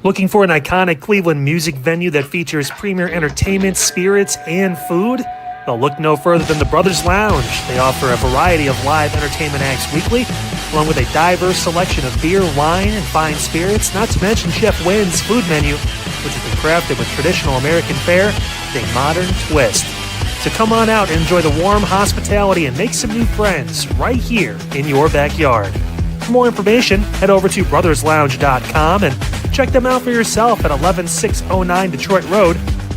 Looking for an iconic Cleveland music venue that features premier entertainment, spirits, and food? Well, look no further than the Brothers Lounge. They offer a variety of live entertainment acts weekly, along with a diverse selection of beer, wine, and fine spirits, not to mention Chef Wynn's food menu, which has been crafted with traditional American fare with a modern twist. So come on out and enjoy the warm hospitality and make some new friends right here in your backyard. For more information, head over to brotherslounge.com and check them out for yourself at 11609 Detroit Road.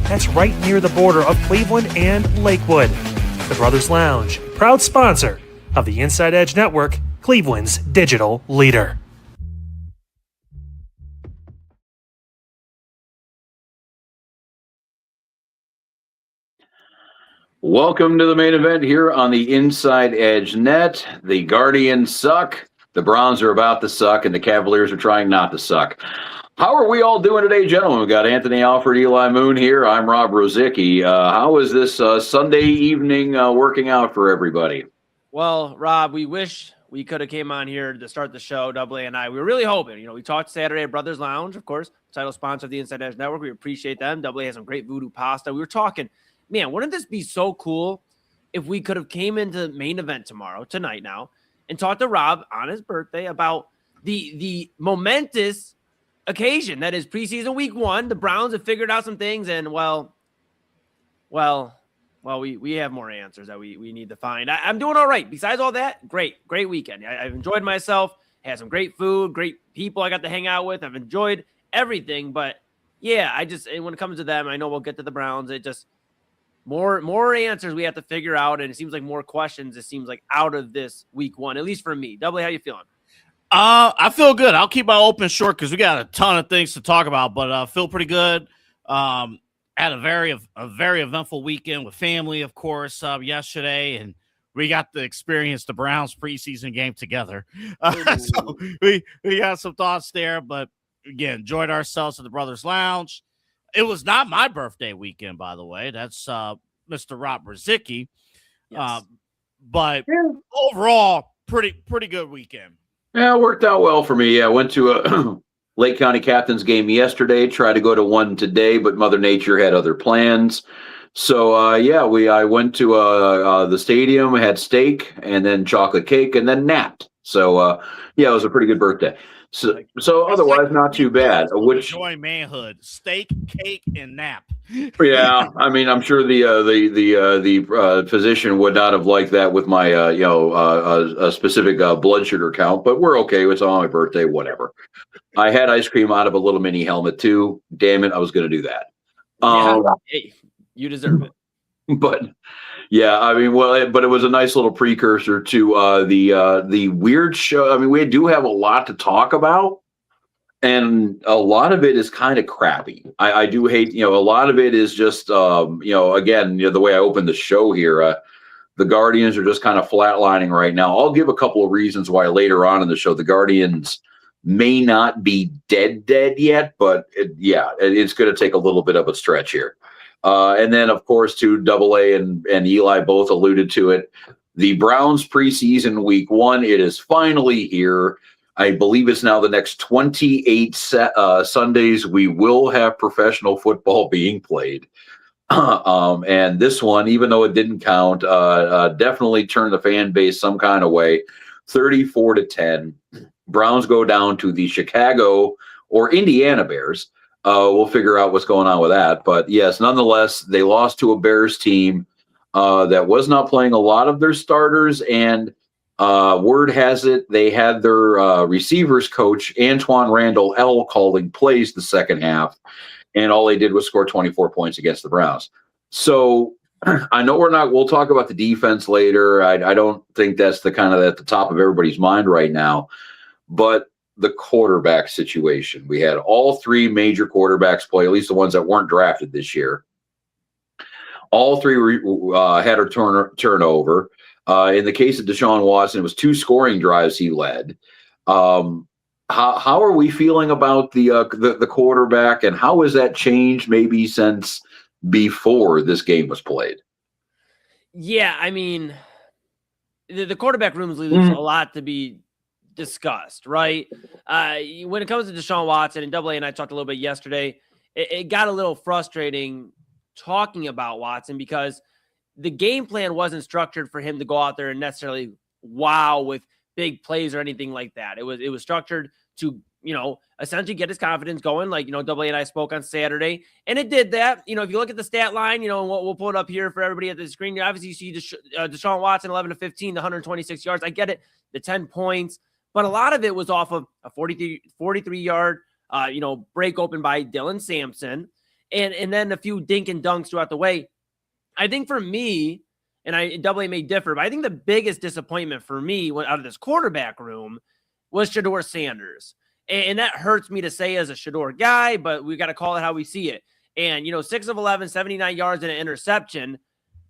That's right near the border of Cleveland and Lakewood. The Brothers Lounge, proud sponsor of the Inside Edge Network, Cleveland's digital leader. Welcome to the main event here on the Inside Edge Net. The Guardians suck, the Browns are about to suck, and the Cavaliers are trying not to suck. How are we all doing today, gentlemen? We've got Anthony Alford, Eli Moon here. I'm Rob Rozycki. How is this Sunday evening working out for everybody? Well, Rob, we wish we could have came on here to start the show, Double A and I. We were really hoping. We talked Saturday at Brothers Lounge, of course, title sponsor of the Inside Edge Network. We appreciate them. Double A has some great voodoo pasta. We were talking, man, wouldn't this be so cool if we could have came into the main event tonight now, and talked to Rob on his birthday about the momentous occasion that is preseason week 1. The Browns have figured out some things, and well, we have more answers that we need to find. I'm doing all right. Besides all that, great weekend. I've enjoyed myself. Had some great food, great people I got to hang out with. I've enjoyed everything, but yeah, when it comes to them, I know we'll get to the Browns. It just more answers we have to figure out, and it seems like more questions. It seems like out of this week 1, at least for me. Double, how you feeling? I feel good. I'll keep my open short because we got a ton of things to talk about, but I feel pretty good. Had a very eventful weekend with family, of course, yesterday, and we got to experience the Browns preseason game together. So we got some thoughts there, but again, enjoyed ourselves at the Brothers Lounge. It was not my birthday weekend, by the way. That's Mr. Rob Rozycki. Yes. But overall, pretty good weekend. Yeah, it worked out well for me. Yeah, I went to a Lake County Captains game yesterday, tried to go to one today, but Mother Nature had other plans. So, I went to the stadium, had steak, and then chocolate cake, and then napped. So, it was a pretty good birthday. So otherwise, not too bad. Enjoy manhood, steak, cake, and nap. Yeah, I mean, I'm sure the physician would not have liked that with my a specific blood sugar count, but we're okay. It's on my birthday, whatever. I had ice cream out of a little mini helmet too. Damn it, I was going to do that. Hey, you deserve it. But yeah, I mean, but it was a nice little precursor to the weird show. I mean, we do have a lot to talk about, and a lot of it is kind of crappy. I do hate, a lot of it is just, again, the way I opened the show here, the Guardians are just kind of flatlining right now. I'll give a couple of reasons why later on in the show the Guardians may not be dead yet, but it's going to take a little bit of a stretch here. And then, of course, to Double A and Eli both alluded to it, the Browns preseason week 1, it is finally here. I believe it's now the next 28 Sundays we will have professional football being played. And this one, even though it didn't count, definitely turned the fan base some kind of way. 34-10. Browns go down to the Chicago or Indiana Bears. We'll figure out what's going on with that. But yes, nonetheless, they lost to a Bears team that was not playing a lot of their starters. And word has it, they had their receivers coach, Antoine Randall L., calling plays the second half. And all they did was score 24 points against the Browns. So I know we'll talk about the defense later. I don't think that's the kind of at the top of everybody's mind right now. But the quarterback situation. We had all 3 major quarterbacks play, at least the ones that weren't drafted this year. All 3 had a turnover. In the case of Deshaun Watson, it was 2 scoring drives he led. How are we feeling about the quarterback, and how has that changed maybe since before this game was played? Yeah, I mean, the quarterback room leaves a lot to be discussed, right? When it comes to Deshaun Watson, and AA and I talked a little bit yesterday, it got a little frustrating talking about Watson because the game plan wasn't structured for him to go out there and necessarily wow with big plays or anything like that. It was structured to, essentially get his confidence going. Like, AA and I spoke on Saturday, and it did that. If you look at the stat line, we'll pull it up here for everybody at the screen. Obviously, you see Deshaun Watson, 11 to 15, the 126 yards. I get it, the 10 points, but a lot of it was off of a 43-yard, break open by Dylan Sampson, and then a few dink and dunks throughout the way. I think for me, and AA may differ, but I think the biggest disappointment for me out of this quarterback room was Shedeur Sanders. And that hurts me to say as a Shedeur guy, but we got to call it how we see it. And, 6 of 11, 79 yards and an interception.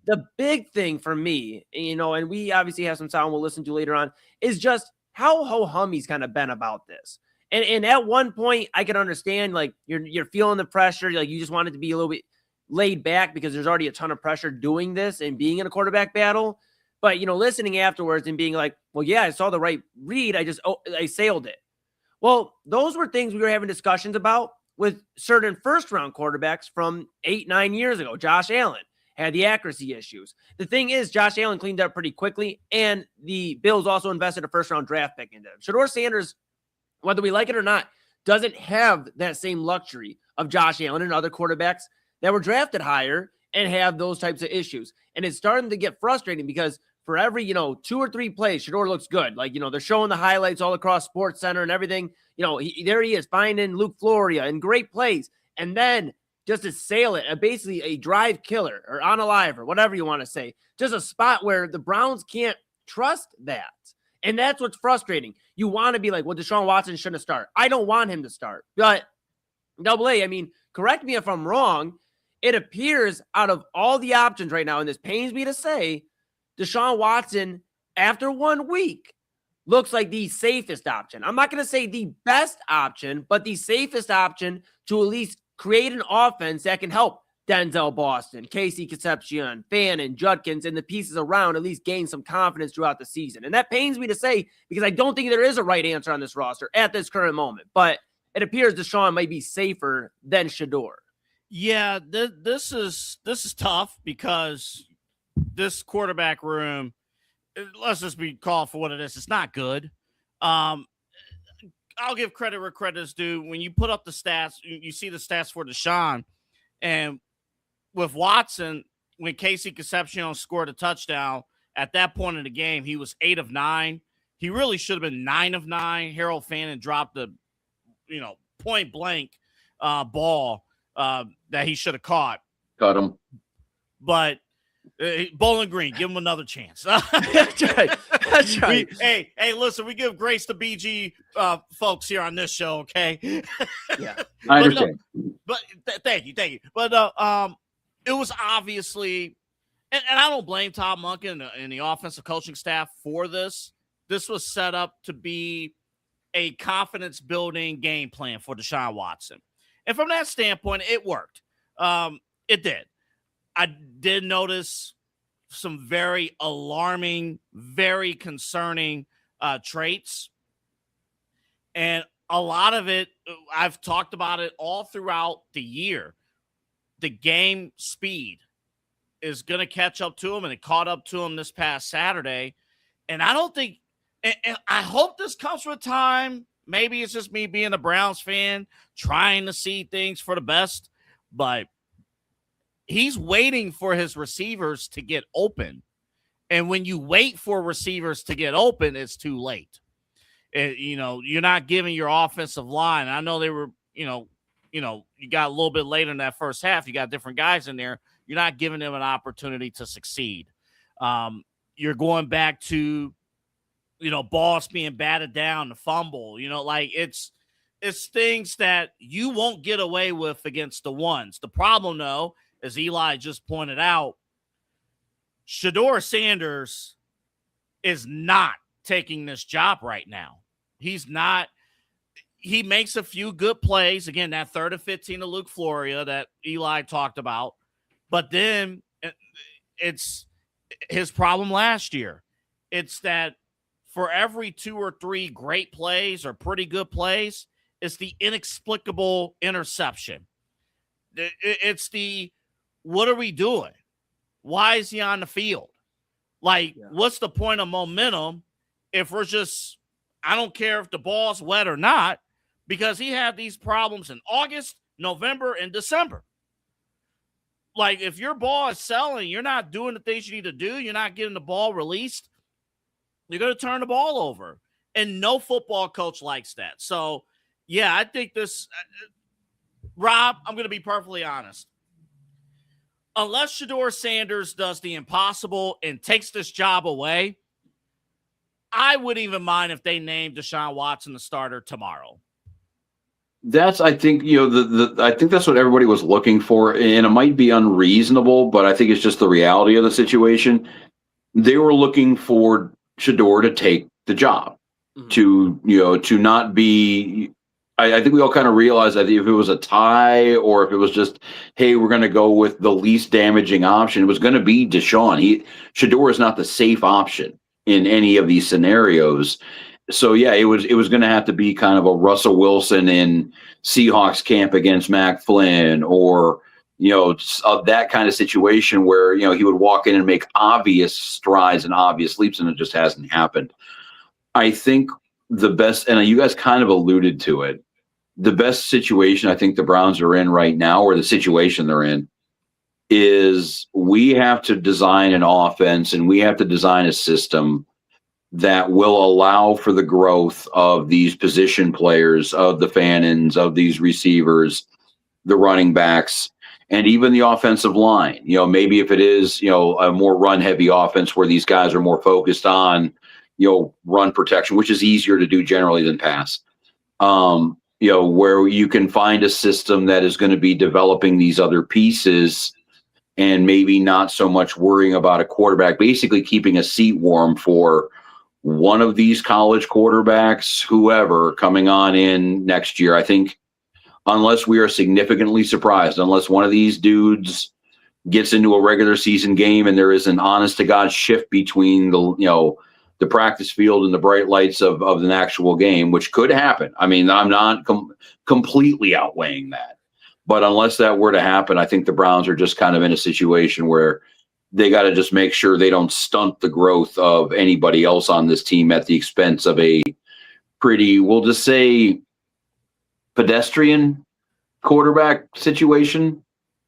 The big thing for me, and we obviously have some sound we'll listen to later on, is just how ho-hum he's kind of been about this. And at one point, I can understand, like, you're feeling the pressure. Like, you just want it to be a little bit laid back because there's already a ton of pressure doing this and being in a quarterback battle. But, listening afterwards and being like, well, yeah, I saw the right read. I sailed it. Well, those were things we were having discussions about with certain first-round quarterbacks from 8-9 years ago. Josh Allen had the accuracy issues. The thing is, Josh Allen cleaned up pretty quickly, and the Bills also invested a first-round draft pick into him. Shedeur Sanders, whether we like it or not, doesn't have that same luxury of Josh Allen and other quarterbacks that were drafted higher and have those types of issues. And it's starting to get frustrating because for every, 2 or 3 plays, Shedeur looks good. Like, they're showing the highlights all across Sports Center and everything. There he is finding Luke Floria and great plays. And then just to sail it, basically a drive killer or on alive or whatever you want to say, just a spot where the Browns can't trust that. And that's what's frustrating. You want to be like, well, Deshaun Watson shouldn't start. I don't want him to start. But AA, correct me if I'm wrong. It appears out of all the options right now, and this pains me to say, Deshaun Watson, after 1 week, looks like the safest option. I'm not going to say the best option, but the safest option to at least create an offense that can help Denzel Boston, Casey Concepcion, Fannin, Judkins, and the pieces around at least gain some confidence throughout the season. And that pains me to say because I don't think there is a right answer on this roster at this current moment. But it appears Deshaun might be safer than Shedeur. Yeah, this is tough because this quarterback room, let's just be called for what it is. It's not good. I'll give credit where credit is due. When you put up the stats, you see the stats for Deshaun, and with Watson, when Casey Concepcion scored a touchdown, at that point in the game, he was 8 of 9. He really should have been 9 of 9. Harold Fannin dropped the, point blank ball that he should have caught. Got him. But Bowling Green, give him another chance. That's right. That's right. Hey, listen, we give grace to BG folks here on this show, okay? Yeah, I understand. Thank you. But it was obviously, and I don't blame Todd Monken and the offensive coaching staff for this. This was set up to be a confidence-building game plan for Deshaun Watson. And from that standpoint, it worked. It did. I did notice some very alarming, very concerning traits. And a lot of it, I've talked about it all throughout the year. The game speed is going to catch up to him, and it caught up to him this past Saturday. And I don't think, and I hope this comes with time. Maybe it's just me being a Browns fan, trying to see things for the best, but he's waiting for his receivers to get open. And when you wait for receivers to get open, it's too late. You're not giving your offensive line. I know they were, you got a little bit later in that first half. You got different guys in there. You're not giving them an opportunity to succeed. You're going back to, balls being batted down, the fumble, it's things that you won't get away with against the ones. The problem, though, as Eli just pointed out, Shedeur Sanders is not taking this job right now. He's not. He makes a few good plays. Again, that 3rd and 15 to Luke Floria that Eli talked about. But then it's his problem last year. It's that for every 2 or 3 great plays or pretty good plays, it's the inexplicable interception. It's the, what are we doing? Why is he on the field? Like, what's the point of momentum if we're just, I don't care if the ball's wet or not, because he had these problems in August, November, and December. Like, if your ball is selling, you're not doing the things you need to do, you're not getting the ball released, you're going to turn the ball over. And no football coach likes that. So, yeah, I think this, Rob, I'm going to be perfectly honest. Unless Shedeur Sanders does the impossible and takes this job away, I wouldn't even mind if they named Deshaun Watson the starter tomorrow. That's, I think, I think that's what everybody was looking for, and it might be unreasonable, but I think it's just the reality of the situation. They were looking for Shedeur to take the job, to not be. I think we all kind of realized that if it was a tie or if it was just, hey, we're going to go with the least damaging option, it was going to be Deshaun. Shedeur is not the safe option in any of these scenarios. So yeah, it was going to have to be kind of a Russell Wilson in Seahawks camp against Mac Flynn, or that kind of situation where he would walk in and make obvious strides and obvious leaps, and it just hasn't happened. I think the best, and you guys kind of alluded to it, the best situation I think the Browns are in right now, or the situation they're in, is we have to design an offense and we have to design a system that will allow for the growth of these position players, of the Fannons, of these receivers, the running backs, and even the offensive line. Maybe if it is, a more run-heavy offense where these guys are more focused on, run protection, which is easier to do generally than pass. Where you can find a system that is going to be developing these other pieces and maybe not so much worrying about a quarterback, basically keeping a seat warm for one of these college quarterbacks, whoever, coming on in next year. I think unless we are significantly surprised, unless one of these dudes gets into a regular season game and there is an honest to God shift between the practice field and the bright lights of an actual game, which could happen. I mean, I'm not completely outweighing that. But unless that were to happen, I think the Browns are just kind of in a situation where they got to just make sure they don't stunt the growth of anybody else on this team at the expense of a pretty, we'll just say, pedestrian quarterback situation.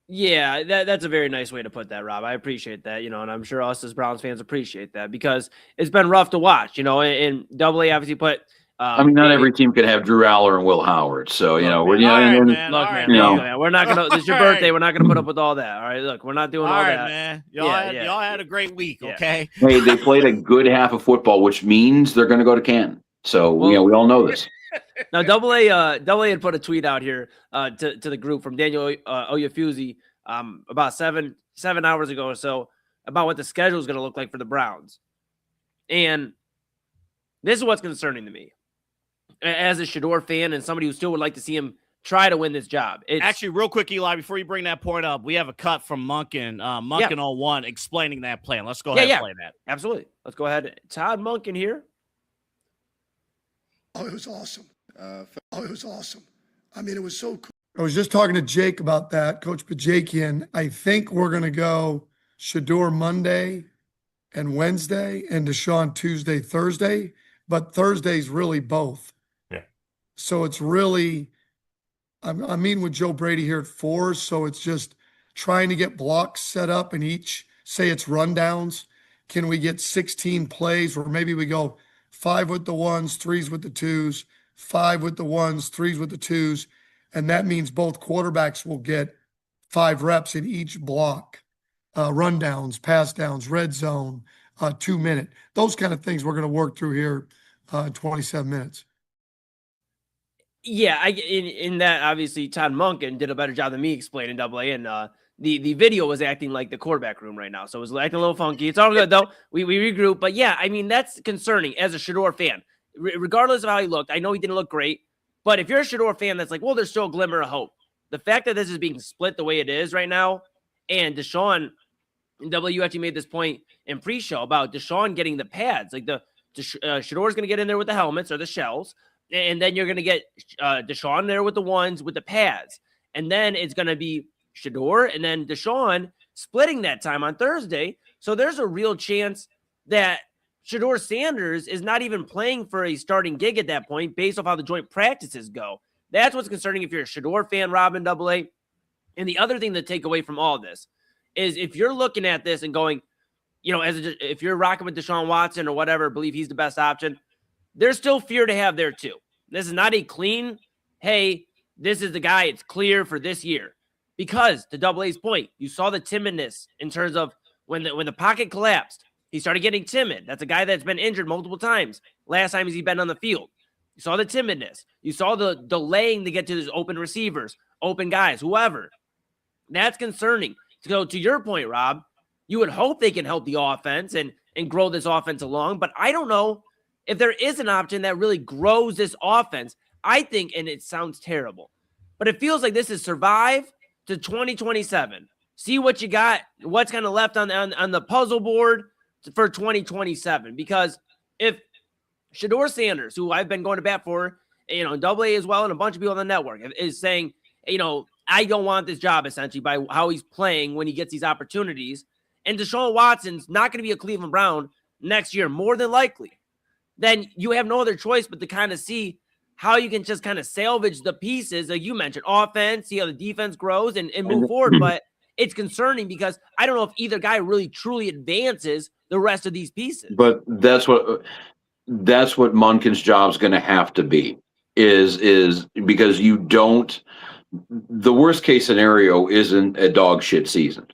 Yeah, that's a very nice way to put that, Rob. I appreciate that, and I'm sure us as Browns fans appreciate that, because it's been rough to watch, and Double A obviously put. Not every team could have Drew Aller and Will Howard, so we're not gonna. This is your birthday. We're not gonna put up with all that. All right, look, we're not doing all that, man. Y'all had a great week, okay? Hey, they played a good half of football, which means they're going to go to Canton. So we all know this. Now, Double A had put a tweet out here to the group from Daniel Oyefuzi about seven hours ago or so about what the schedule is going to look like for the Browns. And this is what's concerning to me as a Shedeur fan and somebody who still would like to see him try to win this job. Actually, real quick, Eli, before you bring that point up, we have a cut from Munkin 01 explaining that plan. Let's go ahead and play that. Absolutely. Let's go ahead. Todd Munkin here. Oh, it was awesome. It was awesome. I mean, it was so cool. I was just talking to Jake about that, Coach Bajakian. I think we're going to go Shedeur Monday and Wednesday and Deshaun Tuesday, Thursday, but Thursday's really both. Yeah. So it's really, I'm meeting with Joe Brady here at 4, so it's just trying to get blocks set up in each, say it's rundowns. Can we get 16 plays where maybe we go 5 with the 1s, 3s with the 2s, 5 with the 1s, 3s with the 2s, and that means both quarterbacks will get 5 reps in each block. Rundowns, pass downs, red zone, 2-minute. Those kind of things we're going to work through here in 27 minutes. Yeah, in that, obviously, Todd Munkin did a better job than me explaining Double A, and the video was acting like the quarterback room right now, so it was acting a little funky. It's all good, though. We regroup, but yeah, I mean, that's concerning as a Shedeur fan. Regardless of how he looked, I know he didn't look great, but if you're a Shedeur fan that's like, well, there's still a glimmer of hope. The fact that this is being split the way it is right now, and Deshaun, and W actually made this point in pre-show about Deshaun getting the pads. Like Shador's going to get in there with the helmets or the shells, and then you're going to get Deshaun there with the ones with the pads. And then it's going to be Shador and then Deshaun splitting that time on Thursday. So there's a real chance that Shador Sanders is not even playing for a starting gig at that point based off how the joint practices go. That's what's concerning if you're a Shador fan, Robin AA. And the other thing to take away from all this is if you're looking at this and going, if you're rocking with Deshaun Watson or whatever, believe he's the best option, there's still fear to have there too. This is not a clean, hey, this is the guy, it's clear for this year. Because to AA's point, you saw the timidness in terms of when the pocket collapsed, he started getting timid. That's a guy that's been injured multiple times. Last time he's been on the field. You saw the timidness. You saw the delaying to get to his open receivers, open guys, whoever. That's concerning. So to your point, Rob, you would hope they can help the offense and grow this offense along. But I don't know if there is an option that really grows this offense. I think, and it sounds terrible, but it feels like this is survive to 2027. See what you got, what's kind of left on the puzzle board for 2027. Because if Shador Sanders, who I've been going to bat for, AA as well, and a bunch of people on the network is saying, I don't want this job essentially by how he's playing when he gets these opportunities. And Deshaun Watson's not going to be a Cleveland Brown next year, more than likely. Then you have no other choice but to kind of see how you can just kind of salvage the pieces, like you mentioned, offense, see how the defense grows and move forward. But it's concerning because I don't know if either guy really truly advances the rest of these pieces. But that's what Munkin's job is going to have to be is because you don't. The worst case scenario isn't a dog shit season.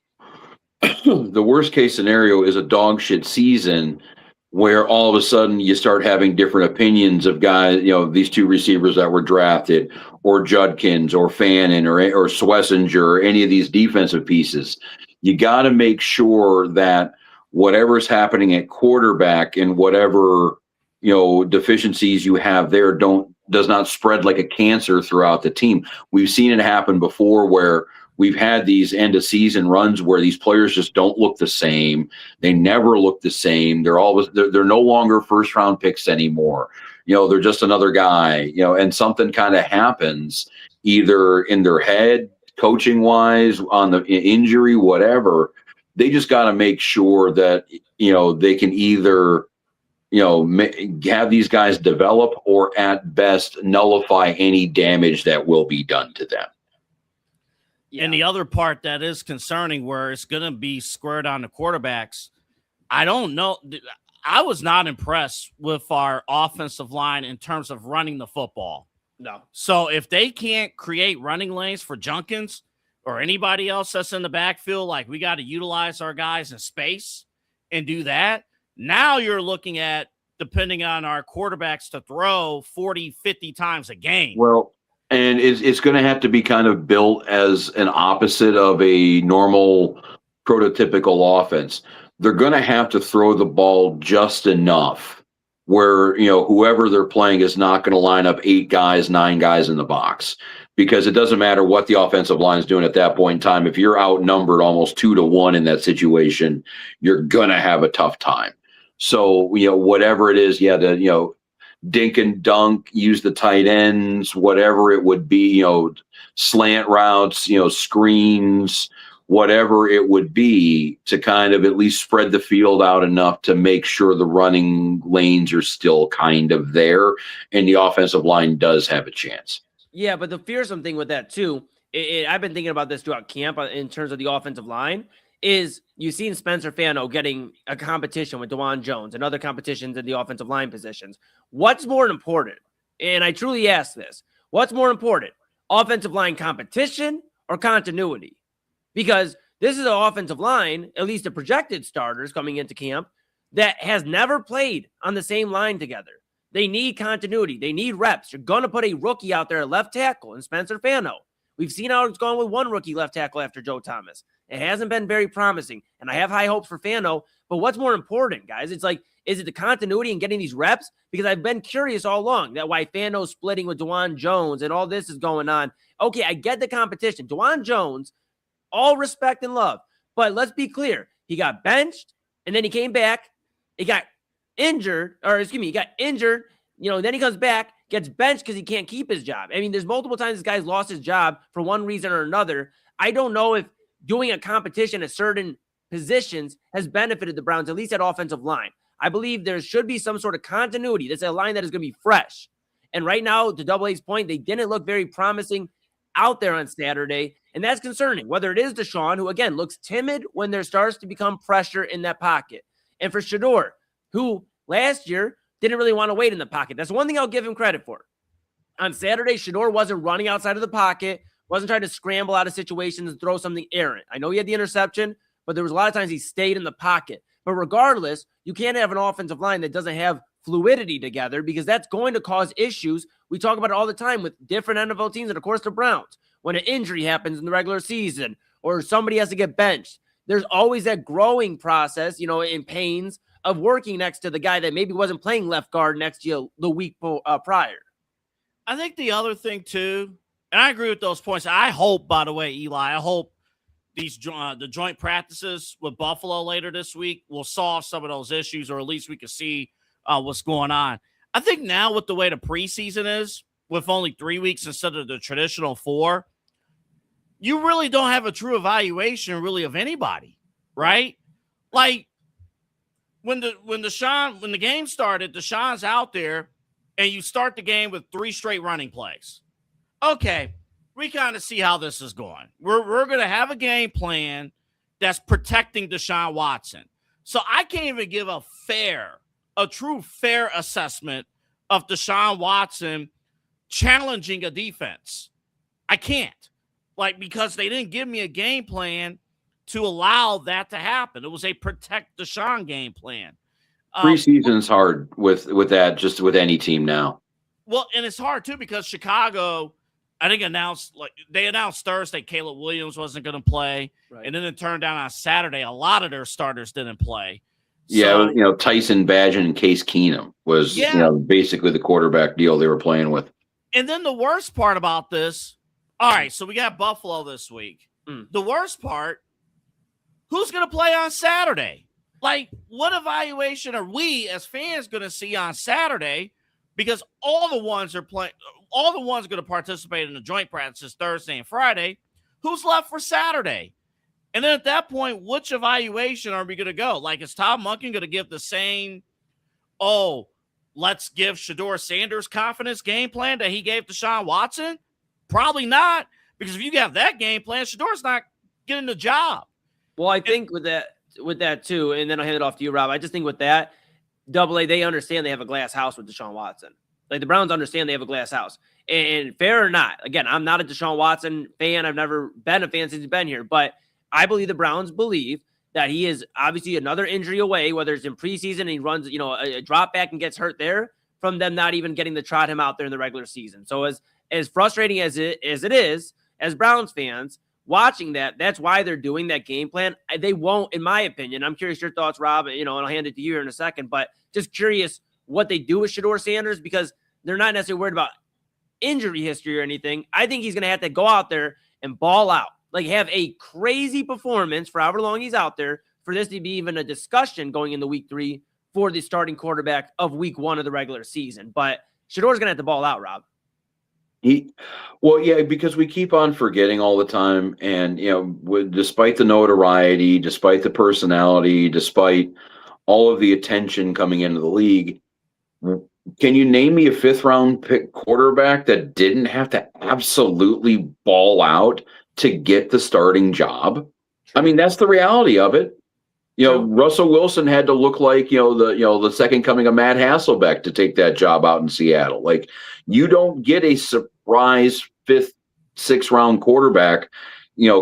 The worst case scenario is a dog shit season where all of a sudden you start having different opinions of guys, these two receivers that were drafted, or Judkins, or Fannin, or Schlesinger, or any of these defensive pieces. You got to make sure that whatever's happening at quarterback and whatever deficiencies you have there does not spread like a cancer throughout the team. We've seen it happen before where we've had these end of season runs where these players just don't look the same. They never look the same. They're no longer first round picks anymore. They're just another guy, and something kind of happens either in their head, coaching wise, on the injury, whatever. They just got to make sure that, they can either, have these guys develop or at best nullify any damage that will be done to them. Yeah. And the other part that is concerning where it's going to be squared on the quarterbacks, I don't know. I was not impressed with our offensive line in terms of running the football. No. So if they can't create running lanes for Junkins or anybody else that's in the backfield, like we got to utilize our guys in space and do that. Now you're looking at, depending on our quarterbacks, to throw 40, 50 times a game. Well, and it's going to have to be kind of built as an opposite of a normal prototypical offense. They're going to have to throw the ball just enough where, whoever they're playing is not going to line up 8 guys, 9 guys in the box, because it doesn't matter what the offensive line is doing at that point in time. If you're outnumbered almost 2-1 in that situation, you're going to have a tough time. So, whatever it is, dink and dunk, use the tight ends, whatever it would be, slant routes, screens, whatever it would be, to kind of at least spread the field out enough to make sure the running lanes are still kind of there and the offensive line does have a chance. Yeah, but the fearsome thing with that too, I've been thinking about this throughout camp in terms of the offensive line, is you've seen Spencer Fano getting a competition with DeJuan Jones and other competitions in the offensive line positions. What's more important? And I truly ask this. What's more important? Offensive line competition or continuity? Because this is an offensive line, at least the projected starters coming into camp, that has never played on the same line together. They need continuity. They need reps. You're going to put a rookie out there at left tackle in Spencer Fano. We've seen how it's gone with one rookie left tackle after Joe Thomas. It hasn't been very promising, and I have high hopes for Fano. But what's more important, guys? It's like, is it the continuity and getting these reps? Because I've been curious all along that why Fano's splitting with DeJuan Jones and all this is going on. Okay, I get the competition. DeJuan Jones, all respect and love. But let's be clear. He got benched, and then he came back. He got injured, he got injured, then he comes back, gets benched because he can't keep his job. I mean, there's multiple times this guy's lost his job for one reason or another. I don't know if doing a competition at certain positions has benefited the Browns, at least at offensive line. I believe there should be some sort of continuity. This is a line that is going to be fresh. And right now, to Double A's point, they didn't look very promising out there on Saturday, and that's concerning. Whether it is Deshaun, who, again, looks timid when there starts to become pressure in that pocket, and for Shedeur, who last year didn't really want to wait in the pocket. That's one thing I'll give him credit for. On Saturday, Shedeur wasn't running outside of the pocket, wasn't trying to scramble out of situations and throw something errant. I know he had the interception, but there was a lot of times he stayed in the pocket. But regardless, you can't have an offensive line that doesn't have fluidity together, because that's going to cause issues. We talk about it all the time with different NFL teams and, of course, the Browns. When an injury happens in the regular season or somebody has to get benched, there's always that growing process, in pains of working next to the guy that maybe wasn't playing left guard next to you the week prior. I think the other thing, too, and I agree with those points. I hope, by the way, Eli, I hope the joint practices with Buffalo later this week will solve some of those issues, or at least we can see what's going on. I think now with the way the preseason is, with only 3 weeks instead of the traditional 4, you really don't have a true evaluation really of anybody, right? Like when the game started, Deshaun's out there and you start the game with 3 straight running plays. Okay, we kind of see how this is going. We're going to have a game plan that's protecting Deshaun Watson. So I can't even give a true fair assessment of Deshaun Watson challenging a defense. I can't. Because they didn't give me a game plan to allow that to happen. It was a protect Deshaun game plan. Preseason's hard with that, just with any team now. Well, and it's hard too because Chicago, I think they announced Thursday Caleb Williams wasn't going to play, right. And then it turned out on Saturday a lot of their starters didn't play. Yeah, so, Tyson Bagent and Case Keenum was basically the quarterback deal they were playing with. And then the worst part about this, all right, so we got Buffalo this week. The worst part, who's going to play on Saturday? What evaluation are we as fans going to see on Saturday? Because all the ones are going to participate in the joint practices Thursday and Friday. Who's left for Saturday? And then at that point, which evaluation are we going to go? Is Tom Monken going to give the same, let's give Shedeur Sanders confidence game plan that he gave Deshaun Watson? Probably not, because if you have that game plan, Shedeur's not getting the job. Well, I think with that too, and then I'll hand it off to you, Rob. I just think with that, Double A, they understand they have a glass house with Deshaun Watson. The Browns understand they have a glass house. And fair or not, again, I'm not a Deshaun Watson fan. I've never been a fan since he's been here, but I believe the Browns believe that he is obviously another injury away, whether it's in preseason and he runs, a drop back and gets hurt there, from them not even getting to trot him out there in the regular season. So as frustrating as it is, as Browns fans, watching that's why they're doing that game plan. They won't, in my opinion. I'm curious your thoughts, Rob, and I'll hand it to you here in a second, but just curious what they do with Shedeur Sanders, because they're not necessarily worried about injury history or anything. I think he's going to have to go out there and ball out, have a crazy performance for however long he's out there for this to be even a discussion going into week 3 for the starting quarterback of week 1 of the regular season. But Shedeur's going to have to ball out, Rob. Because we keep on forgetting all the time, and despite the notoriety, despite the personality, despite all of the attention coming into the league, can you name me a 5th-round pick quarterback that didn't have to absolutely ball out to get the starting job? I mean, that's the reality of it. Russell Wilson had to look like the second coming of Matt Hasselbeck to take that job out in Seattle. You don't get a surprise 5th, 6th-round quarterback,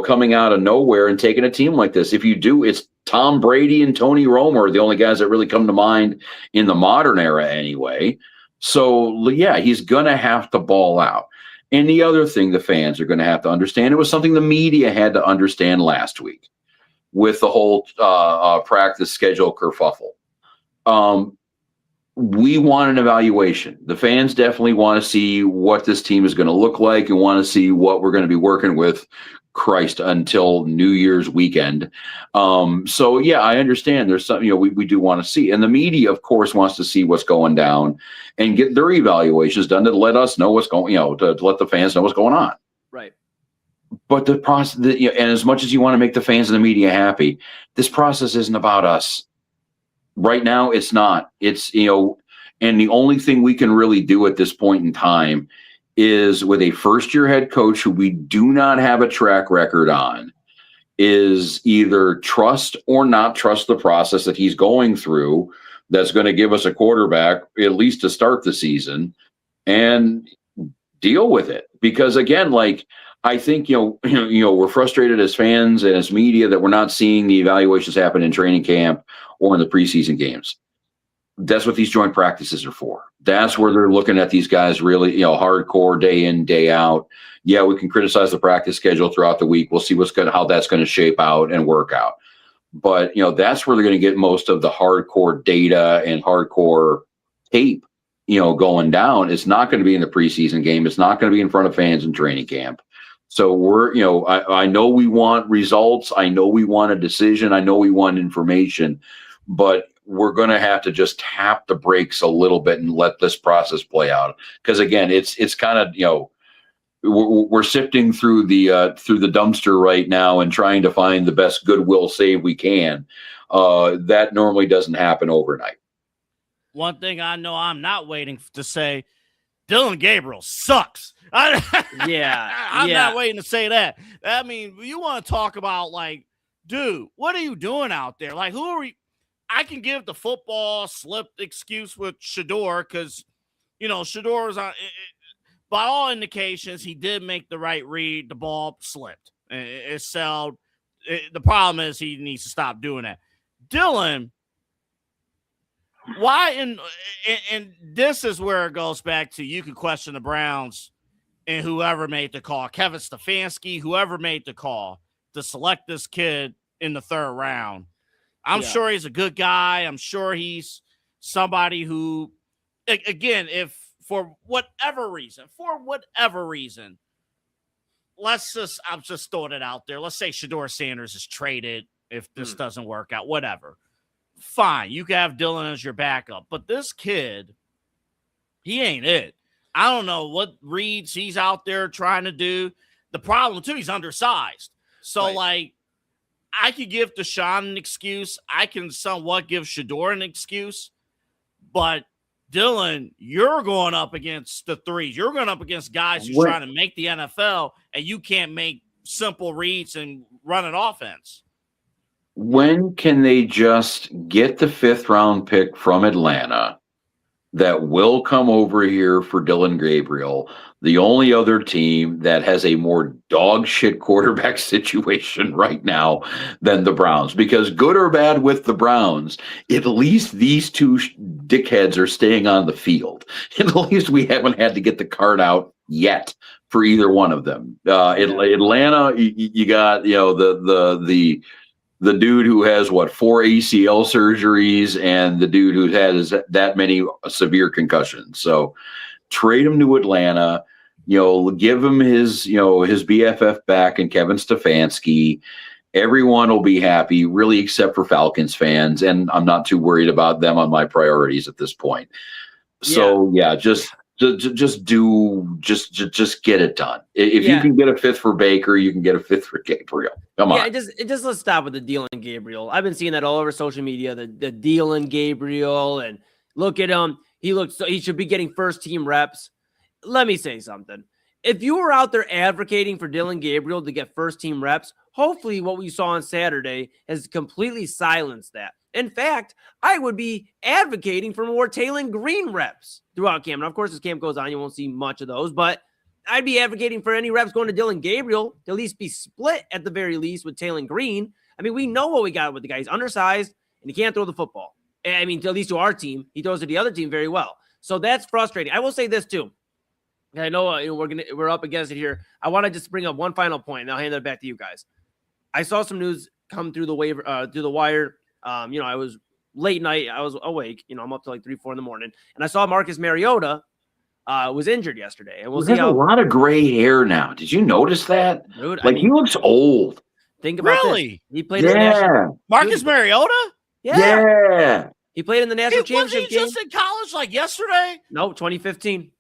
coming out of nowhere and taking a team like this. If you do, it's Tom Brady and Tony Romo are the only guys that really come to mind in the modern era anyway. So, he's going to have to ball out. And the other thing the fans are going to have to understand, it was something the media had to understand last week with the whole practice schedule kerfuffle. We want an evaluation. The fans definitely want to see what this team is going to look like and want to see what we're going to be working with Christ, until New Year's weekend. So yeah, I understand there's something, we do want to see. And the media, of course, wants to see what's going down and get their evaluations done to let us know what's going, to let the fans know what's going on. Right. But the process, and as much as you want to make the fans and the media happy, this process isn't about us. Right now, it's not. It's, and the only thing we can really do at this point in time is with a first-year head coach who we do not have a track record on, is either trust or not trust the process that he's going through that's going to give us a quarterback, at least to start the season, and deal with it. Because again, I think, we're frustrated as fans and as media that we're not seeing the evaluations happen in training camp or in the preseason games. That's what these joint practices are for. That's where they're looking at these guys really, hardcore day in, day out. Yeah, we can criticize the practice schedule throughout the week. We'll see how that's going to shape out and work out. But, that's where they're going to get most of the hardcore data and hardcore tape, going down. It's not going to be in the preseason game. It's not going to be in front of fans in training camp. So we're, I know we want results. I know we want a decision. I know we want information, but we're going to have to just tap the brakes a little bit and let this process play out. Because again, it's kind of, we're sifting through the dumpster right now and trying to find the best goodwill save we can. That normally doesn't happen overnight. One thing I know I'm not waiting to say, Dillon Gabriel sucks. I'm not waiting to say that. I mean, you want to talk about dude, what are you doing out there? Who are we? I can give the football slip excuse with Shedeur because, Shedeur was on. By all indications, he did make the right read. The ball slipped. It sold. The problem is he needs to stop doing that. Dillon, why? And this is where it goes back to, you can question the Browns and whoever made the call, Kevin Stefanski, whoever made the call to select this kid in the third round. I'm sure he's a good guy. I'm sure he's somebody who, again, if for whatever reason, I'm just throwing it out there. Let's say Shedeur Sanders is traded if this doesn't work out, whatever. Fine. You can have Dillon as your backup. But this kid, he ain't it. I don't know what reads he's out there trying to do. The problem, too, he's undersized. So, I could give Deshaun an excuse. I can somewhat give Shedeur an excuse. But, Dillon, you're going up against the threes. You're going up against guys who's trying to make the NFL, and you can't make simple reads and run an offense. When can they just get the 5th-round pick from Atlanta that will come over here for Dillon Gabriel, the only other team that has a more dog shit quarterback situation right now than the Browns? Because good or bad with the Browns, at least these two dickheads are staying on the field. At least we haven't had to get the card out yet for either one of them. Atlanta, you got, the dude who has 4 ACL surgeries and the dude who has that many severe concussions. So trade him to Atlanta, give him his BFF back and Kevin Stefanski. Everyone will be happy, really, except for Falcons fans. And I'm not too worried about them on my priorities at this point. So just get it done. If you can get a 5th for Baker, you can get a 5th for Gabriel. Come on. Just let's stop with the Dillon Gabriel. I've been seeing that all over social media, the Dillon Gabriel, and look at him. He should be getting first team reps. Let me say something. If you were out there advocating for Dillon Gabriel to get first team reps, hopefully what we saw on Saturday has completely silenced that. In fact, I would be advocating for more Taylon Green reps throughout camp. And of course, as camp goes on, you won't see much of those, but I'd be advocating for any reps going to Dillon Gabriel to at least be split at the very least with Taylon Green. I mean, we know what we got with the guy. He's undersized and he can't throw the football. I mean, at least to our team, he throws to the other team very well. So that's frustrating. I will say this too. I know we're up against it here. I want to just bring up one final point, and I'll hand it back to you guys. I saw some news come through the wire. I was late night. I was awake. I'm up to 3, 4 in the morning, and I saw Marcus Mariota was injured yesterday, and we'll He see has a lot of gray hair now. Did you notice that? Dude, Like, he looks old. think about Really? this. He played in the national. Yeah. Marcus Mariota? Yeah, Yeah. he played in the national Was he championship game. just in college like yesterday? No, 2015.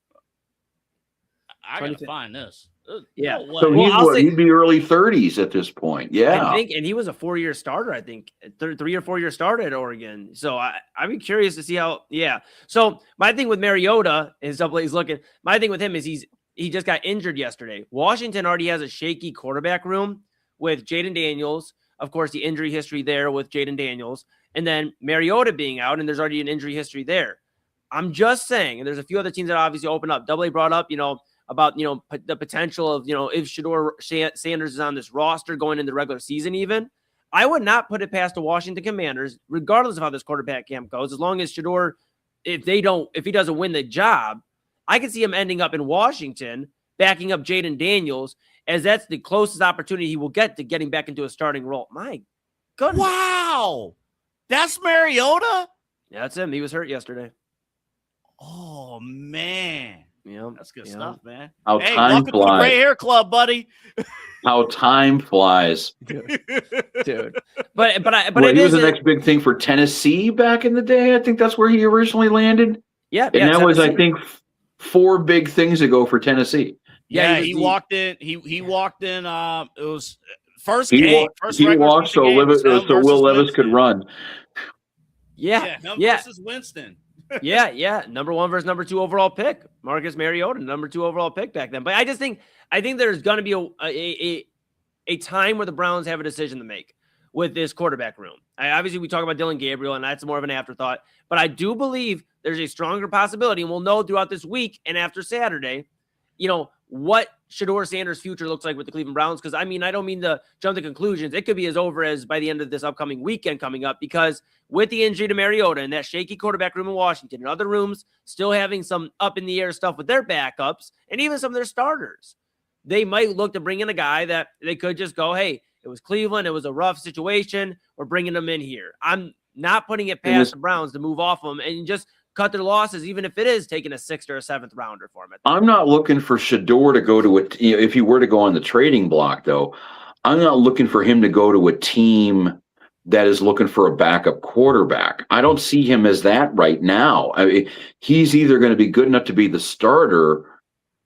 I gotta find this. Yeah. No way. So Well, he'd be early 30s at this point. Yeah. I think, and he was a 4-year starter, I think, 3 or 4 year starter at Oregon. So I'd be curious to see how. Yeah. So my thing with Mariota is he's looking. My thing with him is he just got injured yesterday. Washington already has a shaky quarterback room with Jayden Daniels. Of course, the injury history there with Jayden Daniels, and then Mariota being out, and there's already an injury history there. I'm just saying, and there's a few other teams that obviously open up. AA brought up, about, the potential of, if Shedeur Sanders is on this roster going into the regular season even, I would not put it past the Washington Commanders, regardless of how this quarterback camp goes, as long as Shedeur, if he doesn't win the job, I could see him ending up in Washington, backing up Jayden Daniels, as that's the closest opportunity he will get to getting back into a starting role. My goodness. Wow. That's Mariota? Yeah, that's him. He was hurt yesterday. Oh, man. Yeah, that's good stuff, man. How hey, time welcome to the flies. Gray Hair Club, buddy. How time flies. dude. But Well, it he was is the next big thing for Tennessee back in the day. I think that's where he originally landed. Yeah, And that was, I Tennessee. think, 4 big things ago for Tennessee. Yeah, he walked in. He walked in. It was first game. He walked so Will Levis could run. Yeah. Him versus Winston. yeah. Number 1 versus number 2 overall pick. Marcus Mariota, number 2 overall pick back then. But I think there's going to be a time where the Browns have a decision to make with this quarterback room. Obviously, we talk about Dylan Gabriel, and that's more of an afterthought. But I do believe there's a stronger possibility, and we'll know throughout this week and after Saturday, what Shedeur Sanders' future looks like with the Cleveland Browns. Because, I don't mean to jump to conclusions. It could be as over as by the end of this upcoming weekend coming up, because with the injury to Mariota and that shaky quarterback room in Washington and other rooms still having some up-in-the-air stuff with their backups and even some of their starters, they might look to bring in a guy that they could just go, hey, it was Cleveland, it was a rough situation, we're bringing them in here. I'm not putting it past the Browns to move off them and just cut their losses, even if it is taking a 6th or a 7th rounder for him. I'm not looking for Shedeur to go to if he were to go on the trading block, though, I'm not looking for him to go to a team that is looking for a backup quarterback. I don't see him as that right now. He's either going to be good enough to be the starter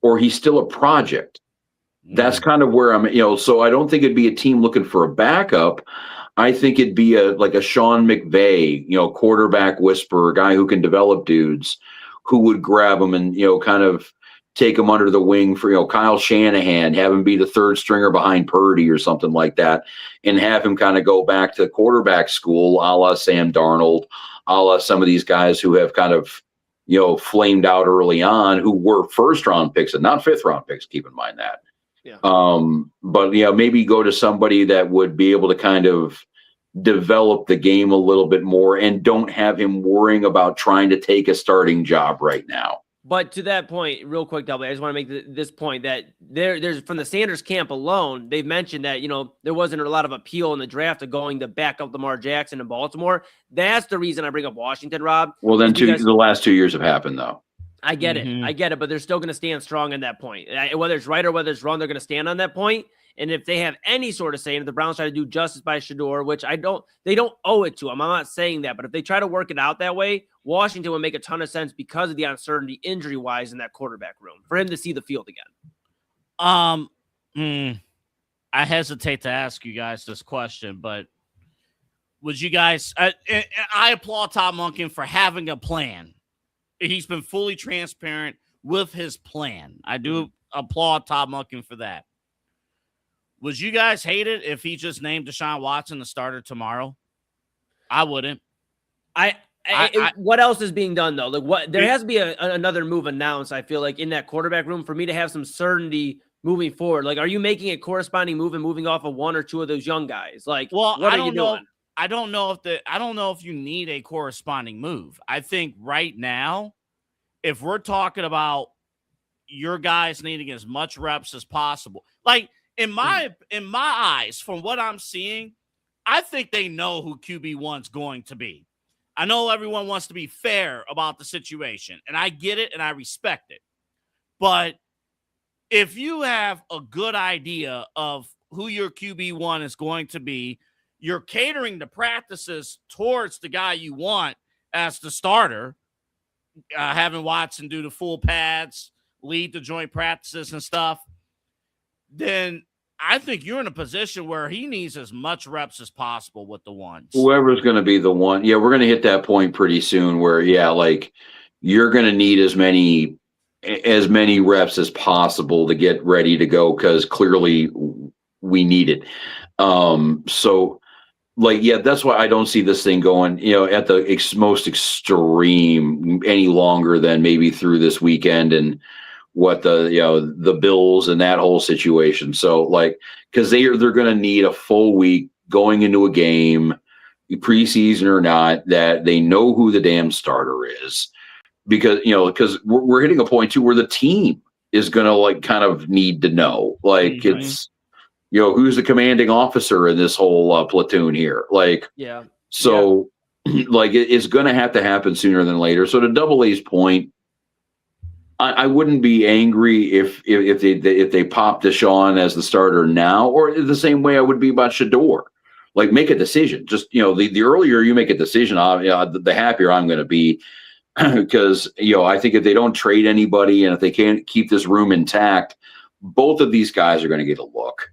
or he's still a project. That's kind of where I'm, so I don't think it'd be a team looking for a backup. I think it'd be like a Sean McVay, quarterback whisperer, guy who can develop dudes, who would grab them and, kind of take them under the wing for, Kyle Shanahan, have him be the 3rd stringer behind Purdy or something like that, and have him kind of go back to quarterback school, a la Sam Darnold, a la some of these guys who have kind of, flamed out early on, who were 1st-round picks and not 5th-round picks, keep in mind that. Yeah. But maybe go to somebody that would be able to kind of develop the game a little bit more and don't have him worrying about trying to take a starting job right now. But to that point, real quick, Double, I just want to make this point that there's from the Sanders camp alone, they've mentioned that, there wasn't a lot of appeal in the draft of going to back up Lamar Jackson in Baltimore. That's the reason I bring up Washington, Rob. Well, then the last 2 years have happened, though. I get it, but they're still going to stand strong on that point. Whether it's right or whether it's wrong, they're going to stand on that point. And if they have any sort of say, and if the Browns try to do justice by Shedeur, which they don't owe it to him. I'm not saying that, but if they try to work it out that way, Washington would make a ton of sense because of the uncertainty injury-wise in that quarterback room for him to see the field again. I hesitate to ask you guys this question, but would you guys? I applaud Todd Monken for having a plan. He's been fully transparent with his plan. I do applaud Todd Monken for that. Would you guys hate it if he just named Deshaun Watson the starter tomorrow? I wouldn't. What else is being done, though? Like, what there has to be another move announced, I feel like, in that quarterback room for me to have some certainty moving forward. Like, are you making a corresponding move and moving off of 1 or 2 of those young guys? Like, well, what are you doing? I don't know if you need a corresponding move. I think right now, if we're talking about your guys needing as much reps as possible, like in my eyes, from what I'm seeing, I think they know who QB1's going to be. I know everyone wants to be fair about the situation, and I get it and I respect it. But if you have a good idea of who your QB1 is going to be, you're catering the practices towards the guy you want as the starter, having Watson do the full pads, lead the joint practices and stuff, then I think you're in a position where he needs as much reps as possible with the ones. Whoever's going to be the one. Yeah, we're going to hit that point pretty soon where, like, you're going to need as many reps as possible to get ready to go, because clearly we need it. So, like, yeah, that's why I don't see this thing going, at the most extreme any longer than maybe through this weekend and what the Bills and that whole situation. So, like, because they're going to need a full week going into a game, preseason or not, that they know who the damn starter is, because we're hitting a point too where the team is going to, like, kind of need to know, like, it's who's the commanding officer in this whole platoon here, like, so like it's going to happen sooner than later. So to Double A's point, I wouldn't be angry if they pop Deshaun as the starter now, or the same way I would be about Shador. Like, make a decision. Just, the earlier you make a decision, the happier I'm going to be, because, I think if they don't trade anybody and if they can't keep this room intact, both of these guys are going to get a look.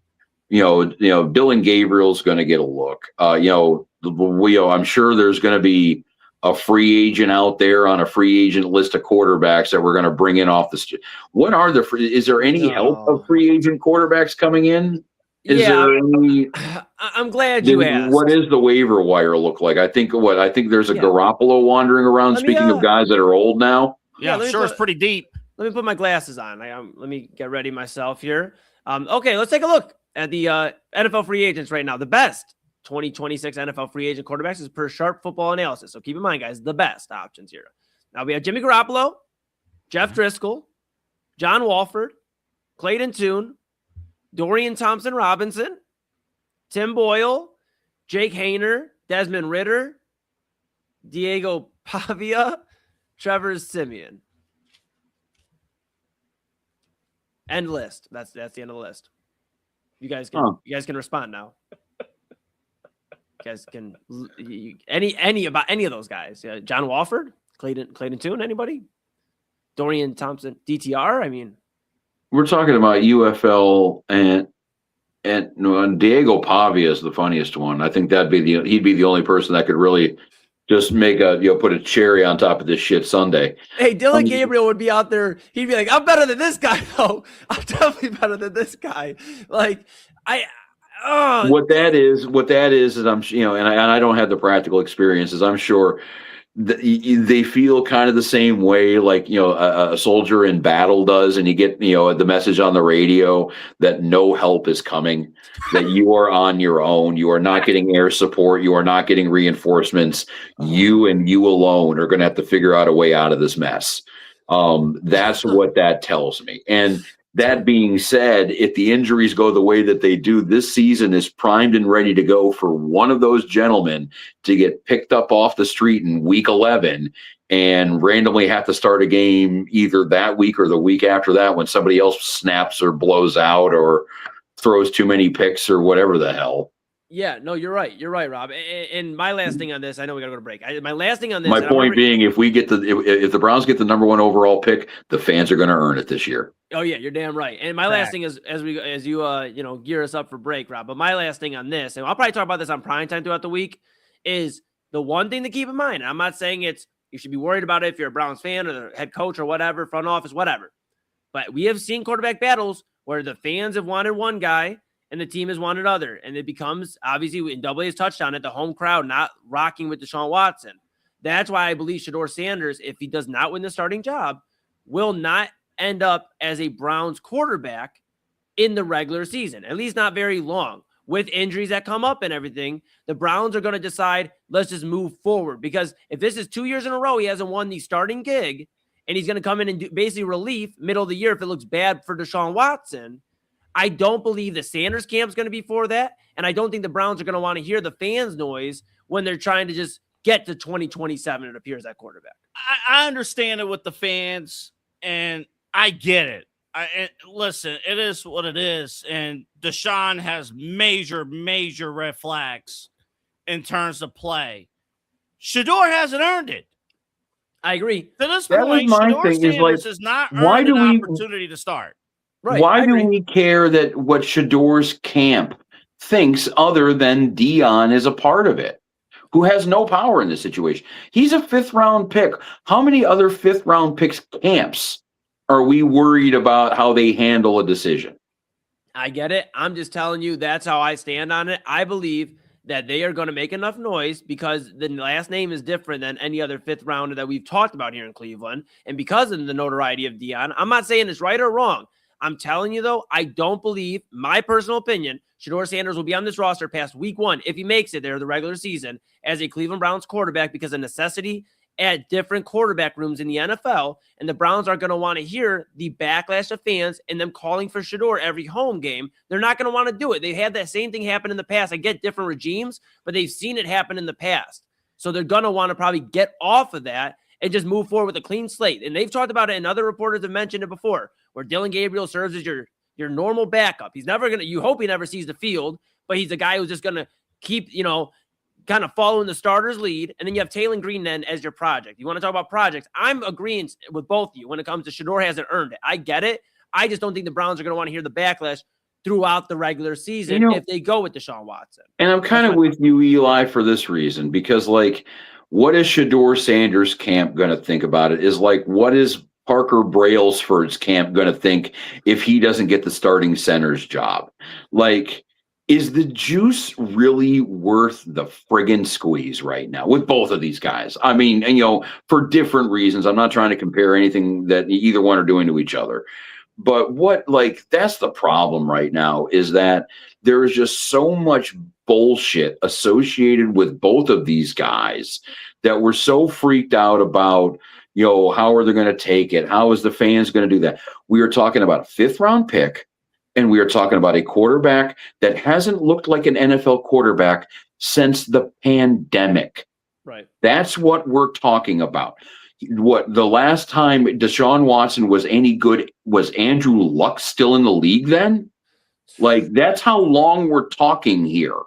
Dylan Gabriel's going to get a look. I'm sure there's going to be a free agent out there on a free agent list of quarterbacks that we're going to bring in off the street. What are is there any help of free agent quarterbacks coming in? Is there any? I'm glad you asked. What does the waiver wire look like? I think there's a Garoppolo wandering around. Speaking of guys that are old now. Yeah, I'm sure it's pretty deep. Let me put my glasses on. Let me get ready myself here. Okay, let's take a look at the NFL free agents right now. The best 2026 NFL free agent quarterbacks is per Sharp Football Analysis. So keep in mind, guys, the best options here. Now we have Jimmy Garoppolo, Jeff Driscoll, John Walford, Clayton Tune, Dorian Thompson-Robinson, Tim Boyle, Jake Hayner, Desmond Ridder, Diego Pavia, Trevor Siemian. End list. That's the end of the list. You guys can respond now. You guys can any about any of those guys. John Walford, Clayton Tune, anybody? Dorian Thompson, DTR. I mean, we're talking about UFL and Diego Pavia is the funniest one. I think he'd be the only person that could really just make put a cherry on top of this shit Sunday. Hey, Dylan Gabriel would be out there. He'd be like, I'm better than this guy, though. I'm definitely better than this guy. Like, what that is I'm, and I don't have the practical experiences. I'm sure they feel kind of the same way, like, a soldier in battle does, and you get, the message on the radio that no help is coming, that you are on your own. You are not getting air support. You are not getting reinforcements. You and you alone are going to have to figure out a way out of this mess. That's what that tells me. And that being said, if the injuries go the way that they do, this season is primed and ready to go for one of those gentlemen to get picked up off the street in week 11 and randomly have to start a game either that week or the week after that when somebody else snaps or blows out or throws too many picks or whatever the hell. Yeah, no, you're right. You're right, Rob. And my last thing on this, I know we got to go to break. My last thing on this. My point being, if the Browns get the number one overall pick, the fans are going to earn it this year. Oh yeah, you're damn right. And my last thing is, as you gear us up for break, Rob. But my last thing on this, and I'll probably talk about this on primetime throughout the week, is the one thing to keep in mind. And I'm not saying you should be worried about it if you're a Browns fan or the head coach or whatever, front office, whatever. But we have seen quarterback battles where the fans have wanted one guy and the team has wanted other. And it becomes, obviously, in Double A's touchdown at the home crowd, not rocking with Deshaun Watson. That's why I believe Shador Sanders, if he does not win the starting job, will not end up as a Browns quarterback in the regular season, at least not very long. With injuries that come up and everything, the Browns are going to decide, let's just move forward. Because if this is 2 years in a row, he hasn't won the starting gig, and he's going to come in and do basically relief middle of the year if it looks bad for Deshaun Watson, I don't believe the Sanders camp is going to be for that. And I don't think the Browns are going to want to hear the fans' noise when they're trying to just get to 2027, it appears, at quarterback. I understand it with the fans, and I get it. Listen, it is what it is. And Deshaun has major red flags in terms of play. Shador hasn't earned it. I agree. To this That was point, my Shador thing, is Sanders like, has not why earned do an we- opportunity to start. Right. Why I do agree. we care that what Shador's camp thinks other than Dion is a part of it? Who has no power in this situation? He's a 5th round pick. How many other 5th round picks camps are we worried about how they handle a decision? I get it. I'm just telling you that's how I stand on it. I believe that they are going to make enough noise because the last name is different than any other 5th rounder that we've talked about here in Cleveland. And because of the notoriety of Dion, I'm not saying it's right or wrong. I'm telling you, though, I don't believe, my personal opinion, Shador Sanders will be on this roster past week 1, if he makes it there the regular season, as a Cleveland Browns quarterback because of necessity at different quarterback rooms in the NFL. And the Browns are going to want to hear the backlash of fans and them calling for Shador every home game. They're not going to want to do it. They had that same thing happen in the past. I get different regimes, but they've seen it happen in the past. So they're going to want to probably get off of that and just move forward with a clean slate. And they've talked about it, and other reporters have mentioned it before, where Dylan Gabriel serves as your normal backup. He's never going to, you hope he never sees the field, but he's a guy who's just going to keep, kind of following the starter's lead. And then you have Taylor Green then as your project. You want to talk about projects? I'm agreeing with both of you when it comes to Shador hasn't earned it. I get it. I just don't think the Browns are going to want to hear the backlash throughout the regular season if they go with Deshaun Watson. And I'm kind of with you, Eli, for this reason, because what is Shador Sanders' camp going to think about it? Is what is Parker Brailsford's camp going to think if he doesn't get the starting center's job? Is the juice really worth the friggin' squeeze right now with both of these guys? I mean, for different reasons. I'm not trying to compare anything that either one are doing to each other. But that's the problem right now, is that there is just so much bullshit associated with both of these guys that we're so freaked out about, how are they going to take it? How is the fans going to do that? We are talking about a 5th round pick, and we are talking about a quarterback that hasn't looked like an NFL quarterback since the pandemic. Right. That's what we're talking about. What the last time Deshaun Watson was any good, was Andrew Luck still in the league then? That's how long we're talking here.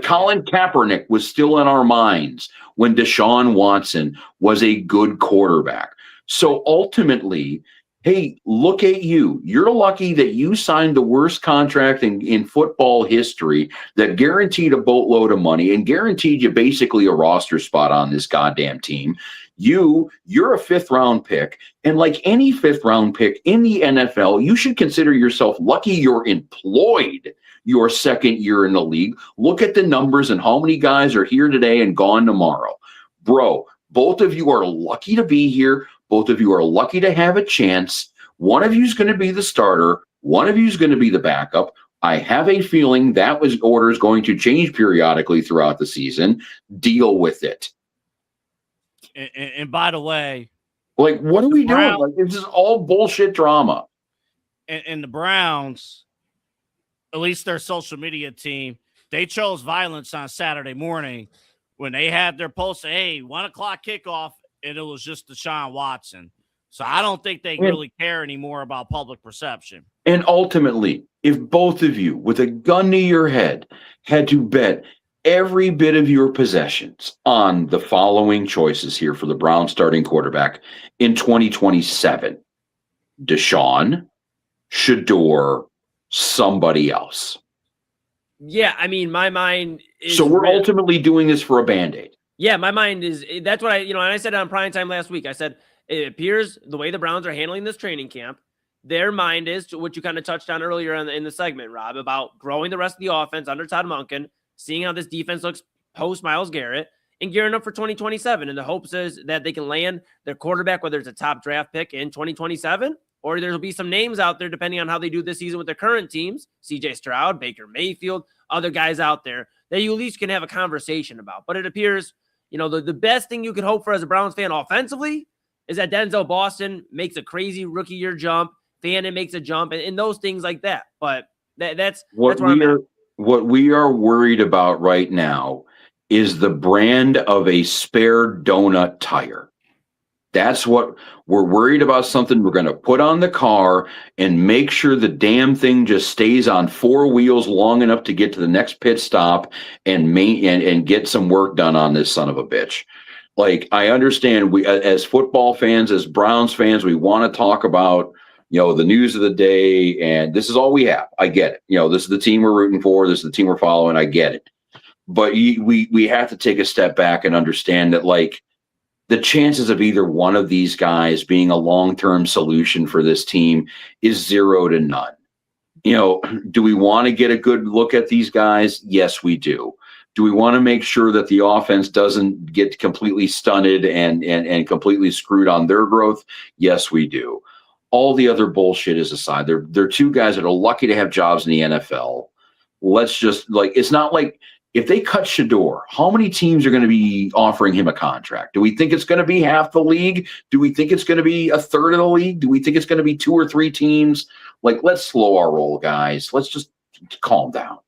Colin Kaepernick was still in our minds when Deshaun Watson was a good quarterback. So ultimately, hey, look at you. You're lucky that you signed the worst contract in football history that guaranteed a boatload of money and guaranteed you basically a roster spot on this goddamn team. You're a 5th round pick. And like any 5th round pick in the NFL, you should consider yourself lucky you're employed your 2nd year in the league. Look at the numbers and how many guys are here today and gone tomorrow. Bro, both of you are lucky to be here. Both of you are lucky to have a chance. One of you is going to be the starter. One of you is going to be the backup. I have a feeling that order is going to change periodically throughout the season. Deal with it. And by the way, what are we doing? This is all bullshit drama. And the Browns, at least their social media team, they chose violence on Saturday morning when they had their post, hey, 1:00 kickoff, and it was just Deshaun Watson. So I don't think they really care anymore about public perception. And ultimately, if both of you, with a gun to your head, had to bet every bit of your possessions on the following choices here for the Browns starting quarterback in 2027, Deshaun, Shador, somebody else. Yeah, I mean, my mind is... So we're ultimately doing this for a Band-Aid. Yeah, my mind is... That's what and I said it on Prime Time last week. I said, it appears the way the Browns are handling this training camp, their mind is, what you kind of touched on earlier in the segment, Rob, about growing the rest of the offense under Todd Monken, seeing how this defense looks post Myles Garrett, and gearing up for 2027. And the hopes is that they can land their quarterback, whether it's a top draft pick in 2027, or there'll be some names out there, depending on how they do this season with their current teams, CJ Stroud, Baker Mayfield, other guys out there that you at least can have a conversation about. But it appears, the best thing you could hope for as a Browns fan offensively is that Denzel Boston makes a crazy rookie year jump, Fannin makes a jump, and those things like that. But that's where I'm at. What we are worried about right now is the brand of a spare donut tire. That's what we're worried about, something we're going to put on the car and make sure the damn thing just stays on 4 wheels long enough to get to the next pit stop and get some work done on this son of a bitch. Like, I understand we, as football fans, as Browns fans, we want to talk about, the news of the day, and this is all we have. I get it. This is the team we're rooting for. This is the team we're following. I get it. But we have to take a step back and understand that, like, the chances of either one of these guys being a long-term solution for this team is 0 to none. Do we want to get a good look at these guys? Yes, we do. Do we want to make sure that the offense doesn't get completely stunted and completely screwed on their growth? Yes, we do. All the other bullshit is aside. They're 2 guys that are lucky to have jobs in the NFL. Let's just, it's not like, if they cut Shedeur, how many teams are going to be offering him a contract? Do we think it's going to be half the league? Do we think it's going to be a third of the league? Do we think it's going to be 2 or 3 teams? Let's slow our roll, guys. Let's just calm down.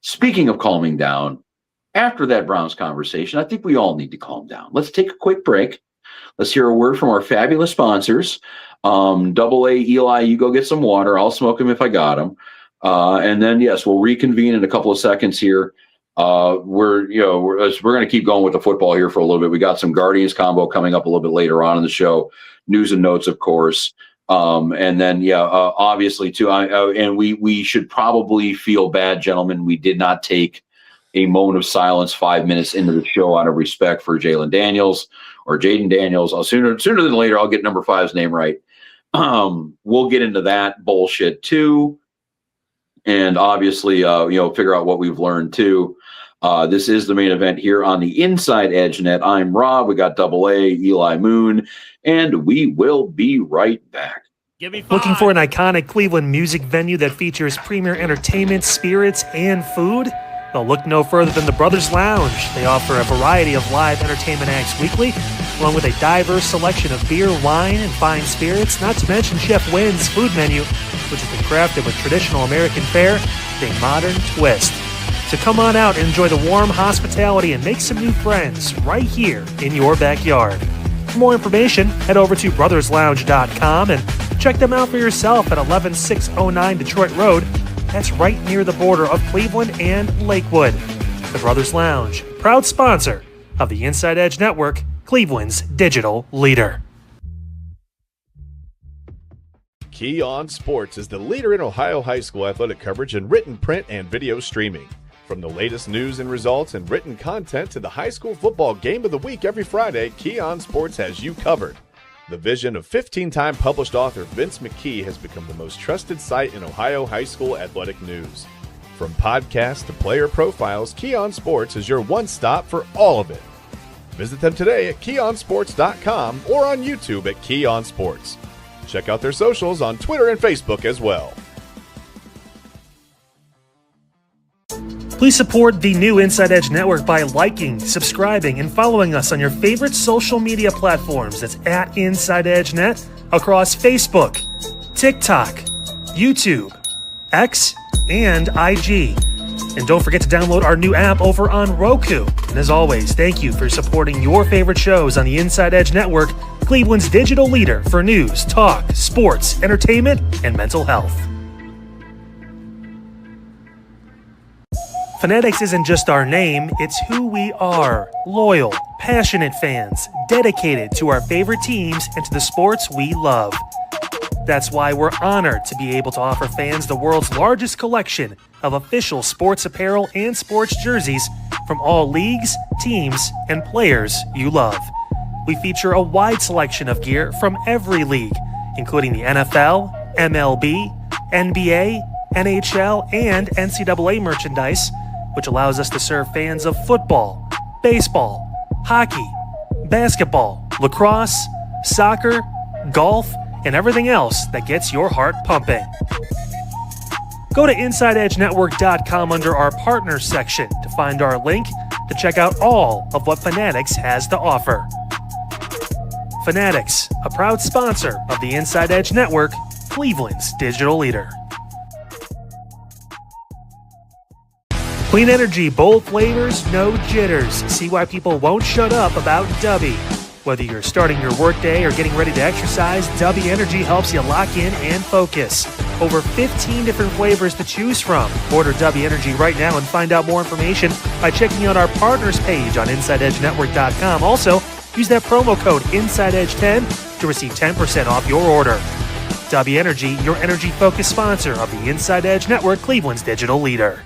Speaking of calming down, after that Browns conversation, I think we all need to calm down. Let's take a quick break. Let's hear a word from our fabulous sponsors. AA, Eli, you go get some water. I'll smoke them if I got them. And then, yes, we'll reconvene in a couple of seconds here. We're going to keep going with the football here for a little bit. We got some Guardians combo coming up a little bit later on in the show. News and notes, of course. And then, obviously, too, and we should probably feel bad, gentlemen. We did not take a moment of silence 5 minutes into the show out of respect for Jayden Daniels or Jayden Daniels. Sooner than later, I'll get number 5's name right. We'll get into that bullshit, too. And obviously, figure out what we've learned, too. This is the main event here on the Inside Edge Net. I'm Rob. We got AA, Eli Moon, and we will be right back. Give me 5. Looking for an iconic Cleveland music venue that features premier entertainment, spirits, and food? Well, look no further than the Brothers Lounge. They offer a variety of live entertainment acts weekly, along with a diverse selection of beer, wine, and fine spirits, not to mention Chef Wynn's food menu, which has been crafted with traditional American fare with a modern twist. So come on out and enjoy the warm hospitality and make some new friends right here in your backyard. For more information, head over to brotherslounge.com and check them out for yourself at 11609 Detroit Road. That's right near the border of Cleveland and Lakewood. The Brothers Lounge, proud sponsor of the Inside Edge Network, Cleveland's digital leader. Key On Sports is the leader in Ohio high school athletic coverage in written, print, and video streaming. From the latest news and results and written content to the high school football game of the week every Friday, Key On Sports has you covered. The vision of 15-time published author Vince McKee has become the most trusted site in Ohio high school athletic news. From podcasts to player profiles, Key On Sports is your one-stop for all of it. Visit them today at keyonsports.com or on YouTube at Key On Sports. Check out their socials on Twitter and Facebook as well. Please support the new Inside Edge Network by liking, subscribing, and following us on your favorite social media platforms. That's at Inside Edge Net across Facebook, TikTok, YouTube, X, and IG. And don't forget to download our new app over on Roku. And as always, thank you for supporting your favorite shows on the Inside Edge Network, Cleveland's digital leader for news, talk, sports, entertainment, and mental health. Fanatics isn't just our name, it's who we are. Loyal, passionate fans, dedicated to our favorite teams and to the sports we love. That's why we're honored to be able to offer fans the world's largest collection of official sports apparel and sports jerseys from all leagues, teams, and players you love. We feature a wide selection of gear from every league, including the NFL, MLB, NBA, NHL, and NCAA merchandise, which allows us to serve fans of football, baseball, hockey, basketball, lacrosse, soccer, golf, and everything else that gets your heart pumping. Go to InsideEdgeNetwork.com under our Partners section to find our link to check out all of what Fanatics has to offer. Fanatics, a proud sponsor of the Inside Edge Network, Cleveland's digital leader. Clean energy, bold flavors, no jitters. See why people won't shut up about Dubby. Whether you're starting your workday or getting ready to exercise, W Energy helps you lock in and focus. Over 15 different flavors to choose from. Order W Energy right now and find out more information by checking out our partners page on InsideEdgeNetwork.com. Also, use that promo code InsideEdge10 to receive 10% off your order. W Energy, your energy-focused sponsor of the Inside Edge Network, Cleveland's digital leader.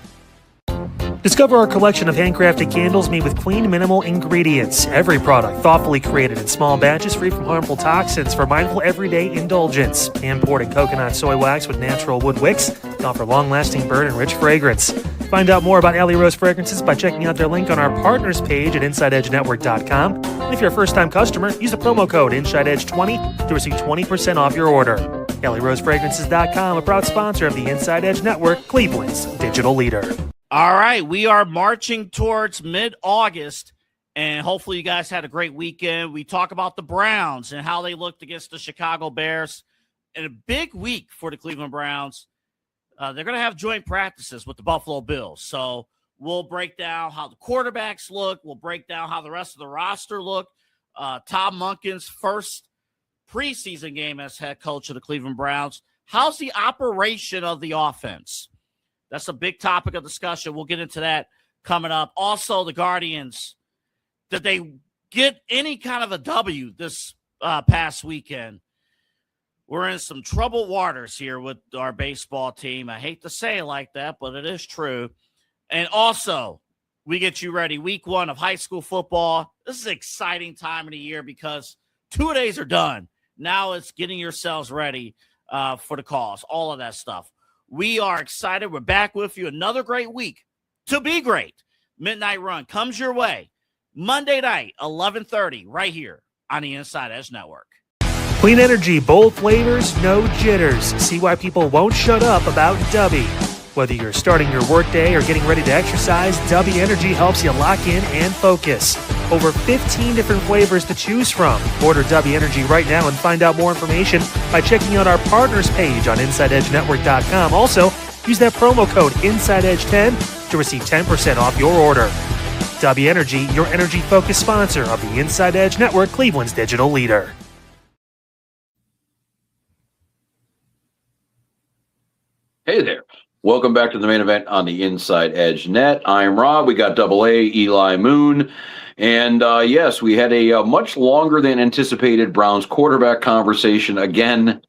Discover our collection of handcrafted candles made with clean, minimal ingredients. Every product thoughtfully created in small batches free from harmful toxins for mindful everyday indulgence. Imported coconut soy wax with natural wood wicks to offer long-lasting burn and rich fragrance. Find out more about Alley Rose Fragrances by checking out their link on our partners page at InsideEdgeNetwork.com. And if you're a first-time customer, use the promo code InsideEdge20 to receive 20% off your order. AlleyRoseFragrances.com, a proud sponsor of the Inside Edge Network, Cleveland's digital leader. All right, we are marching towards mid-August, and hopefully you guys had a great weekend. We talk about the Browns and how they looked against the Chicago Bears. And a big week for the Cleveland Browns. They're going to have joint practices with the Buffalo Bills. So we'll break down how the quarterbacks look. We'll break down how the rest of the roster look. Tom Monken's first preseason game as head coach of the Cleveland Browns. How's the operation of the offense? That's a big topic of discussion. We'll get into that coming up. Also, the Guardians, did they get any kind of a W this past weekend? We're in some troubled waters here with our baseball team. I hate to say it like that, but it is true. And also, we get you ready. Week 1 of high school football. This is an exciting time of the year because 2 days are done. Now it's getting yourselves ready for the cause, all of that stuff. We are excited. We're back with you. Another great week to be great. Midnight Run comes your way Monday night, 11:30, right here on the Inside Edge Network. Clean energy, bold flavors, no jitters. See why people won't shut up about Dubby. Whether you're starting your workday or getting ready to exercise, W Energy helps you lock in and focus. Over 15 different flavors to choose from. Order W Energy right now and find out more information by checking out our partners page on InsideEdgeNetwork.com. Also, use that promo code InsideEdge10 to receive 10% off your order. W Energy, your energy-focused sponsor of the Inside Edge Network, Cleveland's digital leader. Hey there. Welcome back to the main event on the Inside Edge Net. I'm Rob. We got Double A, Eli Moon. And yes, we had a much longer than anticipated Browns quarterback conversation again.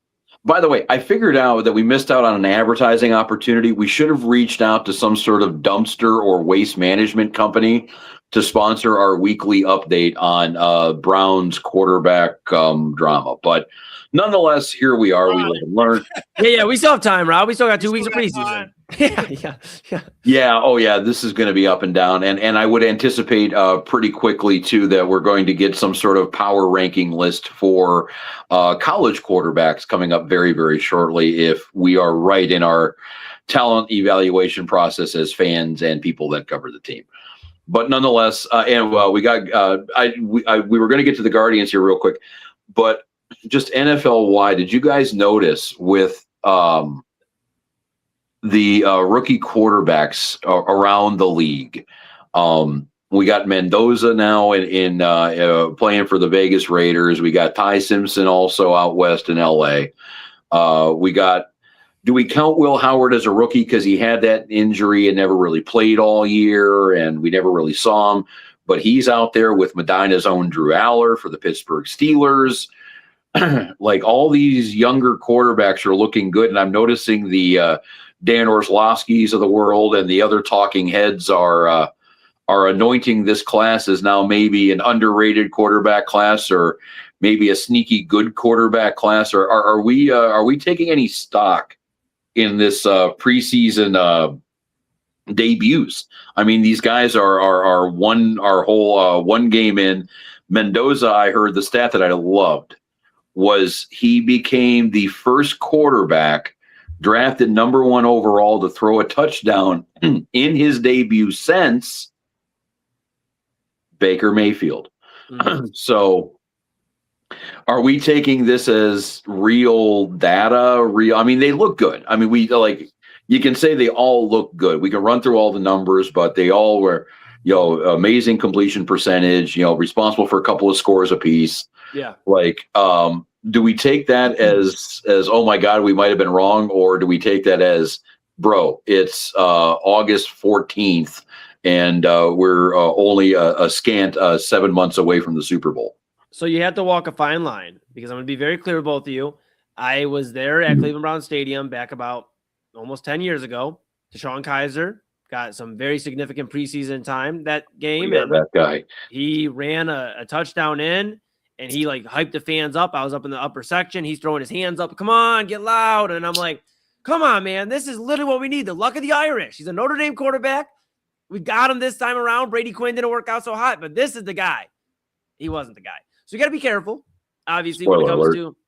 By the way, I figured out that we missed out on an advertising opportunity. We should have reached out to some sort of dumpster or waste management company to sponsor our weekly update on Browns quarterback drama. But nonetheless, here we are. We live and learn. Yeah, we still have time, Rob. We still got 2 weeks of preseason. Yeah. Oh, yeah. This is going to be up and down. And I would anticipate pretty quickly, too, that we're going to get some sort of power ranking list for college quarterbacks coming up very, very shortly if we are right in our talent evaluation process as fans and people that cover the team. But nonetheless, we got we were going to get to the Guardians here real quick, but just NFL-wide, did you guys notice with the rookie quarterbacks around the league? We got Mendoza now in playing for the Vegas Raiders. We got Ty Simpson also out west in LA. Do we count Will Howard as a rookie because he had that injury and never really played all year, and we never really saw him? But he's out there with Medina's own Drew Aller for the Pittsburgh Steelers. Like, all these younger quarterbacks are looking good, and I'm noticing the Dan Orlovskis of the world and the other talking heads are anointing this class as now maybe an underrated quarterback class or maybe a sneaky good quarterback class. Or are we taking any stock in this preseason debuts? I mean, these guys are one game in. Mendoza, I heard the stat that I loved was he became the first quarterback drafted number 1 overall to throw a touchdown in his debut since Baker Mayfield. Mm-hmm. So are we taking this as real data? I mean, they look good. I mean, you can say they all look good. We can run through all the numbers, but they all were amazing completion percentage, responsible for a couple of scores apiece. Yeah. Like, do we take that as oh my God, we might have been wrong, or do we take that as, bro, it's August 14th and we're only a scant 7 months away from the Super Bowl? So you have to walk a fine line, because I'm going to be very clear with both of you. I was there at Cleveland Browns Stadium back about almost 10 years ago. Deshaun Kaiser got some very significant preseason time that game. Yeah, and that guy. he ran a touchdown in, and he like hyped the fans up. I was up in the upper section. He's throwing his hands up. Come on, get loud. And I'm like, come on, man. This is literally what we need. The luck of the Irish. He's a Notre Dame quarterback. We got him this time around. Brady Quinn didn't work out so hot, but this is the guy. He wasn't the guy. So you got to be careful, obviously, when it comes to –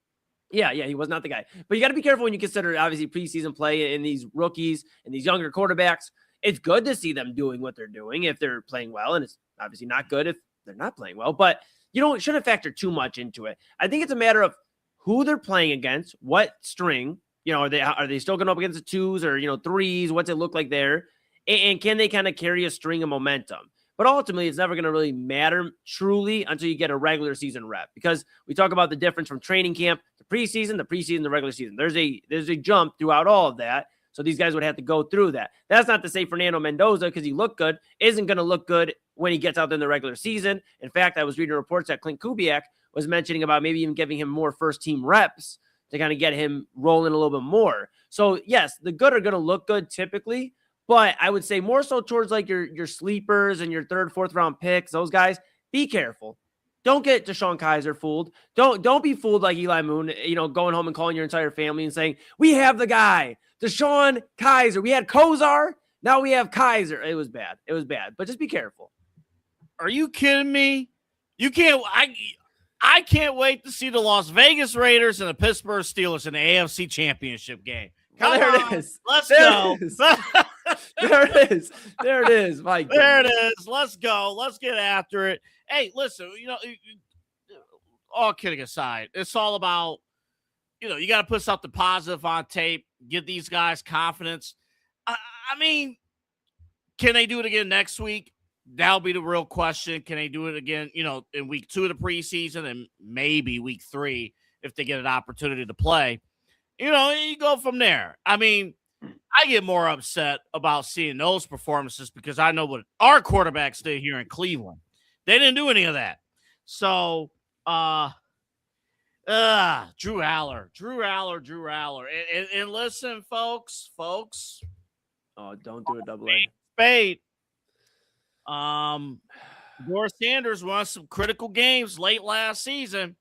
yeah, he was not the guy. But you got to be careful when you consider, obviously, preseason play in these rookies and these younger quarterbacks. It's good to see them doing what they're doing if they're playing well, and it's obviously not good if they're not playing well. But shouldn't factor too much into it. I think it's a matter of who they're playing against, what string. Are they still going up against the twos or, threes? What's it look like there? And can they kind of carry a string of momentum? But ultimately, it's never going to really matter truly until you get a regular season rep, because we talk about the difference from training camp to preseason, the regular season. There's a jump throughout all of that. So these guys would have to go through that. That's not to say Fernando Mendoza, because he looked good, isn't going to look good when he gets out there in the regular season. In fact, I was reading reports that Clint Kubiak was mentioning about maybe even giving him more first-team reps to kind of get him rolling a little bit more. So, yes, the good are going to look good typically, but I would say more so towards like your sleepers and your third, fourth round picks, those guys, be careful. Don't get Deshaun Kaiser fooled. Don't be fooled like Eli Moon, going home and calling your entire family and saying, we have the guy, Deshaun Kaiser. We had Kozar, now we have Kaiser. It was bad. But just be careful. Are you kidding me? You can't. I can't wait to see the Las Vegas Raiders and the Pittsburgh Steelers in the AFC Championship game. Come There on. it is. Let's There go. it is. There it is. There it is. My goodness. There it is. Let's go. Let's get after it. Hey, listen, all kidding aside, it's all about, you got to put something positive on tape, give these guys confidence. I mean, can they do it again next week? That'll be the real question. Can they do it again, in week 2 of the preseason and maybe week 3 if they get an opportunity to play? You go from there. I mean, I get more upset about seeing those performances because I know what our quarterbacks did here in Cleveland. They didn't do any of that. So, Drew Aller. And listen, folks. Oh, don't do it, double A. Spade. Boris Sanders won some critical games late last season.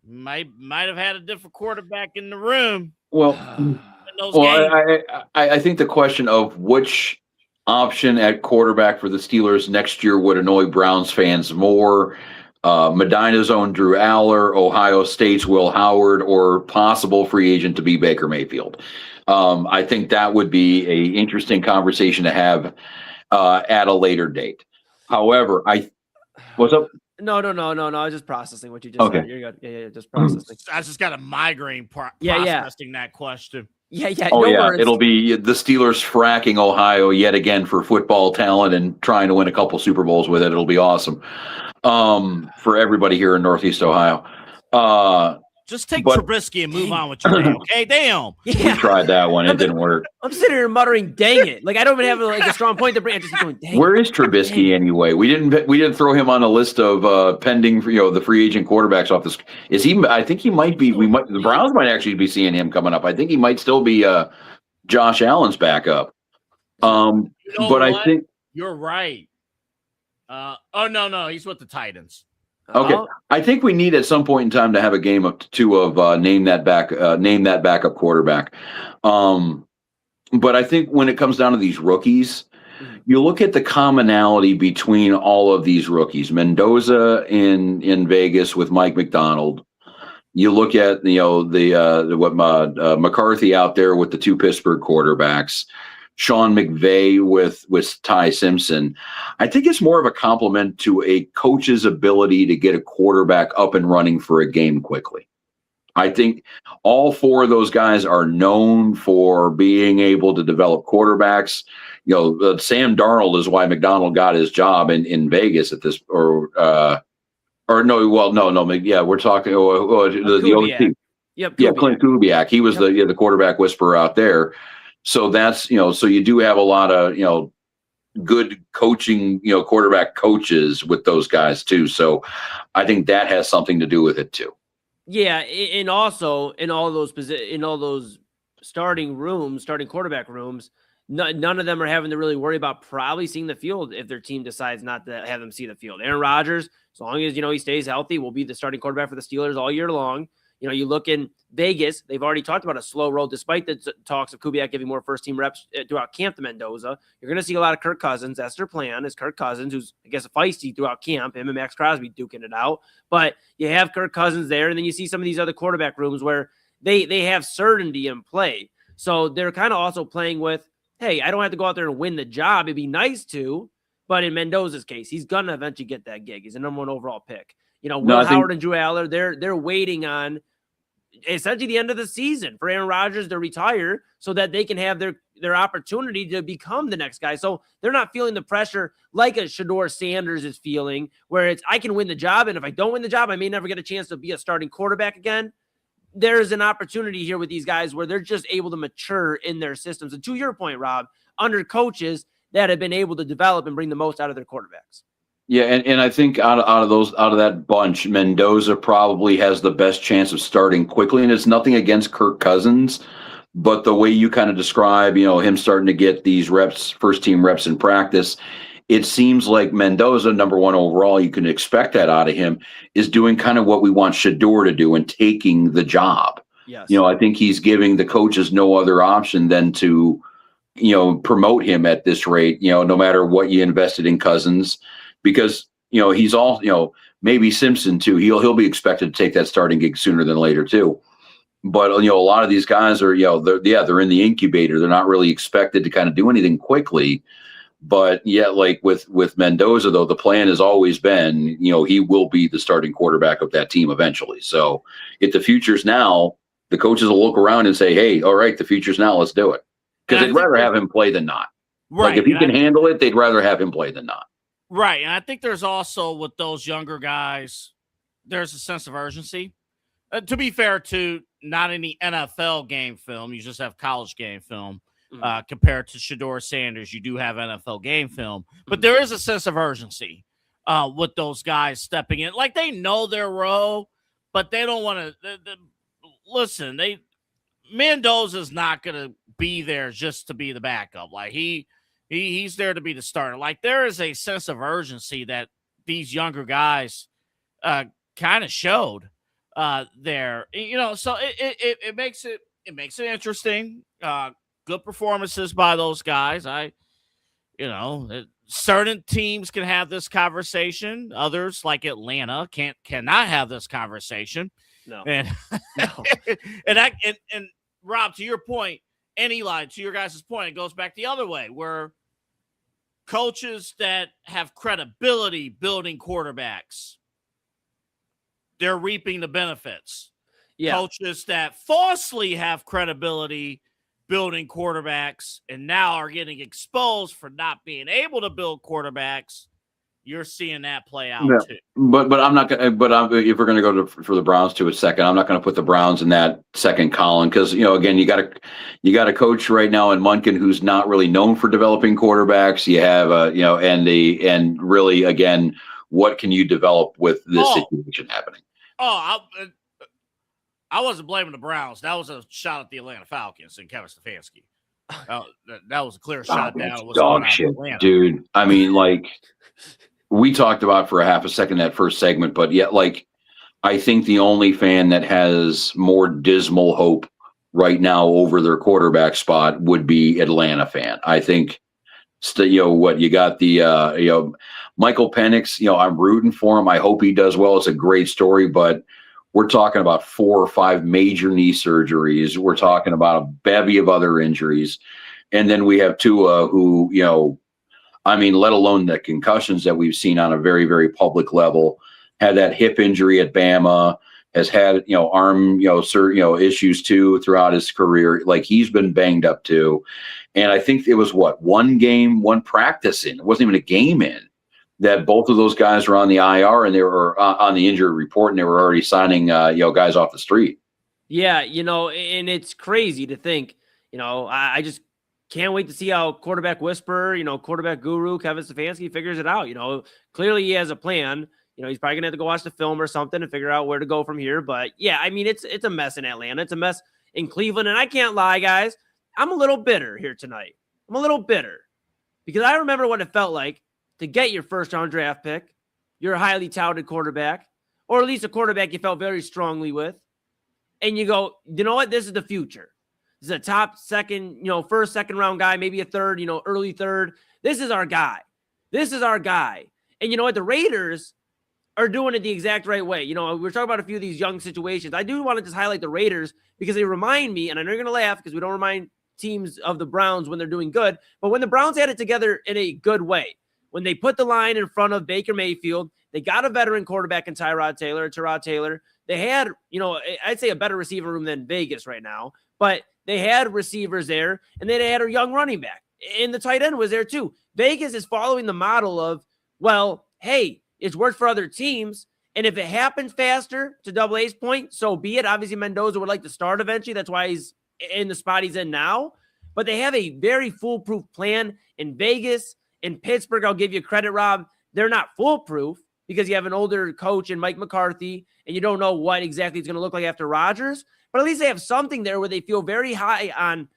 Might have had a different quarterback in the room. Well, games. I think the question of which option at quarterback for the Steelers next year would annoy Browns fans more, Medina's own Drew Aller, Ohio State's Will Howard, or possible free agent to be Baker Mayfield. I think that would be an interesting conversation to have at a later date. However, what's up? No. I was just processing what you just said. You're good. Yeah, just processing. I just got a migraine processing that question. Yeah. Worries. It'll be the Steelers fracking Ohio yet again for football talent and trying to win a couple Super Bowls with it. It'll be awesome for everybody here in Northeast Ohio. Just take Trubisky and move on with your day, okay? Damn. Yeah. We tried that one. It didn't work. I'm sitting here muttering, dang it. Like, I don't even have a strong point to bring. I'm just going, dang. Where is Trubisky anyway? We didn't throw him on a list of pending, the free agent quarterbacks off this. Is he? I think he might be. The Browns might actually be seeing him coming up. I think he might still be Josh Allen's backup. But what? I think you're right. No, he's with the Titans. Okay, I think we need at some point in time to have a game of 2 of name that backup quarterback. But I think when it comes down to these rookies, you look at the commonality between all of these rookies. Mendoza in Vegas with Mike McDonald. You look at McCarthy out there with the 2 Pittsburgh quarterbacks. Sean McVay with Ty Simpson. I think it's more of a compliment to a coach's ability to get a quarterback up and running for a game quickly. I think all four of those guys are known for being able to develop quarterbacks. Sam Darnold is why McDonald got his job in Vegas at this, or no, well, no, yeah, we're talking the OC. Yep. Yeah, Clint Kubiak. He was the quarterback whisperer out there. So that's, so you do have a lot of, good coaching, quarterback coaches with those guys too. So I think that has something to do with it too. Yeah, and also in all those starting quarterback rooms, none of them are having to really worry about probably seeing the field if their team decides not to have them see the field. Aaron Rodgers, as long as he stays healthy, will be the starting quarterback for the Steelers all year long. You look in Vegas, they've already talked about a slow road, despite the talks of Kubiak giving more first-team reps throughout camp to Mendoza. You're going to see a lot of Kirk Cousins. That's their plan, is Kirk Cousins, who's, I guess, feisty throughout camp, him and Max Crosby duking it out. But you have Kirk Cousins there, and then you see some of these other quarterback rooms where they have certainty in play. So they're kind of also playing with, hey, I don't have to go out there and win the job. It'd be nice to, but in Mendoza's case, he's going to eventually get that gig. He's a number one overall pick. Will Howard and Drew Aller, they're waiting on essentially the end of the season for Aaron Rodgers to retire so that they can have their opportunity to become the next guy. So they're not feeling the pressure like a Shedeur Sanders is feeling, where it's, I can win the job, and if I don't win the job, I may never get a chance to be a starting quarterback again. There's an opportunity here with these guys where they're just able to mature in their systems. And to your point, Rob, under coaches that have been able to develop and bring the most out of their quarterbacks. Yeah, and I think out of that bunch, Mendoza probably has the best chance of starting quickly. And it's nothing against Kirk Cousins, but the way you kind of describe, him starting to get these reps, first team reps in practice, it seems like Mendoza, number one overall, you can expect that out of him, is doing kind of what we want Shedeur to do and taking the job. Yes. I think he's giving the coaches no other option than to, promote him at this rate, no matter what you invested in Cousins. Because, he's all, maybe Simpson too. He'll be expected to take that starting gig sooner than later too. But, a lot of these guys are, they're in the incubator. They're not really expected to kind of do anything quickly. But yet, like with Mendoza, though, the plan has always been, he will be the starting quarterback of that team eventually. So if the future's now, the coaches will look around and say, hey, all right, the future's now, let's do it. Because they'd rather have him play than not. Right. Like if he can handle it, they'd rather have him play than not. Right. And I think there's also with those younger guys, there's a sense of urgency. To be fair, to not any NFL game film, you just have college game film. Compared to Shedeur Sanders, you do have NFL game film. But there is a sense of urgency with those guys stepping in. Like they know their role, but they don't want to listen. Mendoza's not going to be there just to be the backup. Like he's there to be the starter. Like there is a sense of urgency that these younger guys kind of showed there. So it makes it interesting. Good performances by those guys. Certain teams can have this conversation. Others, like Atlanta, cannot have this conversation. No. And No. and Rob, to your point, and Eli, to your guys' point, it goes back the other way, where coaches that have credibility building quarterbacks, they're reaping the benefits. Yeah. Coaches that falsely have credibility building quarterbacks and now are getting exposed for not being able to build quarterbacks, you're seeing that play out too. But I'm not going. If we're going to go for the Browns to a second, I'm not going to put the Browns in that second column because again, you got a coach right now in Munkin who's not really known for developing quarterbacks. You have and really again, what can you develop with this situation happening? I wasn't blaming the Browns. That was a shot at the Atlanta Falcons and Kevin Stefanski. That was a clear shot down. Dog shit, dude. I mean, like. We talked about for a half a second that first segment, but yet, I think the only fan that has more dismal hope right now over their quarterback spot would be Atlanta fan. I think, you got the, Michael Penix, I'm rooting for him. I hope he does well. It's a great story, but we're talking about 4 or 5 major knee surgeries. We're talking about a bevy of other injuries. And then we have Tua who, let alone the concussions that we've seen on a very, very public level, had that hip injury at Bama, has had, arm, issues too throughout his career. Like, he's been banged up too. And I think it was one practice in, it wasn't even a game in, that both of those guys were on the IR and they were on the injury report, and they were already signing, guys off the street. Yeah, and it's crazy to think, I just can't wait to see how quarterback whisperer, quarterback guru Kevin Stefanski figures it out. Clearly he has a plan. He's probably gonna have to go watch the film or something and figure out where to go from here. But yeah, I mean, it's a mess in Atlanta. It's a mess in Cleveland. And I can't lie, guys, I'm a little bitter here tonight. I'm a little bitter because I remember what it felt like to get your first round draft pick, you're a highly touted quarterback, or at least a quarterback you felt very strongly with. And you go, you know what? This is the future. This is a top first, second round guy, maybe a third, early third. This is our guy. This is our guy. And you know what? The Raiders are doing it the exact right way. We're talking about a few of these young situations. I do want to just highlight the Raiders because they remind me, and I know you're going to laugh because we don't remind teams of the Browns when they're doing good, but when the Browns had it together in a good way, when they put the line in front of Baker Mayfield, they got a veteran quarterback in Tyrod Taylor. They had, I'd say a better receiver room than Vegas right now, but they had receivers there, and then they had a young running back, and the tight end was there too. Vegas is following the model of, well, hey, it's worked for other teams, and if it happens faster, to Double A's point, so be it. Obviously, Mendoza would like to start eventually. That's why he's in the spot he's in now. But they have a very foolproof plan in Vegas. In Pittsburgh, I'll give you credit, Rob. They're not foolproof because you have an older coach in Mike McCarthy, and you don't know what exactly it's going to look like after Rodgers. But at least they have something there where they feel very high on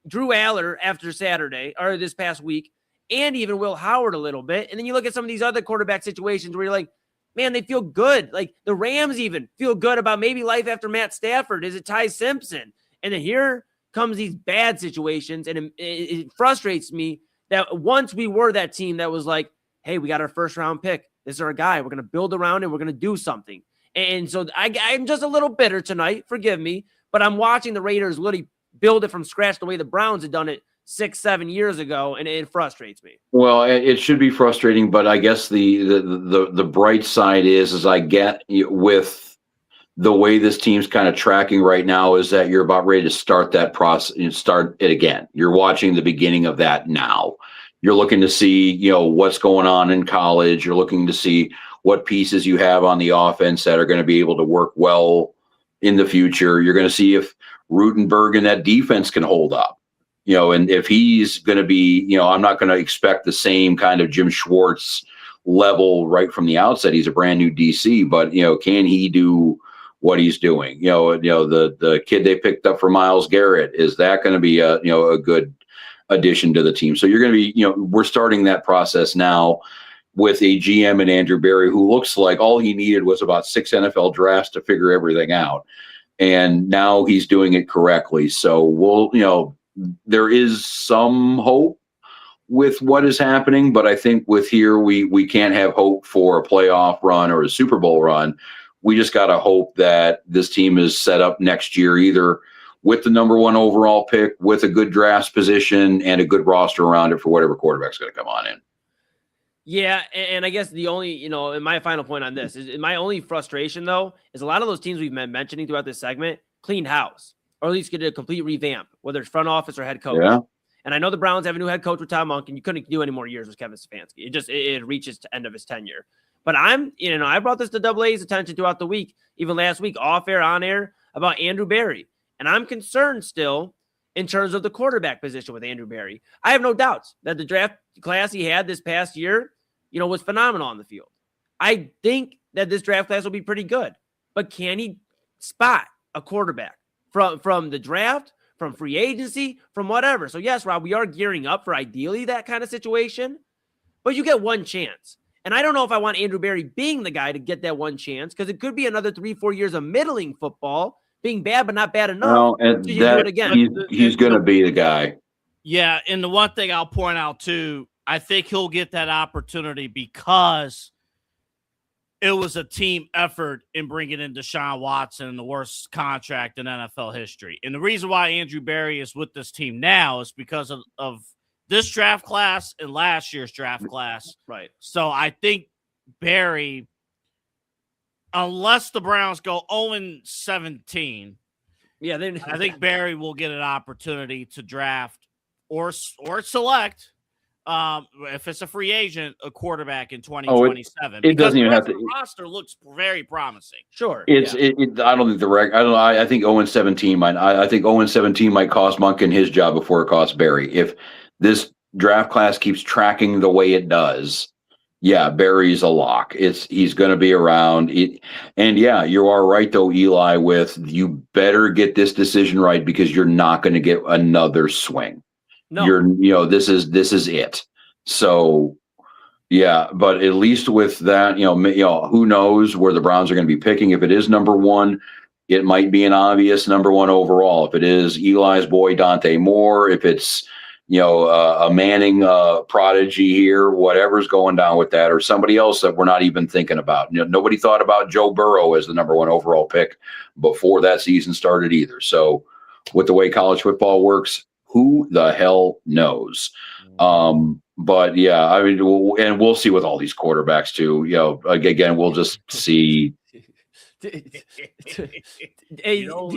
Drew Aller after Saturday, or this past week, and even Will Howard a little bit. And then you look at some of these other quarterback situations where you're like, man, they feel good. Like the Rams even feel good about maybe life after Matt Stafford. Is it Ty Simpson? And then here comes these bad situations. And it frustrates me that once we were that team that was like, hey, we got our first round pick. This is our guy. We're going to build around and we're going to do something. And so I'm just a little bitter tonight. Forgive me. But I'm watching the Raiders literally build it from scratch the way the Browns had done it 6-7 years ago, and it frustrates me. Well, it should be frustrating, but I guess the bright side is I get with the way this team's kind of tracking right now is that you're about ready to start that process and start it again. You're watching the beginning of that now. You're looking to see, what's going on in college. You're looking to see what pieces you have on the offense that are going to be able to work well in the future. You're going to see if Rutenberg and that defense can hold up. And if he's going to be, I'm not going to expect the same kind of Jim Schwartz level right from the outset. He's a brand new DC, but, can he do what he's doing? The kid they picked up for Myles Garrett, is that going to be a good addition to the team? So you're going to be, we're starting that process now with a GM and Andrew Berry, who looks like all he needed was about 6 NFL drafts to figure everything out. And now he's doing it correctly. So we'll, there is some hope with what is happening, but I think with here, we can't have hope for a playoff run or a Super Bowl run. We just got to hope that this team is set up next year, either with the number 1 overall pick, with a good draft position and a good roster around it for whatever quarterback's going to come on in. Yeah, and I guess the only, and my final point on this is my only frustration, though, is a lot of those teams we've been mentioning throughout this segment cleaned house, or at least get a complete revamp, whether it's front office or head coach. Yeah. And I know the Browns have a new head coach with Tom Monk, and you couldn't do any more years with Kevin Stefanski. It reaches the end of his tenure. But I brought this to Double A's attention throughout the week, even last week, off air, on air, about Andrew Berry. And I'm concerned still in terms of the quarterback position with Andrew Berry. I have no doubts that the draft class he had this past year, was phenomenal on the field. I think that this draft class will be pretty good. But can he spot a quarterback from the draft, from free agency, from whatever? So yes, Rob, we are gearing up for ideally that kind of situation, but you get one chance. And I don't know if I want Andrew Berry being the guy to get that one chance, because it could be another 3-4 years of middling football, being bad but not bad enough. Well, and do it again. He's going to be the guy. Yeah, and the one thing I'll point out too, I think he'll get that opportunity because it was a team effort in bringing in Deshaun Watson, the worst contract in NFL history. And the reason why Andrew Berry is with this team now is because of this draft class and last year's draft class. Right. So I think Berry unless the Browns go 0-17, Yeah, I think Barry will get an opportunity to draft or select, if it's a free agent, a quarterback in 2027. It doesn't even have to. The roster looks very promising. Sure. I don't think I don't know. I think 0-17 might. I think 0-17 might cost Monken his job before it costs Barry. If this draft class keeps tracking the way it does, yeah, Barry's a lock. He's going to be around. And yeah, you are right though, Eli. With you better get this decision right because you're not going to get another swing. No, this is it. So. Yeah, but at least with that, who knows where the Browns are going to be picking. If it is number one, it might be an obvious number one overall. If it is Eli's boy, Dante Moore, if it's, a Manning prodigy here, whatever's going down with that, or somebody else that we're not even thinking about. Nobody thought about Joe Burrow as the number one overall pick before that season started either. So with the way college football works, who the hell knows? But yeah, I mean, and we'll see with all these quarterbacks too. Again, we'll just see. We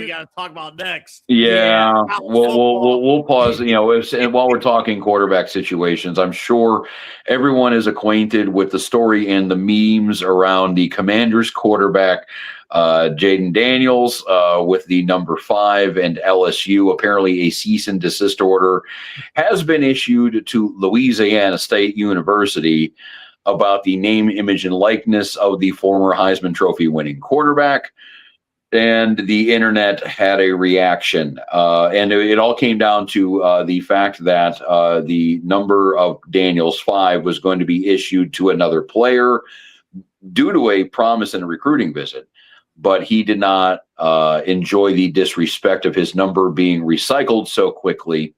got to talk about next. Yeah, we'll pause. And while we're talking quarterback situations, I'm sure everyone is acquainted with the story and the memes around the Commanders quarterback, Jayden Daniels, with the number 5 and LSU. Apparently, a cease and desist order has been issued to Louisiana State University about the name, image, and likeness of the former Heisman Trophy winning quarterback. And the internet had a reaction. And it all came down to the fact that the number of Daniels 5 was going to be issued to another player due to a promise in a recruiting visit. But he did not enjoy the disrespect of his number being recycled so quickly.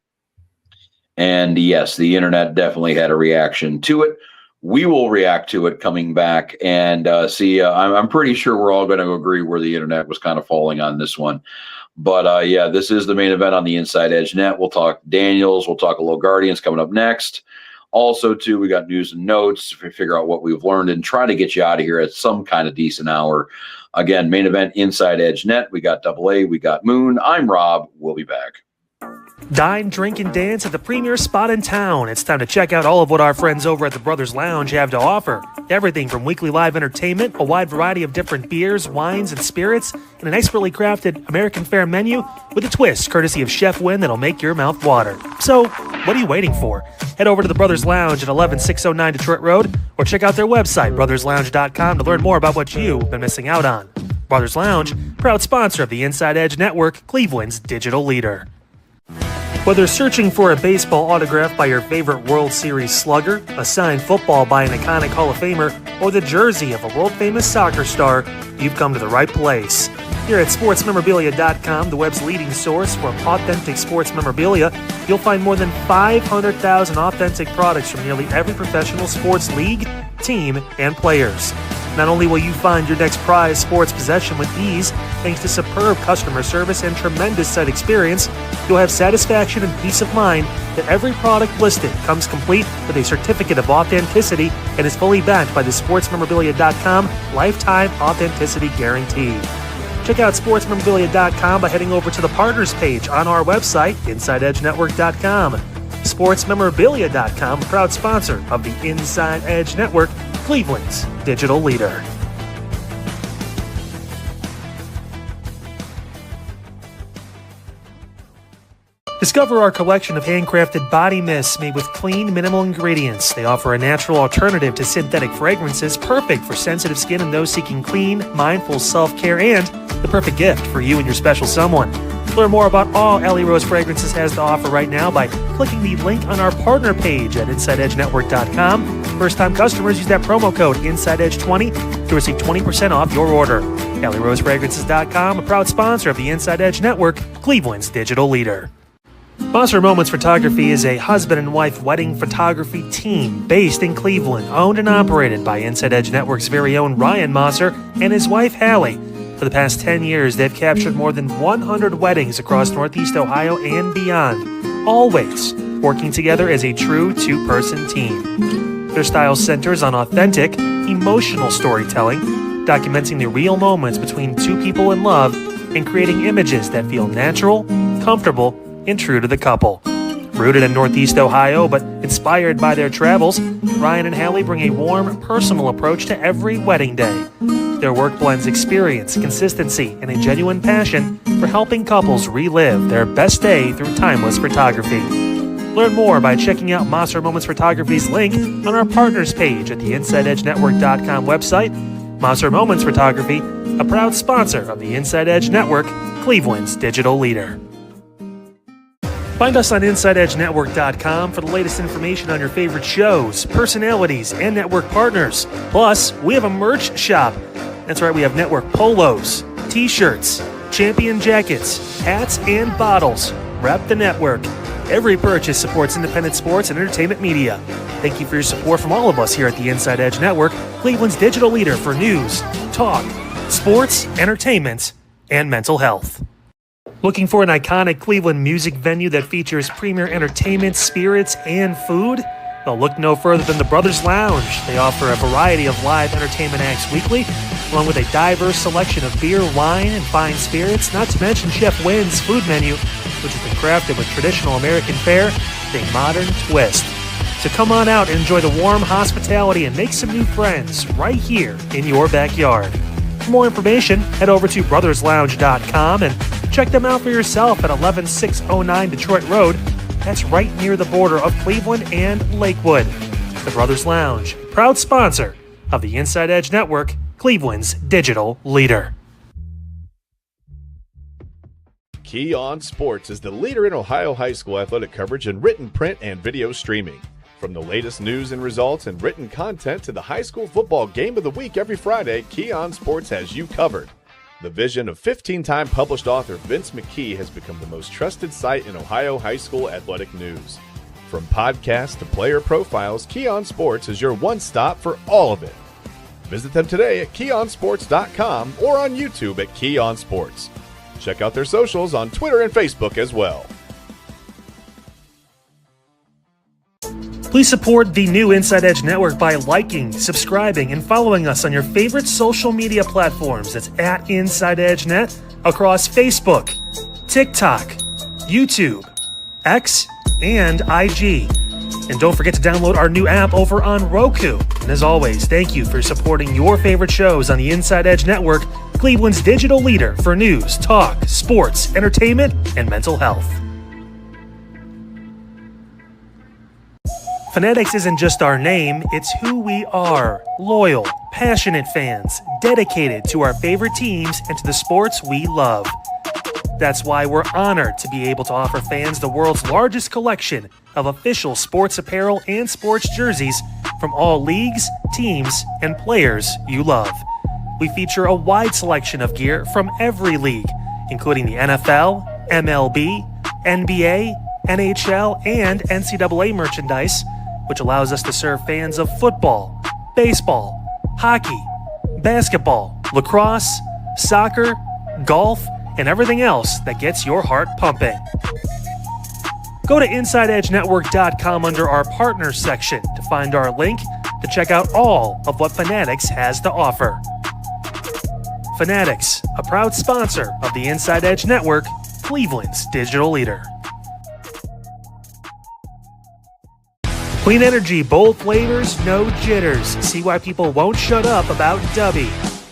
And yes, the internet definitely had a reaction to it. We will react to it coming back and see. I'm pretty sure we're all going to agree where the internet was kind of falling on this one. But yeah, this is the main event on the Inside Edge Net. We'll talk Daniels. We'll talk a little Guardians coming up next. Also, too, we got news and notes to figure out what we've learned and try to get you out of here at some kind of decent hour. Again, main event Inside Edge Net. We got AA. We got Moon. I'm Rob. We'll be back. Dine, drink, and dance at the premier spot in town. It's time to check out all of what our friends over at the Brothers Lounge have to offer. Everything from weekly live entertainment, a wide variety of different beers, wines, and spirits, and an expertly crafted American fare menu with a twist courtesy of Chef Wynn that'll make your mouth water. So, what are you waiting for? Head over to the Brothers Lounge at 11609 Detroit Road or check out their website, brotherslounge.com, to learn more about what you've been missing out on. Brothers Lounge, proud sponsor of the Inside Edge Network, Cleveland's digital leader. Whether searching for a baseball autograph by your favorite World Series slugger, a signed football by an iconic Hall of Famer, or the jersey of a world-famous soccer star, you've come to the right place. Here at sportsmemorabilia.com, the web's leading source for authentic sports memorabilia, you'll find more than 500,000 authentic products from nearly every professional sports league, team, and players. Not only will you find your next prized sports possession with ease, thanks to superb customer service and tremendous site experience, you'll have satisfaction and peace of mind that every product listed comes complete with a certificate of authenticity and is fully backed by the sportsmemorabilia.com lifetime authenticity guarantee. Check out sportsmemorabilia.com by heading over to the partners page on our website, InsideEdgeNetwork.com. SportsMemorabilia.com, a proud sponsor of the Inside Edge Network, Cleveland's digital leader. Discover our collection of handcrafted body mists made with clean, minimal ingredients. They offer a natural alternative to synthetic fragrances, perfect for sensitive skin and those seeking clean, mindful self-care, and the perfect gift for you and your special someone. Learn more about all Ellie Rose Fragrances has to offer right now by clicking the link on our partner page at InsideEdgeNetwork.com. First-time customers use that promo code InsideEdge20 to receive 20% off your order. EllieRoseFragrances.com, a proud sponsor of the Inside Edge Network, Cleveland's digital leader. Monster Moments Photography is a husband and wife wedding photography team based in Cleveland, owned and operated by Inside Edge Network's very own Ryan Mosser and his wife Hallie. For the past 10 years, they've captured more than 100 weddings across Northeast Ohio and beyond, always working together as a true two-person team. Their style centers on authentic, emotional storytelling, documenting the real moments between two people in love and creating images that feel natural, comfortable, and true to the couple. Rooted in Northeast Ohio, but inspired by their travels, Ryan and Hallie bring a warm, personal approach to every wedding day. Their work blends experience, consistency, and a genuine passion for helping couples relive their best day through timeless photography. Learn more by checking out Monster Moments Photography's link on our partners page at the InsideEdgeNetwork.com website. Monster Moments Photography, a proud sponsor of the Inside Edge Network, Cleveland's digital leader. Find us on InsideEdgeNetwork.com for the latest information on your favorite shows, personalities, and network partners. Plus, we have a merch shop. That's right, we have network polos, t-shirts, champion jackets, hats, and bottles. Rep the network. Every purchase supports independent sports and entertainment media. Thank you for your support from all of us here at the Inside Edge Network, Cleveland's digital leader for news, talk, sports, entertainment, and mental health. Looking for an iconic Cleveland music venue that features premier entertainment, spirits, and food? Well, look no further than the Brothers Lounge. They offer a variety of live entertainment acts weekly, along with a diverse selection of beer, wine, and fine spirits, not to mention Chef Wynn's food menu, which has been crafted with traditional American fare with a modern twist. So come on out and enjoy the warm hospitality and make some new friends right here in your backyard. For more information, head over to brotherslounge.com and check them out for yourself at 11609 Detroit Road. That's right near the border of Cleveland and Lakewood. The Brothers Lounge, proud sponsor of the Inside Edge Network, Cleveland's digital leader. Key On Sports is the leader in Ohio high school athletic coverage in written, print, and video streaming. From the latest news and results and written content to the high school football game of the week every Friday, Key On Sports has you covered. The vision of 15-time published author Vince McKee has become the most trusted site in Ohio high school athletic news. From podcasts to player profiles, Key On Sports is your one-stop for all of it. Visit them today at keyonsports.com or on YouTube at Key On Sports. Check out their socials on Twitter and Facebook as well. Please support the new Inside Edge Network by liking, subscribing, and following us on your favorite social media platforms. That's at Inside Edge Net across Facebook, TikTok, YouTube, X, and IG. And don't forget to download our new app over on Roku. And as always, thank you for supporting your favorite shows on the Inside Edge Network, Cleveland's digital leader for news, talk, sports, entertainment, and mental health. Fanatics isn't just our name, it's who we are. Loyal, passionate fans, dedicated to our favorite teams and to the sports we love. That's why we're honored to be able to offer fans the world's largest collection of official sports apparel and sports jerseys from all leagues, teams, and players you love. We feature a wide selection of gear from every league, including the NFL, MLB, NBA, NHL, and NCAA merchandise, which allows us to serve fans of football, baseball, hockey, basketball, lacrosse, soccer, golf, and everything else that gets your heart pumping. Go to InsideEdgeNetwork.com under our Partners section to find our link to check out all of what Fanatics has to offer. Fanatics, a proud sponsor of the Inside Edge Network, Cleveland's digital leader. Clean energy, bold flavors, no jitters. See why people won't shut up about Dubby.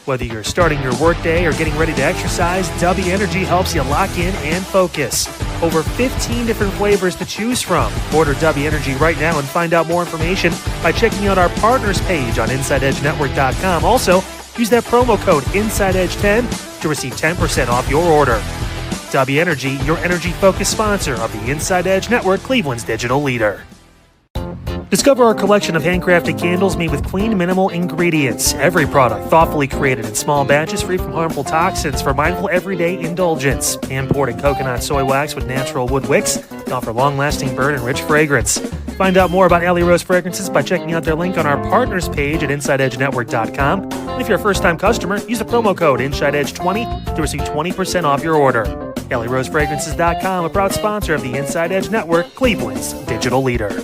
Whether you're starting your workday or getting ready to exercise, Dubby Energy helps you lock in and focus. Over 15 different flavors to choose from. Order Dubby Energy right now and find out more information by checking out our partners page on InsideEdgeNetwork.com. Also, use that promo code InsideEdge10 to receive 10% off your order. Dubby Energy, your energy-focused sponsor of the Inside Edge Network, Cleveland's digital leader. Discover our collection of handcrafted candles made with clean, minimal ingredients. Every product thoughtfully created in small batches free from harmful toxins for mindful everyday indulgence. Imported coconut soy wax with natural wood wicks to offer long-lasting burn and rich fragrance. Find out more about Alley Rose Fragrances by checking out their link on our partners page at InsideEdgeNetwork.com. And if you're a first-time customer, use the promo code InsideEdge20 to receive 20% off your order. AlleyRoseFragrances.com, a proud sponsor of the Inside Edge Network, Cleveland's digital leader.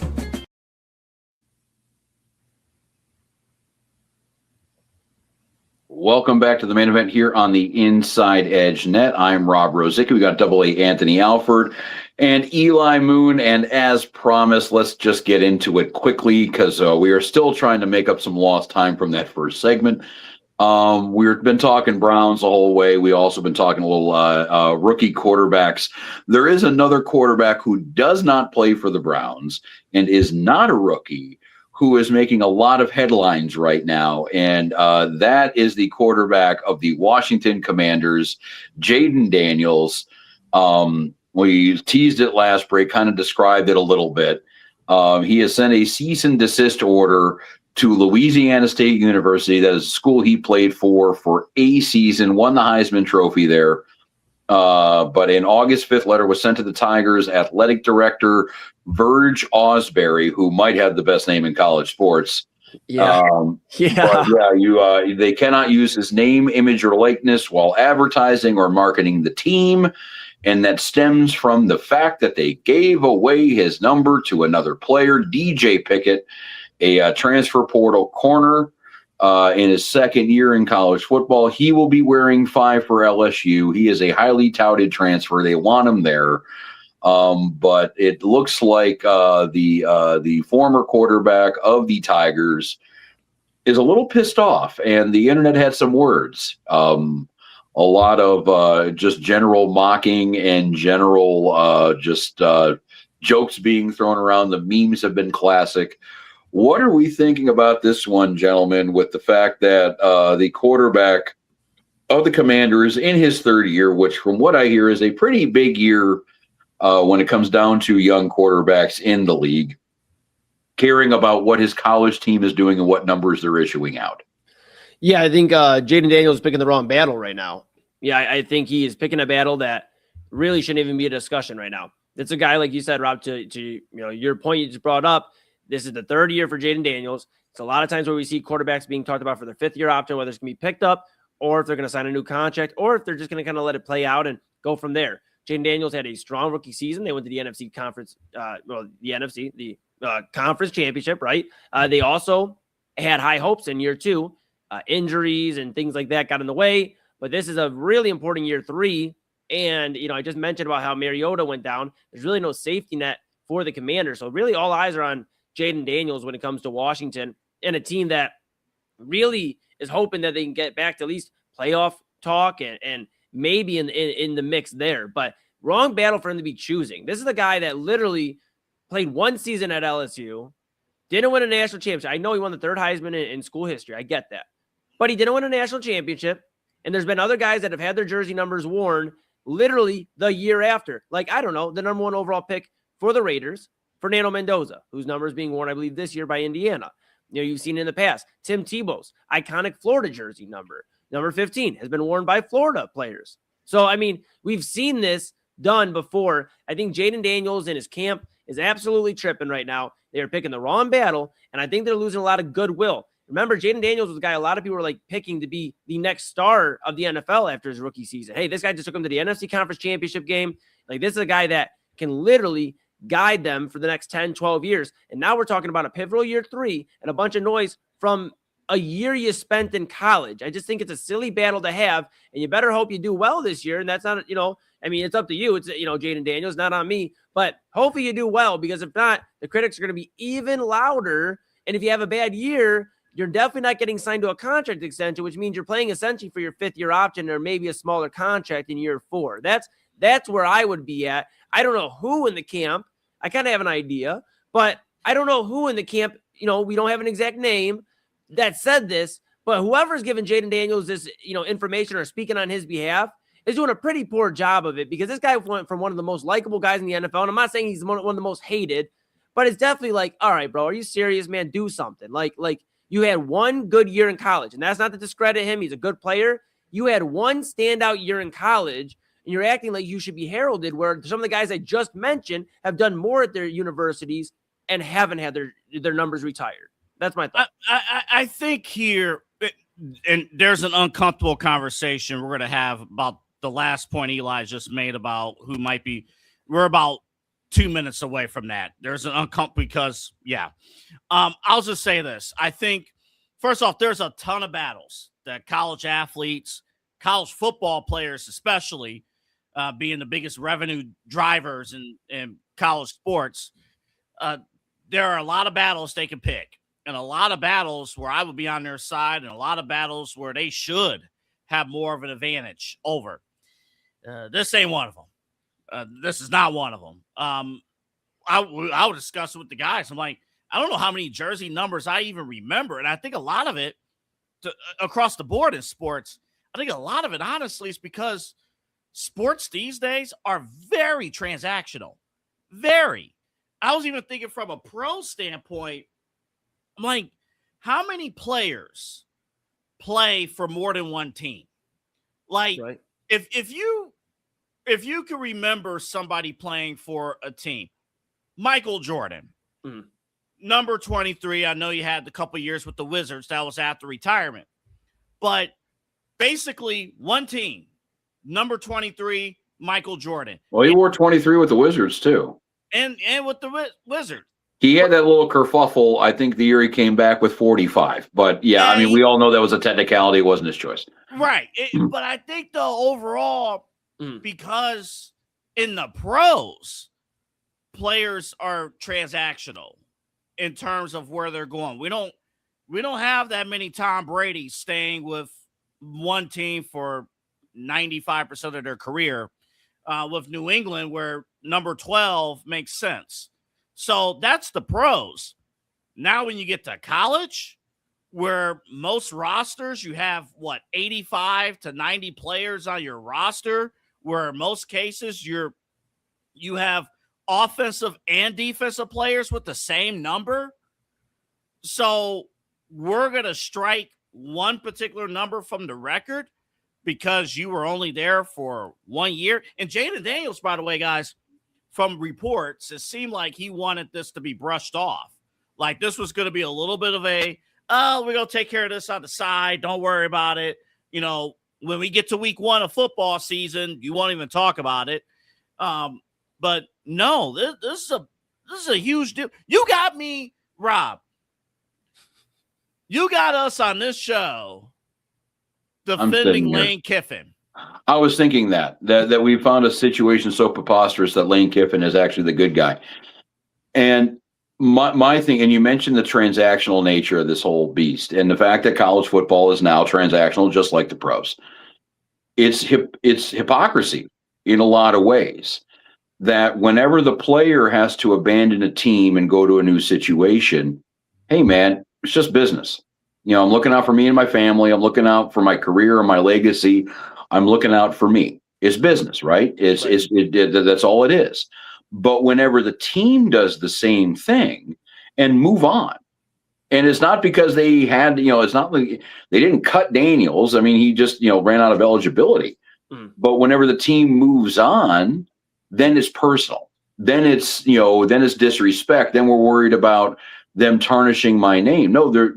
Welcome back to the main event here on the Inside Edge Net. I'm Rob Rozycki. We got AA Anthony Alford and Eli Moon. And as promised, let's just get into it quickly because we are still trying to make up some lost time from that first segment. We've been talking Browns the whole way. We also been talking a little rookie quarterbacks. There is another quarterback who does not play for the Browns and is not a rookie, who is making a lot of headlines right now, and that is the quarterback of the Washington Commanders, Jayden Daniels. We teased it last break, kind of described it a little bit. He has sent a cease and desist order to Louisiana State University, that is a school he played for a season, won the Heisman Trophy there. But an August 5th letter was sent to the Tigers athletic director, Verge Osbury, who might have the best name in college sports. Yeah. They cannot use his name, image, or likeness while advertising or marketing the team. And that stems from the fact that they gave away his number to another player, DJ Pickett, a transfer portal corner. In his second year in college football, he will be wearing 5 for LSU. He is a highly touted transfer. They want him there. But it looks like the former quarterback of the Tigers is a little pissed off, and the internet had some words. A lot of just general mocking and general jokes being thrown around. The memes have been classic. What are we thinking about this one, gentlemen, with the fact that the quarterback of the Commanders in his third year, which from what I hear is a pretty big year when it comes down to young quarterbacks in the league, caring about what his college team is doing and what numbers they're issuing out? Yeah, I think Jayden Daniels is picking the wrong battle right now. Yeah, I think he is picking a battle that really shouldn't even be a discussion right now. It's a guy, like you said, Rob, to your point you just brought up. This is the third year for Jayden Daniels. It's a lot of times where we see quarterbacks being talked about for their fifth-year option, whether it's going to be picked up or if they're going to sign a new contract or if they're just going to kind of let it play out and go from there. Jayden Daniels had a strong rookie season. They went to the NFC conference, the conference championship, right? They also had high hopes in year 2. Injuries and things like that got in the way, but this is a really important year 3. And, I just mentioned about how Mariota went down. There's really no safety net for the Commanders. So really all eyes are on Jayden Daniels when it comes to Washington, and a team that really is hoping that they can get back to at least playoff talk and maybe in the mix there. But wrong battle for him to be choosing. This is the guy that literally played one season at LSU, didn't win a national championship. I know he won the third Heisman in school history. I get that. But he didn't win a national championship, and there's been other guys that have had their jersey numbers worn literally the year after. Like, I don't know, the number 1 overall pick for the Raiders, Fernando Mendoza, whose number is being worn, I believe, this year by Indiana. You've seen in the past. Tim Tebow's iconic Florida jersey number 15, has been worn by Florida players. So, we've seen this done before. I think Jayden Daniels and his camp is absolutely tripping right now. They are picking the wrong battle, and I think they're losing a lot of goodwill. Remember, Jayden Daniels was a guy a lot of people were picking to be the next star of the NFL after his rookie season. Hey, this guy just took him to the NFC Conference Championship game. This is a guy that can literally guide them for the next 10, 12 years. And now we're talking about a pivotal year 3 and a bunch of noise from a year you spent in college. I just think it's a silly battle to have, and you better hope you do well this year. And that's not, it's up to you. It's, Jayden Daniels, not on me, but hopefully you do well, because if not, the critics are going to be even louder. And if you have a bad year, you're definitely not getting signed to a contract extension, which means you're playing essentially for your 5th-year option or maybe a smaller contract in year 4. That's where I would be at. I don't know who in the camp. I kind of have an idea, but I don't know who in the camp, we don't have an exact name that said this, but whoever's giving Jayden Daniels this, information or speaking on his behalf is doing a pretty poor job of it, because this guy went from one of the most likable guys in the NFL. And I'm not saying he's one of the most hated, but it's definitely all right, bro, are you serious, man? Do something. Like you had one good year in college, and that's not to discredit him. He's a good player. You had one standout year in college, and you're acting like you should be heralded, where some of the guys I just mentioned have done more at their universities and haven't had their numbers retired. That's my thought. I think here, and there's an uncomfortable conversation we're going to have about the last point Eli just made about who might be. We're about 2 minutes away from that. There's an uncomfortable because, I'll just say this. I think, first off, there's a ton of battles that college athletes, college football players especially, being the biggest revenue drivers in college sports, there are a lot of battles they can pick, and a lot of battles where I would be on their side, and a lot of battles where they should have more of an advantage over. This ain't one of them. This is not one of them. I would discuss it with the guys. I'm like, I don't know how many jersey numbers I even remember, and I think a lot of it across the board in sports, I think a lot of it, honestly, is because sports these days are very transactional. Very. I was even thinking from a pro standpoint, I'm like, how many players play for more than one team? Like, Right. if you can remember somebody playing for a team, Michael Jordan, number 23. I know you had the couple years with the Wizards. That was after retirement. But basically, one team, number 23, Michael Jordan. Well, he wore 23 with the Wizards, too. And with the Wizards. He had that little kerfuffle, I think, the year he came back with 45. But, yeah, I mean, we all know that was a technicality. It wasn't his choice. Right. But I think, though, overall, because in the pros, players are transactional in terms of where they're going. We don't have that many Tom Brady staying with one team for 95% of their career, with New England, where number 12 makes sense. So that's the pros. Now, when you get to college, where most rosters, you have 85 to 90 players on your roster, where in most cases you have offensive and defensive players with the same number. So we're going to strike one particular number from the record because you were only there for 1 year. And Jayden Daniels, by the way, guys, from reports, it seemed like he wanted this to be brushed off. Like this was going to be a little bit of a, we're going to take care of this on the side. Don't worry about it. You know, when we get to week 1 of football season, you won't even talk about it. But no, this is a huge deal. You got me, Rob. You got us on this show defending Lane Kiffin. I was thinking that we found a situation so preposterous that Lane Kiffin is actually the good guy. And my thing, and you mentioned the transactional nature of this whole beast, and the fact that college football is now transactional, just like the pros. It's hypocrisy in a lot of ways. That whenever the player has to abandon a team and go to a new situation, hey man, it's just business. You know, I'm looking out for me and my family. I'm looking out for my career and my legacy. I'm looking out for me. It's business, right? That's all it is. But whenever the team does the same thing and move on, and it's not because they had, it's not like they didn't cut Daniels. I mean, he just, ran out of eligibility. But whenever the team moves on, then it's personal. Then it's, then it's disrespect. Then we're worried about them tarnishing my name. No, they're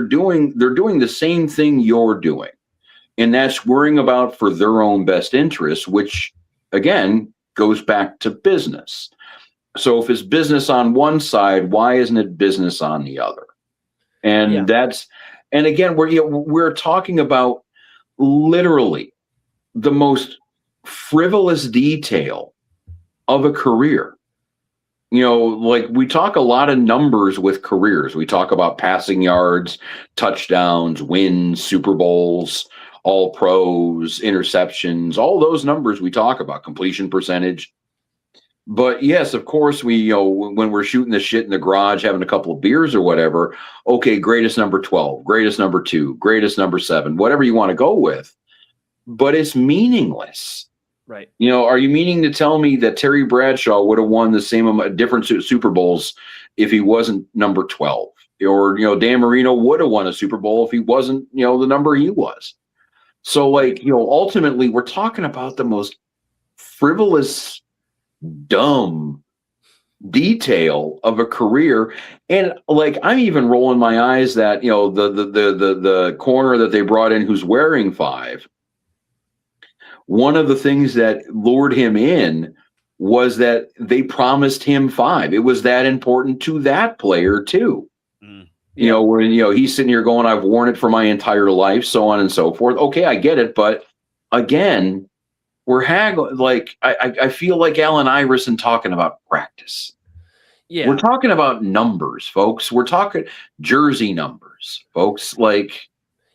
doing the same thing you're doing. And that's worrying about for their own best interests, which again goes back to business. So if it's business on one side, why isn't it business on the other? And and again, we're talking about literally the most frivolous detail of a career. Like we talk a lot of numbers with careers. We talk about passing yards, touchdowns, wins, Super Bowls, all pros, interceptions, all those numbers we talk about, completion percentage. But yes, of course, we, when we're shooting the shit in the garage, having a couple of beers or whatever, okay, greatest number 12, greatest number 2, greatest number 7, whatever you want to go with. But it's meaningless. Right. Are you meaning to tell me that Terry Bradshaw would have won the same amount, different Super Bowls if he wasn't number 12? Or, Dan Marino would have won a Super Bowl if he wasn't, the number he was. So, ultimately, we're talking about the most frivolous, dumb detail of a career. And, I'm even rolling my eyes that, the corner that they brought in who's wearing 5, one of the things that lured him in was that they promised him 5. It was that important to that player, too. You know, when he's sitting here going, I've worn it for my entire life, so on and so forth. Okay, I get it, but again, we're haggling. Like I feel like Allen Iverson talking about practice. Yeah. We're talking about numbers, folks. We're talking jersey numbers, folks. Like,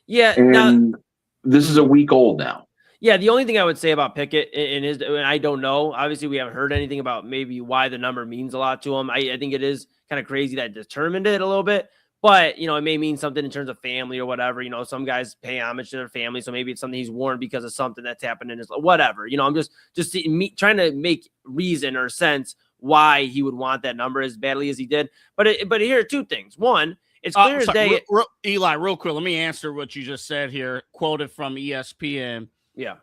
yeah. and Now, this is a week old now. Yeah, the only thing I would say about Pickett and I don't know. Obviously, we haven't heard anything about maybe why the number means a lot to him. I think it is kind of crazy that determined it a little bit, but it may mean something in terms of family or whatever. Some guys pay homage to their family, so maybe it's something he's worn because of something that's happened in his life. Whatever. I'm just trying to make reason or sense why he would want that number as badly as he did. But here are two things. One, it's clear as day. Eli, real quick, let me answer what you just said here. Quoted from ESPN. Yeah.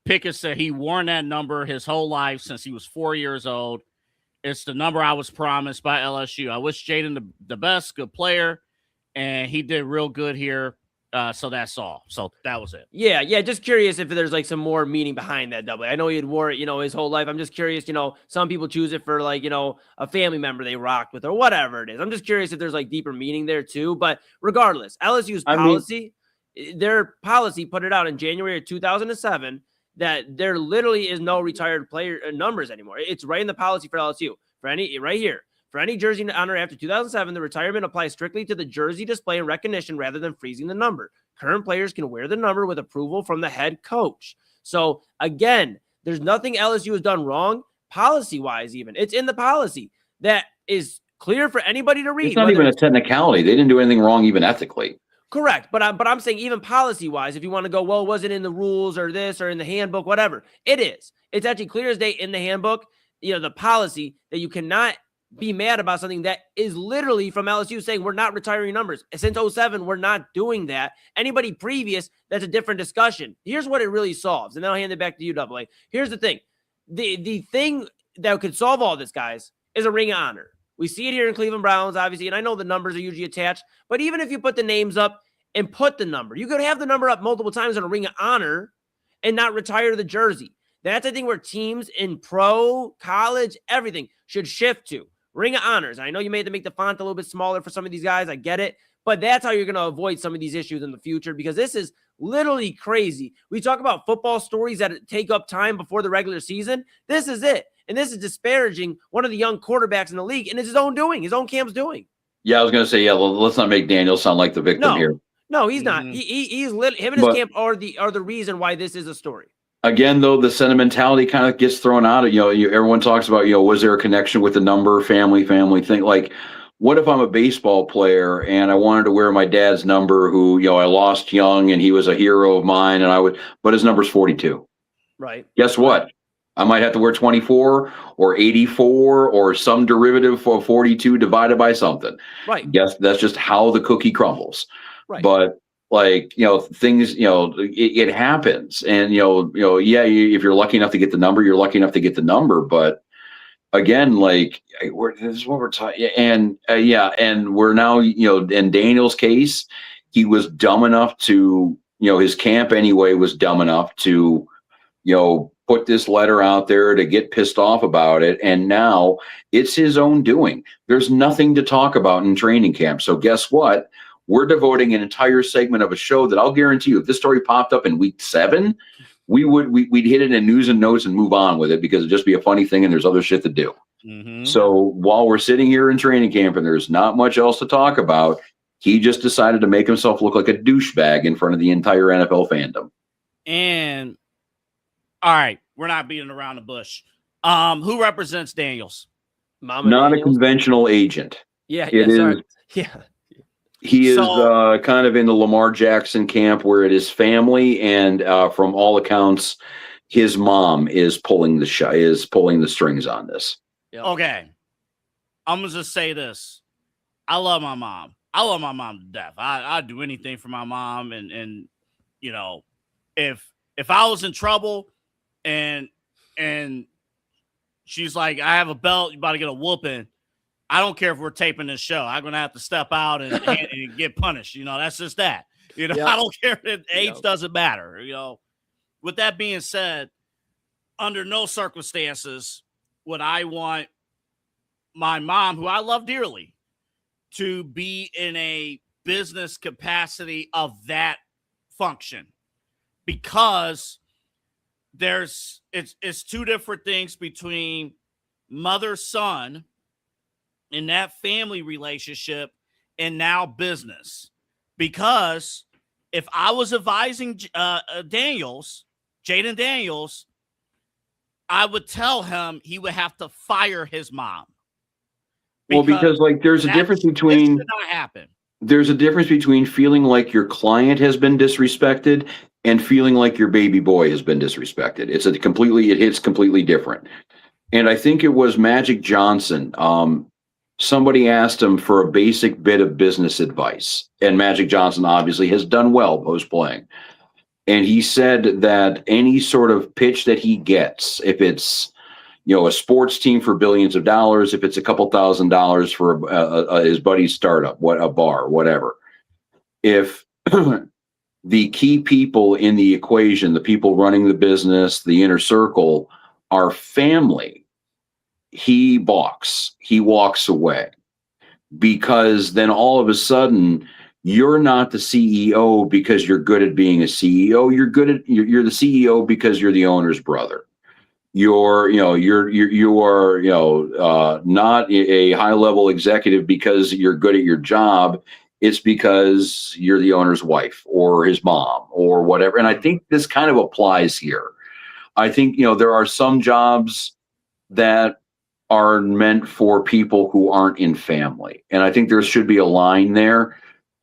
Pickett said he worn that number his whole life since he was 4 years old. It's the number I was promised by LSU. I wish Jayden the best, good player, and he did real good here. So that's all. So that was it. Yeah. Just curious if there's like some more meaning behind that double. I know he had wore it, his whole life. I'm just curious, some people choose it for like, a family member they rocked with or whatever it is. I'm just curious if there's like deeper meaning there too. But regardless, LSU's policy. Their policy put it out in January of 2007 that there literally is no retired player numbers anymore. It's right in the policy for LSU. For any jersey honor after 2007, the retirement applies strictly to the jersey display and recognition rather than freezing the number. Current players can wear the number with approval from the head coach. So again, there's nothing LSU has done wrong policy-wise even. It's in the policy that is clear for anybody to read. It's not even a technicality. They didn't do anything wrong even ethically. Correct. But I'm saying even policy-wise, if you want to go, well, was it in the rules or this or in the handbook, whatever, it is. It's actually clear as day in the handbook, the policy that you cannot be mad about something that is literally from LSU saying we're not retiring numbers. Since 07, we're not doing that. Anybody previous, that's a different discussion. Here's what it really solves, and then I'll hand it back to you, AA. Here's the thing. The thing that could solve all this, guys, is a ring of honor. We see it here in Cleveland Browns, obviously, and I know the numbers are usually attached, but even if you put the names up and put the number, you could have the number up multiple times on a ring of honor and not retire the jersey. That's, I think, where teams in pro, college, everything should shift to. Ring of honors. I know you made them make the font a little bit smaller for some of these guys. I get it. But that's how you're going to avoid some of these issues in the future because this is literally crazy. We talk about football stories that take up time before the regular season. This is it. And this is disparaging one of the young quarterbacks in the league, and it's his own doing, his own camp's doing. Yeah, I was going to say, let's not make Daniels sound like the victim here. No, he's not. He's him and his camp are the reason why this is a story. Again, though, the sentimentality kind of gets thrown out. Everyone talks about, was there a connection with the number, family thing? Like, what if I'm a baseball player and I wanted to wear my dad's number, who, I lost young and he was a hero of mine, but his number's 42. Right. Guess what? I might have to wear 24 or 84 or some derivative for 42 divided by something. Right. Yes, that's just how the cookie crumbles. Right. But things, it happens. And, if you're lucky enough to get the number, you're lucky enough to get the number. But again, this is what we're talking. And and we're now, in Daniel's case, he was dumb enough to, his camp anyway was dumb enough to, put this letter out there to get pissed off about it. And now it's his own doing. There's nothing to talk about in training camp. So guess what? We're devoting an entire segment of a show that I'll guarantee you, if this story popped up in week 7, we'd hit it in news and notes and move on with it because it'd just be a funny thing and there's other shit to do. Mm-hmm. So while we're sitting here in training camp and there's not much else to talk about, he just decided to make himself look like a douchebag in front of the entire NFL fandom. And all right, we're not beating around the bush. Who represents Daniels? Mama not Daniels? A conventional agent. Yeah, it is. Sorry. Yeah. He is kind of in the Lamar Jackson camp where it is family, and from all accounts, his mom is pulling the strings on this. Yep. Okay, I'm gonna just say this: I love my mom. I love my mom to death. I'd do anything for my mom, and if I was in trouble, and she's like, I have a belt, you about to get a whooping. I don't care if we're taping this show. I'm going to have to step out and get punished. That's just that. Yep. I don't care if age doesn't matter. With that being said, under no circumstances would I want my mom, who I love dearly, to be in a business capacity of that function, because it's two different things between mother-son in that family relationship and now business. Because if I was advising Jayden Daniels, I would tell him he would have to fire his mom. Because like there's a difference between should not happen. There's a difference between feeling like your client has been disrespected and feeling like your baby boy has been disrespected. It hits completely different. And I think it was Magic Johnson. Somebody asked him for a basic bit of business advice, and Magic Johnson obviously has done well post playing. And he said that any sort of pitch that he gets, if it's a sports team for billions of dollars, if it's a couple $1,000s for his buddy's startup, a bar, whatever, if the key people in the equation, the people running the business, the inner circle, are family, he balks. He walks away, because then all of a sudden you're not the CEO because you're good at being a CEO. You're the CEO because you're the owner's brother. You are not a high level executive because you're good at your job. It's because you're the owner's wife or his mom or whatever. And I think this kind of applies here. I think, there are some jobs that are meant for people who aren't in family. And I think there should be a line there.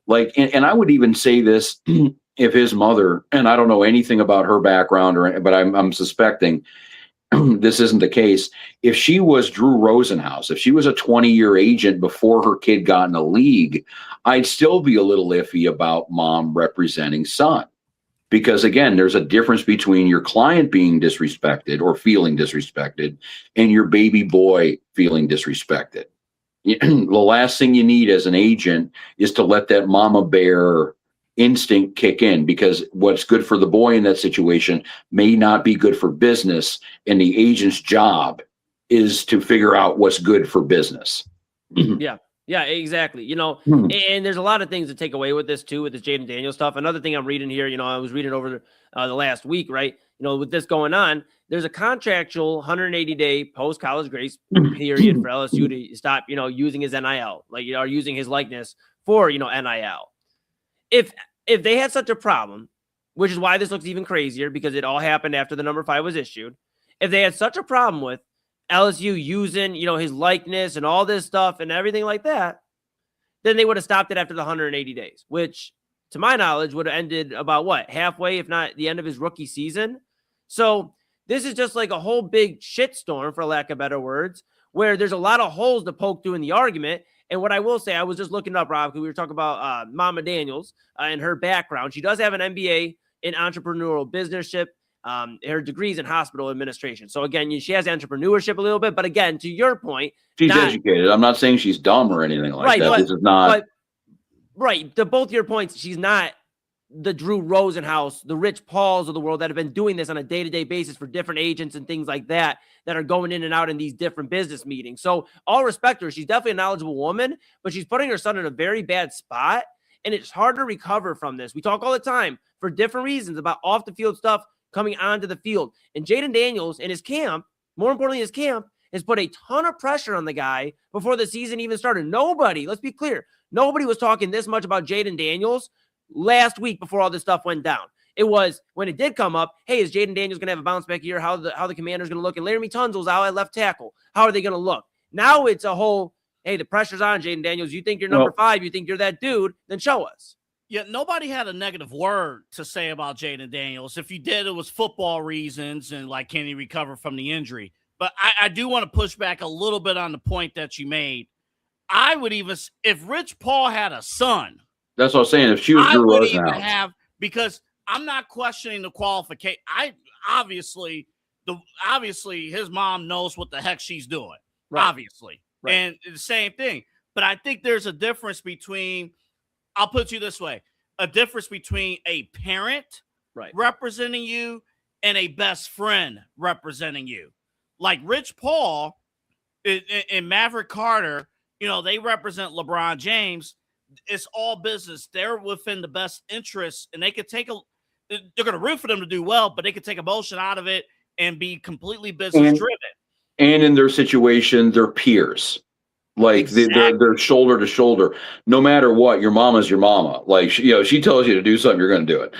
Like, and I would even say this, if his mother, and I don't know anything about her background, but I'm suspecting this isn't the case. If she was Drew Rosenhaus, if she was a 20-year agent before her kid got in the league, I'd still be a little iffy about mom representing son. Because again, there's a difference between your client being disrespected or feeling disrespected and your baby boy feeling disrespected. The last thing you need as an agent is to let that mama bear instinct kick in, because what's good for the boy in that situation may not be good for business, and the agent's job is to figure out what's good for business. Yeah, exactly. And there's a lot of things to take away with this too, with this Jayden Daniels stuff. Another thing I'm reading here, I was reading over the last week, right? With this going on, there's a contractual 180-day post-college grace period for LSU to stop, using his NIL, or using his likeness for, NIL. If they had such a problem, which is why this looks even crazier, because it all happened after the number 5 was issued. If they had such a problem with LSU using, his likeness and all this stuff and everything like that, then they would have stopped it after the 180 days, which to my knowledge would have ended about halfway, if not the end of his rookie season. So this is just like a whole big shitstorm, for lack of better words, where there's a lot of holes to poke through in the argument. And what I will say, I was just looking up, Rob, because we were talking about Mama Daniels and her background. She does have an MBA in entrepreneurial businessship. Her degree's in hospital administration. So again, she has entrepreneurship a little bit, but again, to your point, she's educated. I'm not saying she's dumb or anything like that. This is not right. To both your points, she's not the Drew Rosenhaus, the Rich Pauls of the world that have been doing this on a day-to-day basis for different agents and things like that are going in and out in these different business meetings. So all respect to her. She's definitely a knowledgeable woman, but she's putting her son in a very bad spot, and it's hard to recover from this. We talk all the time for different reasons about off the field stuff coming onto the field. And Jayden Daniels and his camp, more importantly, his camp, has put a ton of pressure on the guy before the season even started. Nobody, let's be clear, nobody was talking this much about Jayden Daniels last week before all this stuff went down. It was when it did come up, hey, is Jayden Daniels going to have a bounce back year? How the Commander's going to look? And Laramie Tunsil's out at left tackle. How are they going to look? Now it's a whole, hey, the pressure's on Jayden Daniels. You think you're number 5, you think you're that dude, then show us. Yeah, nobody had a negative word to say about Jayden Daniels. If you did, it was football reasons and can he recover from the injury. But I do want to push back a little bit on the point that you made. I would even, if Rich Paul had a son. That's what I was saying. If she was Drew Rosenhaus. Because I'm not questioning the qualification. Obviously his mom knows what the heck she's doing. Right. Obviously. Right. And the same thing. But I think there's a difference between, I'll put you this way, a difference between a parent representing you and a best friend representing you. Like Rich Paul and Maverick Carter, they represent LeBron James. It's all business. They're within the best interest, and they're going to root for them to do well, but they can take emotion out of it and be completely business driven. And in their situation, they're peers. Like Exactly. they're shoulder to shoulder. No matter what, your mama's your mama. Like she tells you to do something, you're going to do it.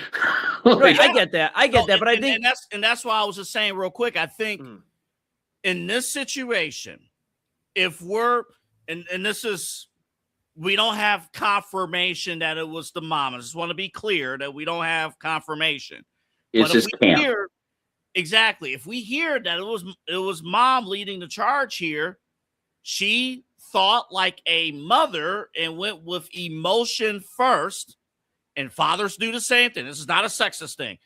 Right, I get that. But I think that's why I was just saying real quick. I think in this situation, if we're and this is, we don't have confirmation that it was the mom. I just want to be clear that we don't have confirmation. It's but if just we hear, exactly, if we hear that it was mom leading the charge here, she thought like a mother and went with emotion first, and fathers do the same thing. This is not a sexist thing.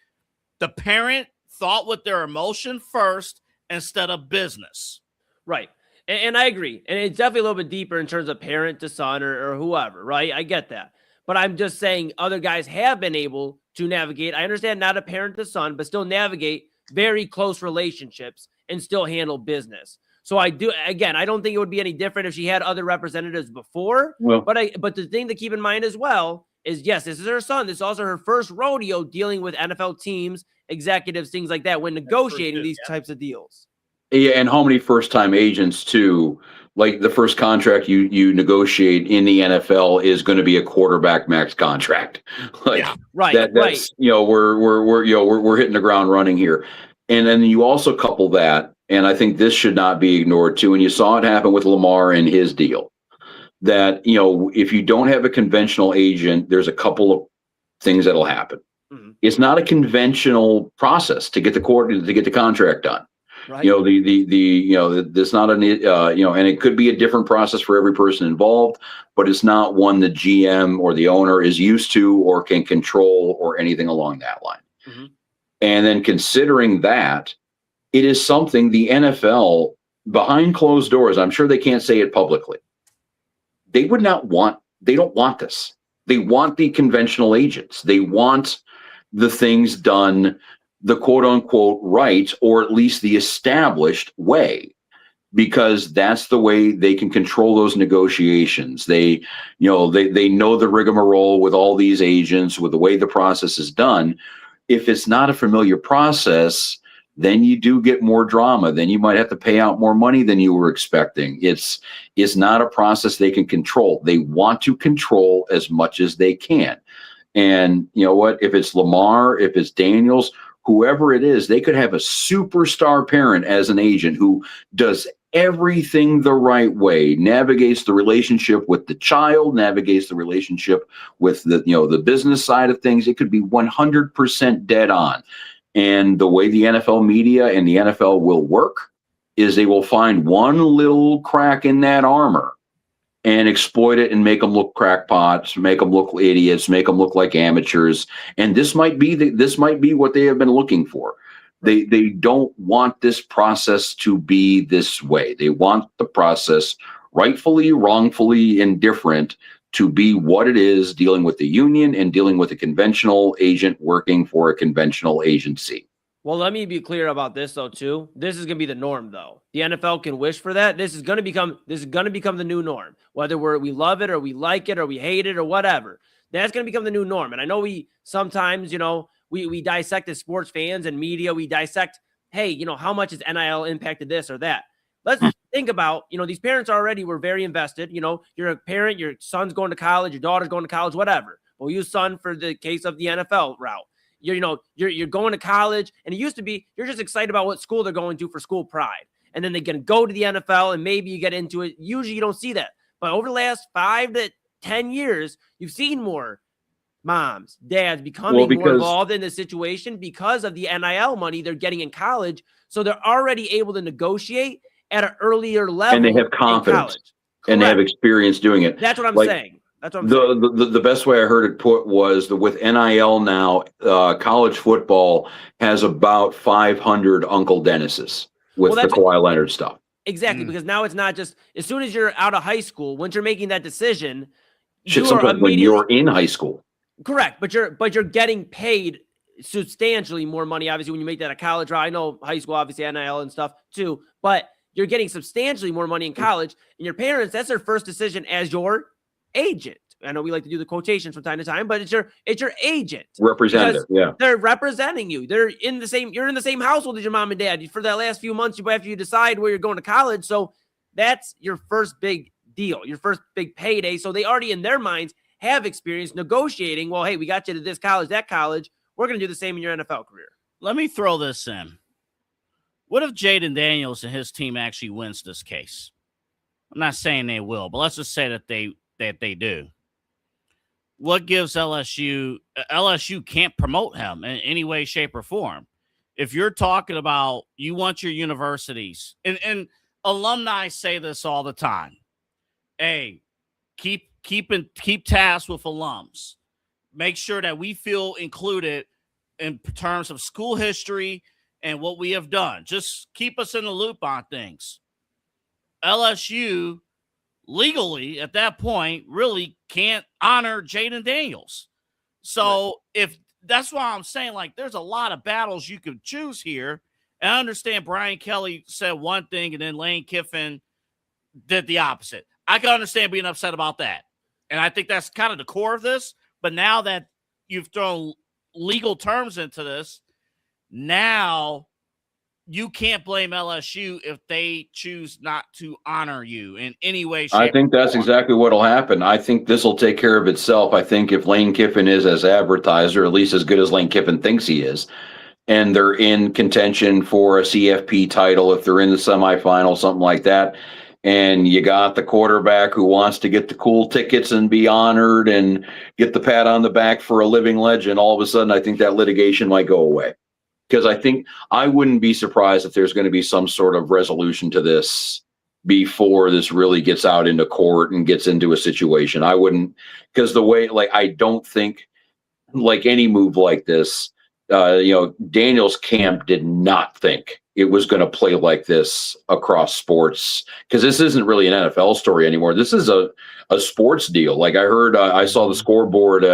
The parent thought with their emotion first instead of business. Right. And I agree. And it's definitely a little bit deeper in terms of parent to son or whoever, right? I get that. But I'm just saying other guys have been able to navigate. I understand not a parent to son, but still navigate very close relationships and still handle business. So I don't think it would be any different if she had other representatives before. Well, but the thing to keep in mind as well is, yes, this is her son. This is also her first rodeo dealing with NFL teams, executives, things like that when negotiating these types of deals. Yeah, and how many first-time agents too? Like the first contract you negotiate in the NFL is going to be a quarterback max contract. Like right. That's we're hitting the ground running here, and then you also couple that, and I think this should not be ignored too. And you saw it happen with Lamar and his deal. That if you don't have a conventional agent, there's a couple of things that'll happen. Mm-hmm. It's not a conventional process to get the contract done. Right. There's not and it could be a different process for every person involved, but it's not one the GM or the owner is used to or can control or anything along that line. Mm-hmm. And then considering that, it is something the NFL behind closed doors, I'm sure they can't say it publicly. They don't want this. They want the conventional agents. They want the things done the quote unquote right, or at least the established way, because that's the way they can control those negotiations. They know the rigmarole with all these agents, with the way the process is done. If it's not a familiar process, then you do get more drama. Then you might have to pay out more money than you were expecting. It's not a process they can control. They want to control as much as they can. And you know what? If it's Lamar, if it's Daniels, whoever it is, they could have a superstar parent as an agent who does everything the right way, navigates the relationship with the child, navigates the relationship with the business side of things. It could be 100% dead on. And the way the NFL media and the NFL will work is they will find one little crack in that armor and exploit it and make them look crackpots, make them look idiots, make them look like amateurs. And this might be what they have been looking for. They don't want this process to be this way. They want the process, rightfully, wrongfully, indifferent, to be what it is, dealing with the union and dealing with a conventional agent working for a conventional agency. Well, let me be clear about this though too. This is going to be the norm though. The NFL can wish for that. This is going to become the new norm. Whether we love it or we like it or we hate it or whatever. That's going to become the new norm. And I know we sometimes, we dissect as sports fans and media, we dissect, hey, how much has NIL impacted this or that? Let's think about, these parents already were very invested. You're a parent, your son's going to college, your daughter's going to college, whatever. We'll use son for the case of the NFL route. You're going to college, and it used to be you're just excited about what school they're going to for school pride. And then they can go to the NFL and maybe you get into it. Usually you don't see that. But over the last 5 to 10 years, you've seen more moms, dads becoming more involved in the situation because of the NIL money they're getting in college. So they're already able to negotiate at an earlier level. And they have confidence and they have experience doing it. That's what I'm saying. That's what I'm saying. The best way I heard it put was that with NIL now, college football has about 500 Uncle Dennises with the Kawhi Leonard stuff. Exactly, because now it's not just as soon as you're out of high school, once you're making that decision. Sometimes when you're in high school. Correct, but you're getting paid substantially more money, obviously, when you make that a college route. I know high school, obviously, NIL and stuff too, but you're getting substantially more money in college, and your parents, that's their first decision as your agent. I know we like to do the quotations from time to time, but it's your agent. Representative, yeah. They're representing you. You're in the same household as your mom and dad for that last few months after you decide where you're going to college. So that's your first big deal, your first big payday. So they already in their minds have experience negotiating. Well, hey, we got you to this college, that college. We're going to do the same in your NFL career. Let me throw this in. What if Jayden Daniels and his team actually wins this case? I'm not saying they will, but let's just say that they do. What gives LSU can't promote him in any way, shape, or form. If you're talking about you want your universities, and alumni say this all the time. Hey, keep tabs with alums. Make sure that we feel included in terms of school history and what we have done. Just keep us in the loop on things. LSU legally at that point really can't honor Jayden Daniels. So if that's why I'm saying, like, there's a lot of battles you could choose here. And I understand Brian Kelly said one thing and then Lane Kiffin did the opposite. I can understand being upset about that. And I think that's kind of the core of this. But now that you've thrown legal terms into this, now you can't blame LSU if they choose not to honor you in any way, shape, I think that's exactly what will happen. I think this will take care of itself. I think if Lane Kiffin is as advertised, or at least as good as Lane Kiffin thinks he is, and they're in contention for a CFP title, if they're in the semifinal, something like that, and you got the quarterback who wants to get the cool tickets and be honored and get the pat on the back for a living legend, all of a sudden I think that litigation might go away. Because I wouldn't be surprised if there's going to be some sort of resolution to this before this really gets out into court and gets into a situation. I wouldn't, because the way, like, I don't think, like any move like this, Daniels' camp did not think it was going to play like this across sports, because this isn't really an NFL story anymore. This is a sports deal. Like I heard, I saw the scoreboard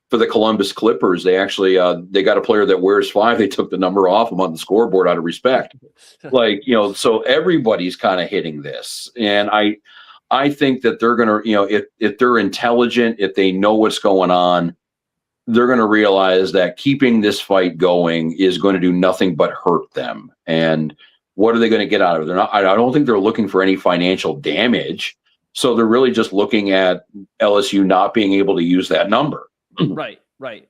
for the Columbus Clippers. They actually they got a player that wears 5. They took the number off him on the scoreboard out of respect. So everybody's kind of hitting this, and I think that they're going to, if they're intelligent, if they know what's going on, they're going to realize that keeping this fight going is going to do nothing but hurt them. And what are they going to get out of it? I don't think they're looking for any financial damage. So they're really just looking at LSU not being able to use that number. Right.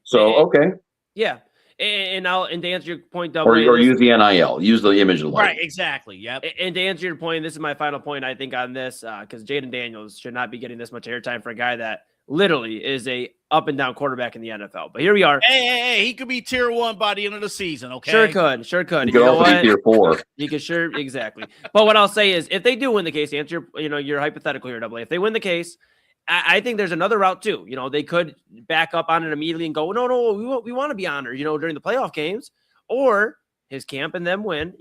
So, okay. Yeah. And to answer your point, or use the NIL, use the image of the right, exactly. Yep. And to answer your point, this is my final point, I think, on this, because Jayden Daniels should not be getting this much airtime for a guy that literally is a up and down quarterback in the NFL. But here we are. Hey, he could be tier 1 by the end of the season. Okay. Sure could. He could also be tier 4. He could exactly. But what I'll say is, if they do win the case, to answer your hypothetical here, AA, if they win the case, I think there's another route too. They could back up on it immediately and go, no, we want to be honored, during the playoff games, or his camp and them win,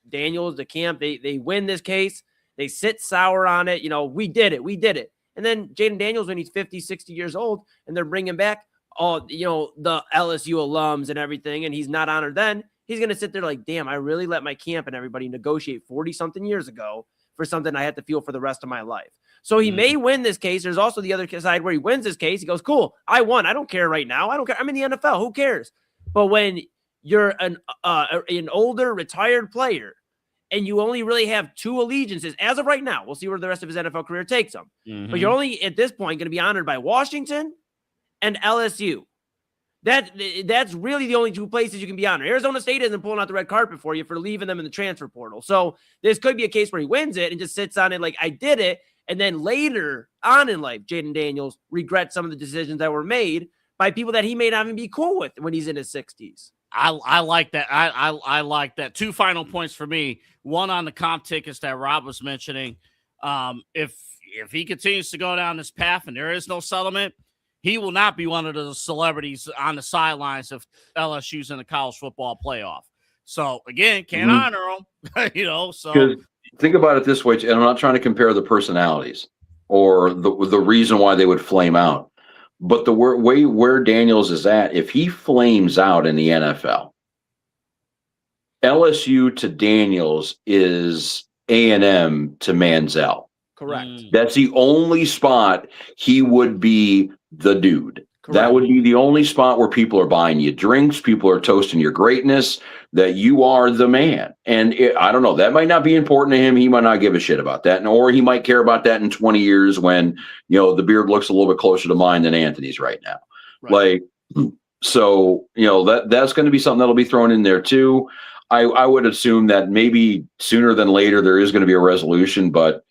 Daniels, the camp, they win this case. They sit sour on it. We did it. And then Jayden Daniels, when he's 50, 60 years old, and they're bringing back all, the LSU alums and everything, and he's not honored, then he's going to sit there like, damn, I really let my camp and everybody negotiate 40 something years ago for something I had to feel for the rest of my life. So he may win this case. There's also the other side where he wins this case. He goes, cool, I won. I don't care right now. I don't care. I'm in the NFL. Who cares? But when you're an older retired player and you only really have 2 allegiances as of right now, we'll see where the rest of his NFL career takes him. Mm-hmm. But you're only at this point going to be honored by Washington and LSU. That's really the only 2 places you can be honored. Arizona State isn't pulling out the red carpet for you for leaving them in the transfer portal. So this could be a case where he wins it and just sits on it like, I did it. And then later on in life, Jayden Daniels regrets some of the decisions that were made by people that he may not even be cool with when he's in his 60s. I like that. I like that. 2 final points for me. One on the comp tickets that Rob was mentioning. If he continues to go down this path and there is no settlement, he will not be one of the celebrities on the sidelines if LSU's in the college football playoff. So again, can't honor him. So think about it this way, and I'm not trying to compare the personalities or the reason why they would flame out, but the way where Daniels is at, if he flames out in the NFL, LSU to Daniels is A&M to Manziel. Correct. That's the only spot he would be the dude. Correct. That would be the only spot where people are buying you drinks, people are toasting your greatness, that you are the man. And I don't know, that might not be important to him. He might not give a shit about that. Or he might care about that in 20 years when, the beard looks a little bit closer to mine than Anthony's right now. Right. So, that's going to be something that'll be thrown in there too. I would assume that maybe sooner than later there is going to be a resolution, but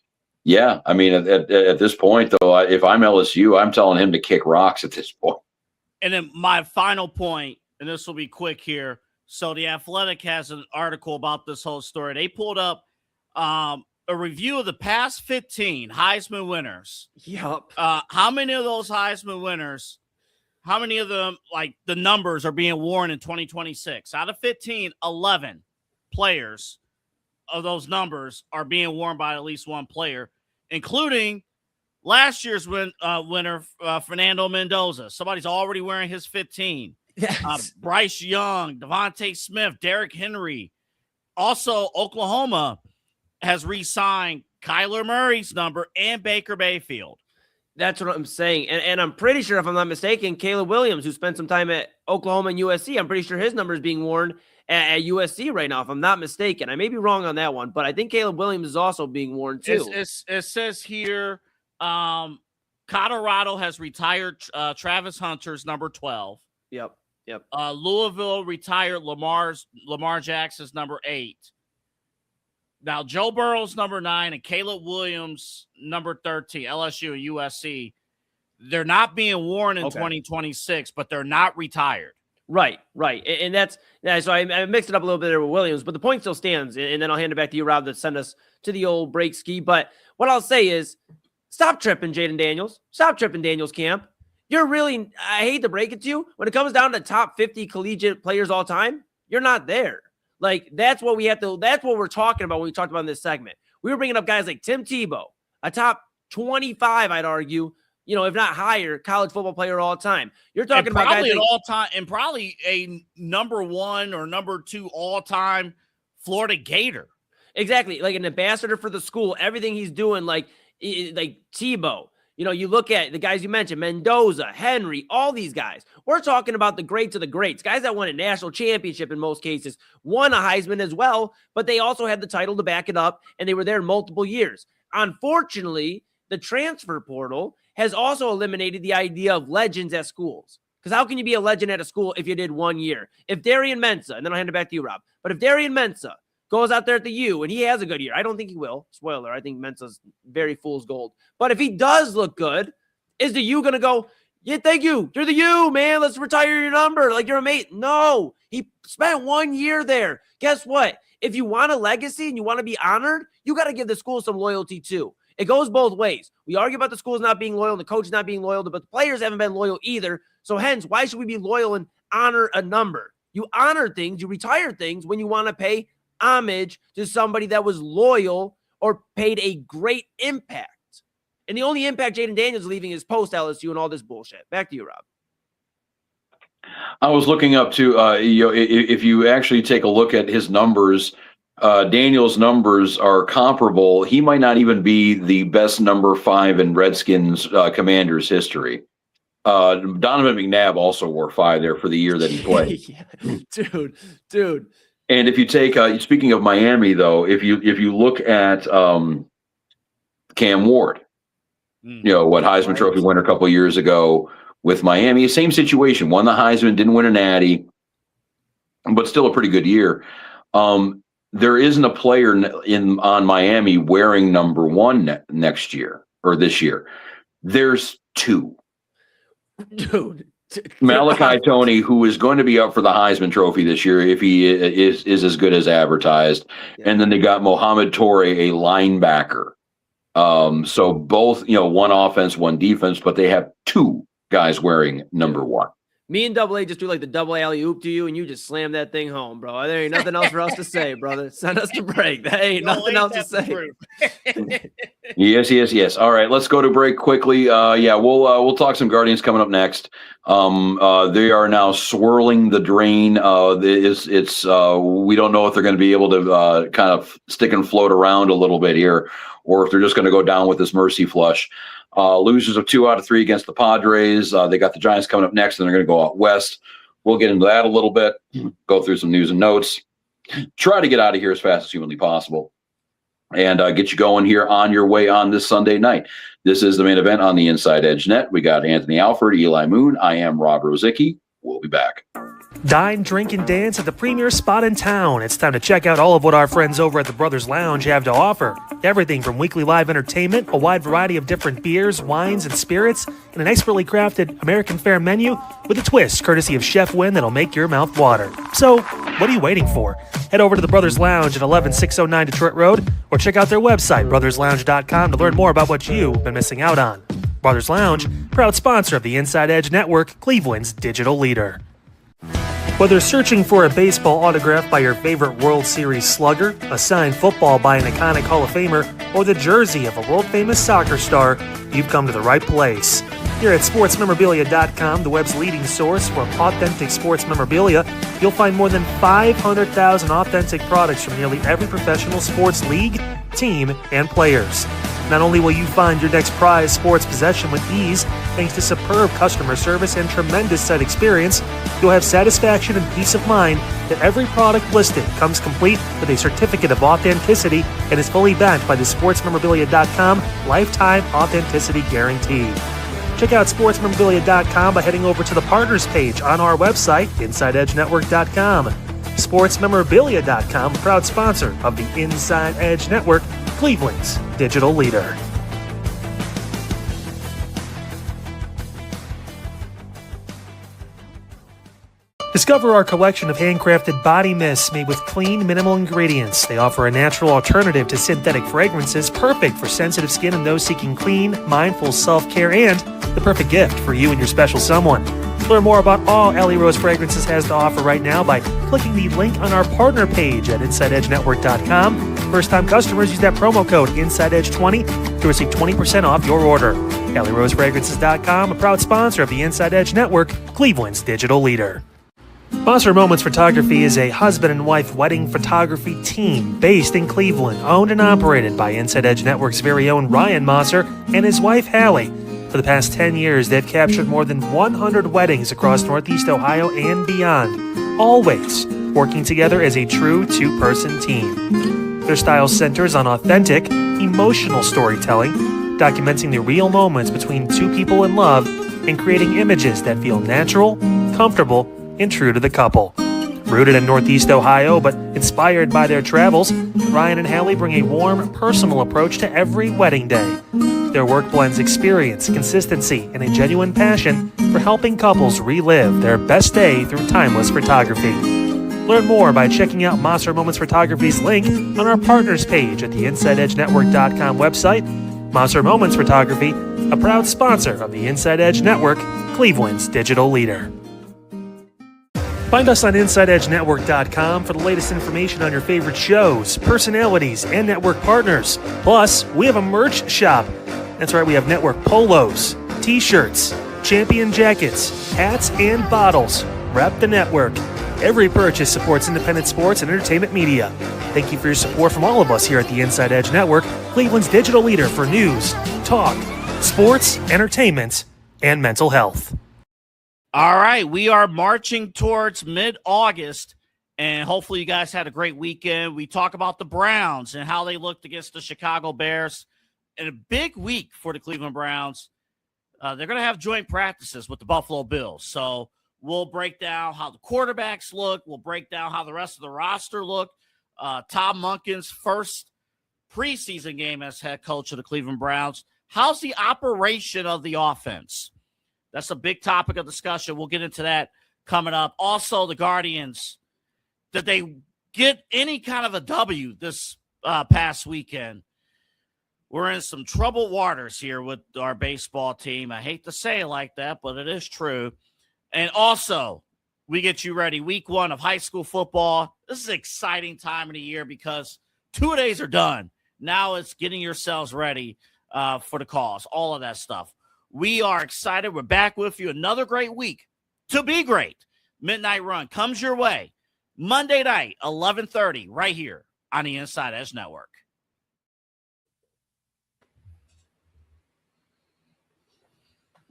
yeah, I mean, at this point, though, if I'm LSU, I'm telling him to kick rocks at this point. And then my final point, and this will be quick here. So The Athletic has an article about this whole story. They pulled up a review of the past 15 Heisman winners. Yup. How many of those Heisman winners, how many of them, like the numbers, are being worn in 2026? Out of 15, 11 players of those numbers are being worn by at least one player, including last year's winner, Fernando Mendoza. Somebody's already wearing his 15. Yes. Bryce Young, Devontae Smith, Derrick Henry. Also, Oklahoma has re-signed Kyler Murray's number and Baker Mayfield. That's what I'm saying. And I'm pretty sure, if I'm not mistaken, Caleb Williams, who spent some time at Oklahoma and USC, I'm pretty sure his number is being worn at USC right now, if I'm not mistaken. I may be wrong on that one, but I think Caleb Williams is also being worn too. It says here, Colorado has retired Travis Hunter's number 12. Yep. Louisville retired Lamar Jackson's number 8. Now, Joe Burrow's number 9 and Caleb Williams number 13, LSU and USC. They're not being worn in 2026, but they're not retired. Right. And so I mixed it up a little bit there with Williams, but the point still stands. And then I'll hand it back to you, Rob, to send us to the old break ski. But what I'll say is, stop tripping, Jayden Daniels. Stop tripping, Daniels camp. You're really, I hate to break it to you, when it comes down to top 50 collegiate players all time, you're not there. Like, that's what we're talking about when we talked about in this segment. We were bringing up guys like Tim Tebow, a top 25, I'd argue, if not higher, college football player all time. You're talking about guys like, all time, and probably a number 1 or number 2 all time Florida Gator. Exactly, like an ambassador for the school. Everything he's doing, like Tebow. You look at the guys you mentioned, Mendoza, Henry, all these guys. We're talking about the greats of the greats, guys that won a national championship in most cases, won a Heisman as well, but they also had the title to back it up, and they were there multiple years. Unfortunately, the transfer portal has also eliminated the idea of legends at schools. Because how can you be a legend at a school if you did 1 year? If Darian Mensah, and then I'll hand it back to you, Rob, but if Darian Mensah goes out there at the U and he has a good year, I don't think he will. Spoiler, I think Mensah's very fool's gold. But if he does look good, is the U going to go, yeah, thank you. You're the U, man. Let's retire your number. Like, you're a mate. No, he spent 1 year there. Guess what? If you want a legacy and you want to be honored, you got to give the school some loyalty too. It goes both ways. We argue about the schools not being loyal and the coaches not being loyal, but the players haven't been loyal either. So hence, why should we be loyal and honor a number? You honor things, you retire things when you want to pay homage to somebody that was loyal or paid a great impact. And the only impact Jayden Daniels is leaving is post LSU and all this bullshit. Back to you, Rob. I was looking up to, if you actually take a look at his numbers, Daniels' numbers are comparable. He might not even be the best number 5 in Redskins Commanders history. Donovan McNabb also wore 5 there for the year that he played. Yeah. Dude. And if you take, speaking of Miami, though, if you look at Cam Ward, what Heisman Trophy winner a couple of years ago with Miami, same situation, won the Heisman, didn't win a Natty, but still a pretty good year. There isn't a player on Miami wearing number 1 next year or this year. There's 2. Dude. Malachi Toney, who is going to be up for the Heisman Trophy this year if he is as good as advertised. Yeah. And then they got Mohamed Torre, a linebacker. So both, one offense, one defense, but they have 2 guys wearing number 1. Me and Double A just do like the double alley oop to you, and you just slam that thing home, bro. There ain't nothing else for us to say, brother. Send us to break. There ain't nothing else to say. Yes. All right, let's go to break quickly. We'll talk some Guardians coming up next. They are now swirling the drain. We don't know if they're going to be able to kind of stick and float around a little bit here, or if they're just going to go down with this mercy flush. Losers of 2 out of 3 against the Padres. They got the Giants coming up next, and they're going to go out west. We'll get into that a little bit, go through some news and notes, try to get out of here as fast as humanly possible, and get you going here on your way on this Sunday night. This is the main event on the Inside Edge Net. We got Anthony Alford, Eli Moon. I am Rob Rozycki. We'll be back. Dine, drink, and dance at the premier spot in town. It's time to check out all of what our friends over at the Brothers Lounge have to offer. Everything from weekly live entertainment, a wide variety of different beers, wines, and spirits, and an expertly crafted American fare menu with a twist courtesy of Chef Wynn that'll make your mouth water. So, what are you waiting for? Head over to the Brothers Lounge at 11609 Detroit Road or check out their website, brotherslounge.com, to learn more about what you've been missing out on. Brothers Lounge, proud sponsor of the Inside Edge Network, Cleveland's digital leader. Whether searching for a baseball autograph by your favorite World Series slugger, a signed football by an iconic Hall of Famer, or the jersey of a world-famous soccer star, you've come to the right place. Here at sportsmemorabilia.com, the web's leading source for authentic sports memorabilia, you'll find more than 500,000 authentic products from nearly every professional sports league, team, and players. Not only will you find your next prized sports possession with ease, thanks to superb customer service and tremendous site experience, you'll have satisfaction and peace of mind that every product listed comes complete with a certificate of authenticity and is fully backed by the sportsmemorabilia.com lifetime authenticity guarantee. Check out sportsmemorabilia.com by heading over to the partners page on our website, InsideEdgeNetwork.com. SportsMemorabilia.com, proud sponsor of the Inside Edge Network, Cleveland's digital leader. Discover our collection of handcrafted body mists made with clean, minimal ingredients. They offer a natural alternative to synthetic fragrances, perfect for sensitive skin and those seeking clean, mindful self-care, and the perfect gift for you and your special someone. Learn more about all Alley Rose Fragrances has to offer right now by clicking the link on our partner page at InsideEdgeNetwork.com. First-time customers use that promo code InsideEdge20 to receive 20% off your order. AlleyRoseFragrances.com, a proud sponsor of the Inside Edge Network, Cleveland's digital leader. Mosser Moments Photography is a husband and wife wedding photography team based in Cleveland, owned and operated by Inside Edge Network's very own Ryan Mosser and his wife Hallie. For the past 10 years, they've captured more than 100 weddings across Northeast Ohio and beyond, always working together as a true two-person team. Their style centers on authentic, emotional storytelling, documenting the real moments between two people in love and creating images that feel natural, comfortable, and true to the couple. Rooted in Northeast Ohio, but inspired by their travels, Ryan and Hallie bring a warm, personal approach to every wedding day. Their work blends experience, consistency, and a genuine passion for helping couples relive their best day through timeless photography. Learn more by checking out Mosser Moments Photography's link on our partners page at the InsideEdgeNetwork.com website. Mosser Moments Photography, a proud sponsor of the Inside Edge Network, Cleveland's digital leader. Find us on InsideEdgeNetwork.com for the latest information on your favorite shows, personalities, and network partners. Plus, we have a merch shop. That's right, we have network polos, t-shirts, champion jackets, hats, and bottles. Rep the network. Every purchase supports independent sports and entertainment media. Thank you for your support from all of us here at the Inside Edge Network, Cleveland's digital leader for news, talk, sports, entertainment, and mental health. All right, we are marching towards mid-August, and hopefully you guys had a great weekend. We talk about the Browns and how they looked against the Chicago Bears. And a big week for the Cleveland Browns. They're going to have joint practices with the Buffalo Bills. So we'll break down how the quarterbacks look. We'll break down how the rest of the roster look. Tom Monken's first preseason game as head coach of the Cleveland Browns. How's the operation of the offense? That's a big topic of discussion. We'll get into that coming up. Also, the Guardians, did they get any kind of a W this past weekend? We're in some troubled waters here with our baseball team. I hate to say it like that, but it is true. And also, we get you ready. Week 1 of high school football. This is an exciting time of the year because 2 days are done. Now it's getting yourselves ready for the cause, all of that stuff. We are excited. We're back with you. Another great week to be great. Midnight Run comes your way Monday night, 11:30, right here on the Inside Edge Network.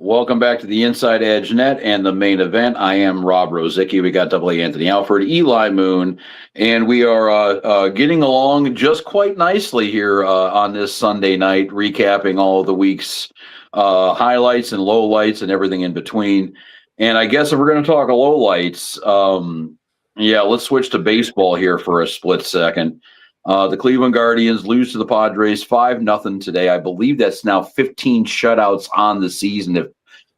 Welcome back to the Inside Edge Net and the main event. I am Rob Rozycki. We got AA Anthony Alford, Eli Moon, and we are getting along just quite nicely here on this Sunday night, recapping all of the week's highlights and lowlights and everything in between. And I guess if we're going to talk lowlights, let's switch to baseball here for a split second. The Cleveland Guardians lose to the Padres 5-0 today. I believe that's now 15 shutouts on the season, if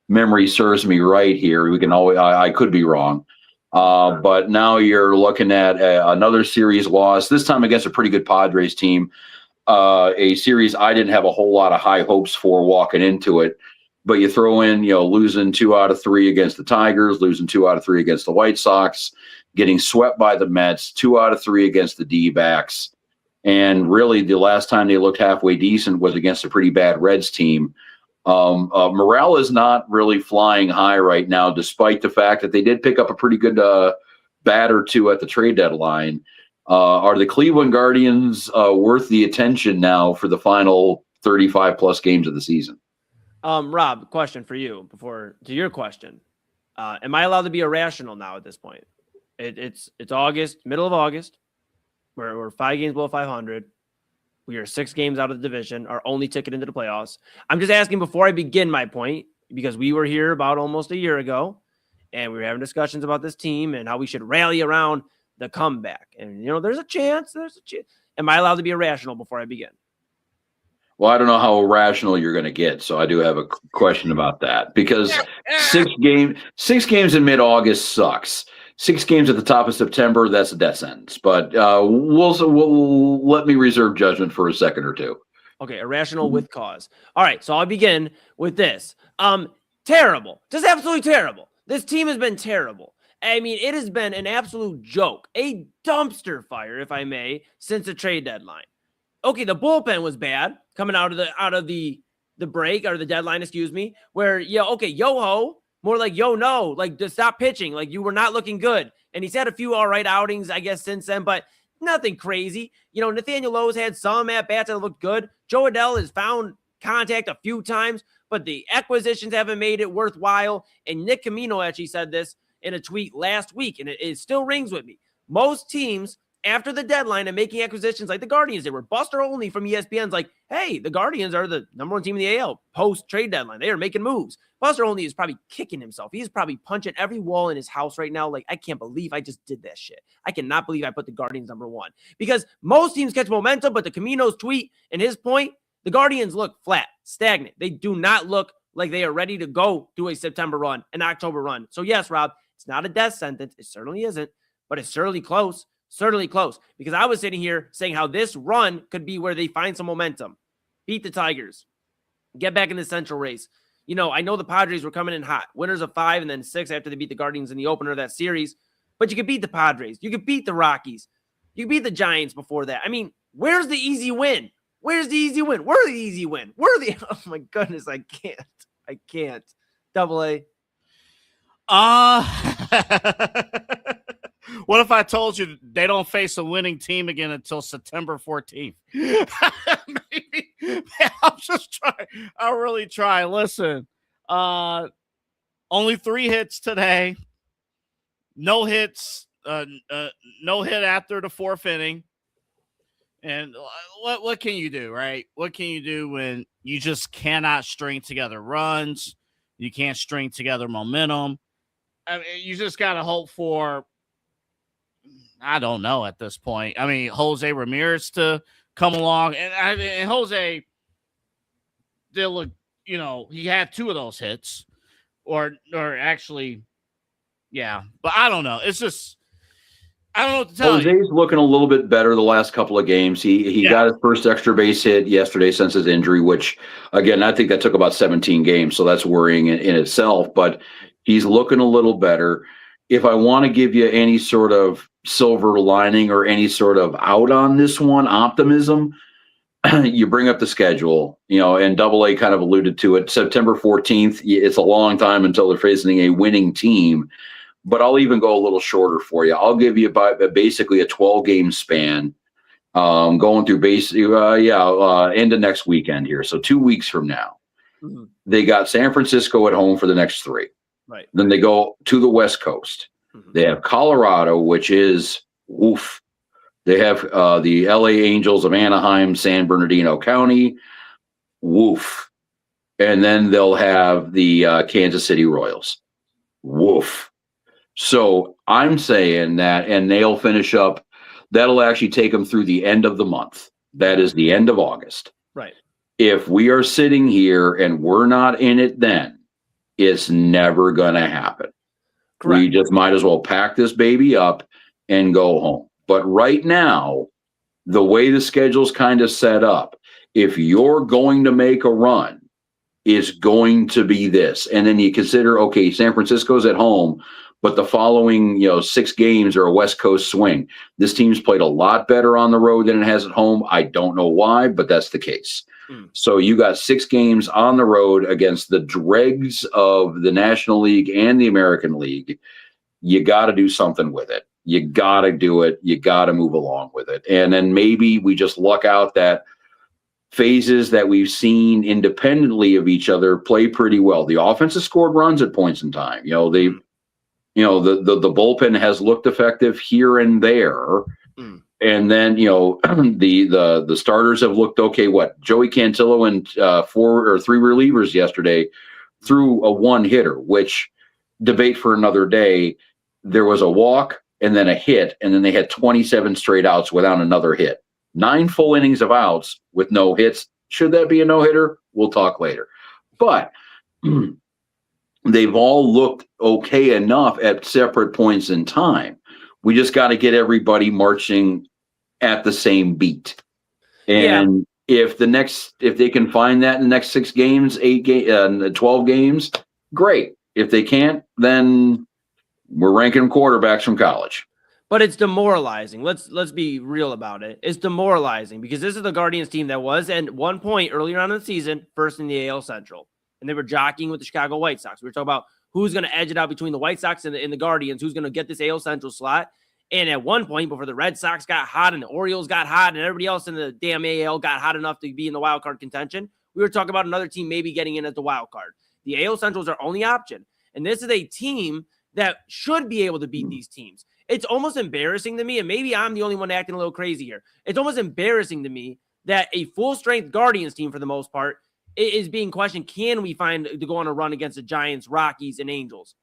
memory serves me right here. We can always, I could be wrong. But now you're looking at another series loss, this time against a pretty good Padres team. A series I didn't have a whole lot of high hopes for walking into it. But you throw in, losing 2 out of 3 against the Tigers, losing 2 out of 3 against the White Sox, getting swept by the Mets, 2 out of 3 against the D-backs. And really, the last time they looked halfway decent was against a pretty bad Reds team. Morale is not really flying high right now, despite the fact that they did pick up a pretty good bat or two at the trade deadline. Are the Cleveland Guardians worth the attention now for the final 35-plus games of the season? Rob, question for you to your question. Am I allowed to be irrational now at this point? It's August, middle of August. We're 5 games below 500. We are 6 games out of the division, our only ticket into the playoffs. I'm just asking before I begin my point, because we were here about almost a year ago, and we were having discussions about this team and how we should rally around the comeback. And, there's a chance. Am I allowed to be irrational before I begin? Well, I don't know how irrational you're going to get, so I do have a question about that. Because 6 games in mid-August sucks. 6 games at the top of September, that's a death sentence. But we'll let me reserve judgment for a second or two. Okay, irrational with cause. All right, so I'll begin with this. Terrible. Just absolutely terrible. This team has been terrible. I mean, it has been an absolute joke, a dumpster fire, if I may, since the trade deadline. Okay, the bullpen was bad coming out of the break or the deadline, where yo-ho, more like yo no, like to stop pitching, like you were not looking good. And he's had a few all right outings, I guess, since then, but nothing crazy. Nathaniel Lowe's had some at-bats that looked good. Joe Adell has found contact a few times, but the acquisitions haven't made it worthwhile. And Nick Camino actually said this in a tweet last week, and it still rings with me. Most teams, after the deadline and making acquisitions like the Guardians, they were Buster Olney from ESPN's like, hey, the Guardians are the number 1 team in the AL post-trade deadline. They are making moves. Buster Olney is probably kicking himself. He's probably punching every wall in his house right now. Like, I can't believe I just did that shit. I cannot believe I put the Guardians number 1. Because most teams catch momentum, but the Camino's tweet and his point, the Guardians look flat, stagnant. They do not look like they are ready to go do a September run, an October run. So yes, Rob, it's not a death sentence. It certainly isn't, but it's certainly close. Certainly close, because I was sitting here saying how this run could be where they find some momentum, beat the Tigers, get back in the Central race. I know the Padres were coming in hot, winners of 5 and then 6 after they beat the Guardians in the opener of that series, but you could beat the Padres. You could beat the Rockies. You could beat the Giants before that. I mean, where's the easy win? Where's the easy win? Where's the easy win? Oh my goodness, I can't. AA. What if I told you they don't face a winning team again until September 14th? Maybe. I'm just trying. I'll really try. Listen, only 3 hits today. No hits. No hit after the 4th inning. And what can you do, right? What can you do when you just cannot string together runs? You can't string together momentum. I mean, you just got to hope for, I don't know at this point. I mean, Jose Ramirez to come along. And Jose did look, he had 2 of those hits. Or actually, yeah. But I don't know. It's just, I don't know what to tell you. Jose's looking a little bit better the last couple of games. He got his first extra base hit yesterday since his injury, which, again, I think that took about 17 games, so that's worrying in itself. But He's looking a little better. If I want to give you any sort of silver lining or any sort of out on this one, optimism, you bring up the schedule, and Double A kind of alluded to it. September 14th, it's a long time until they're facing a winning team, but I'll even go a little shorter for you. I'll give you basically a 12-game span going through end of next weekend here. So 2 weeks from now, they got San Francisco at home for the next 3. Right. Then they go to the West Coast. They have Colorado, which is oof. They have the LA Angels of Anaheim, San Bernardino County, woof. And then they'll have the Kansas City Royals, woof. So I'm saying that, and they'll finish up. That'll actually take them through the end of the month. That is the end of August. Right. If we are sitting here and we're not in it then, it's never going to happen. Correct. We just might as well pack this baby up and go home. But right now, the way the schedule's kind of set up, if you're going to make a run, it's going to be this. And then you consider, okay, San Francisco's at home, but the following, 6 games are a West Coast swing. This team's played a lot better on the road than it has at home. I don't know why, but that's the case. So you got 6 games on the road against the dregs of the National League and the American League. You got to do something with it. You got to do it. You got to move along with it. And then maybe we just luck out that phases that we've seen independently of each other play pretty well. The offense has scored runs at points in time. The bullpen has looked effective here and there. And then, the starters have looked okay. Joey Cantillo and 4 or 3 relievers yesterday threw a 1-hitter, which debate for another day. There was a walk and then a hit, and then they had 27 straight outs without another hit. 9 full innings of outs with no hits. Should that be a no-hitter? We'll talk later. But they've all looked okay enough at separate points in time. We just got to get everybody marching at the same beat. And if they can find that in the next 6 games, 12 games, great. If they can't, then we're ranking quarterbacks from college. But it's demoralizing. Let's be real about it. It's demoralizing because this is the Guardians team that was at one point earlier on in the season first in the AL Central, and they were jockeying with the Chicago White Sox. We were talking about who's going to edge it out between the White Sox and the Guardians, who's going to get this AL Central slot. And at one point, before the Red Sox got hot and the Orioles got hot and everybody else in the damn AL got hot enough to be in the wild card contention, we were talking about another team maybe getting in as the wild card. The AL Central is our only option. And this is a team that should be able to beat these teams. It's almost embarrassing to me, and maybe I'm the only one acting a little crazy here. It's almost embarrassing to me that a full-strength Guardians team, for the most part, is being questioned. Can we find to go on a run against the Giants, Rockies, and Angels?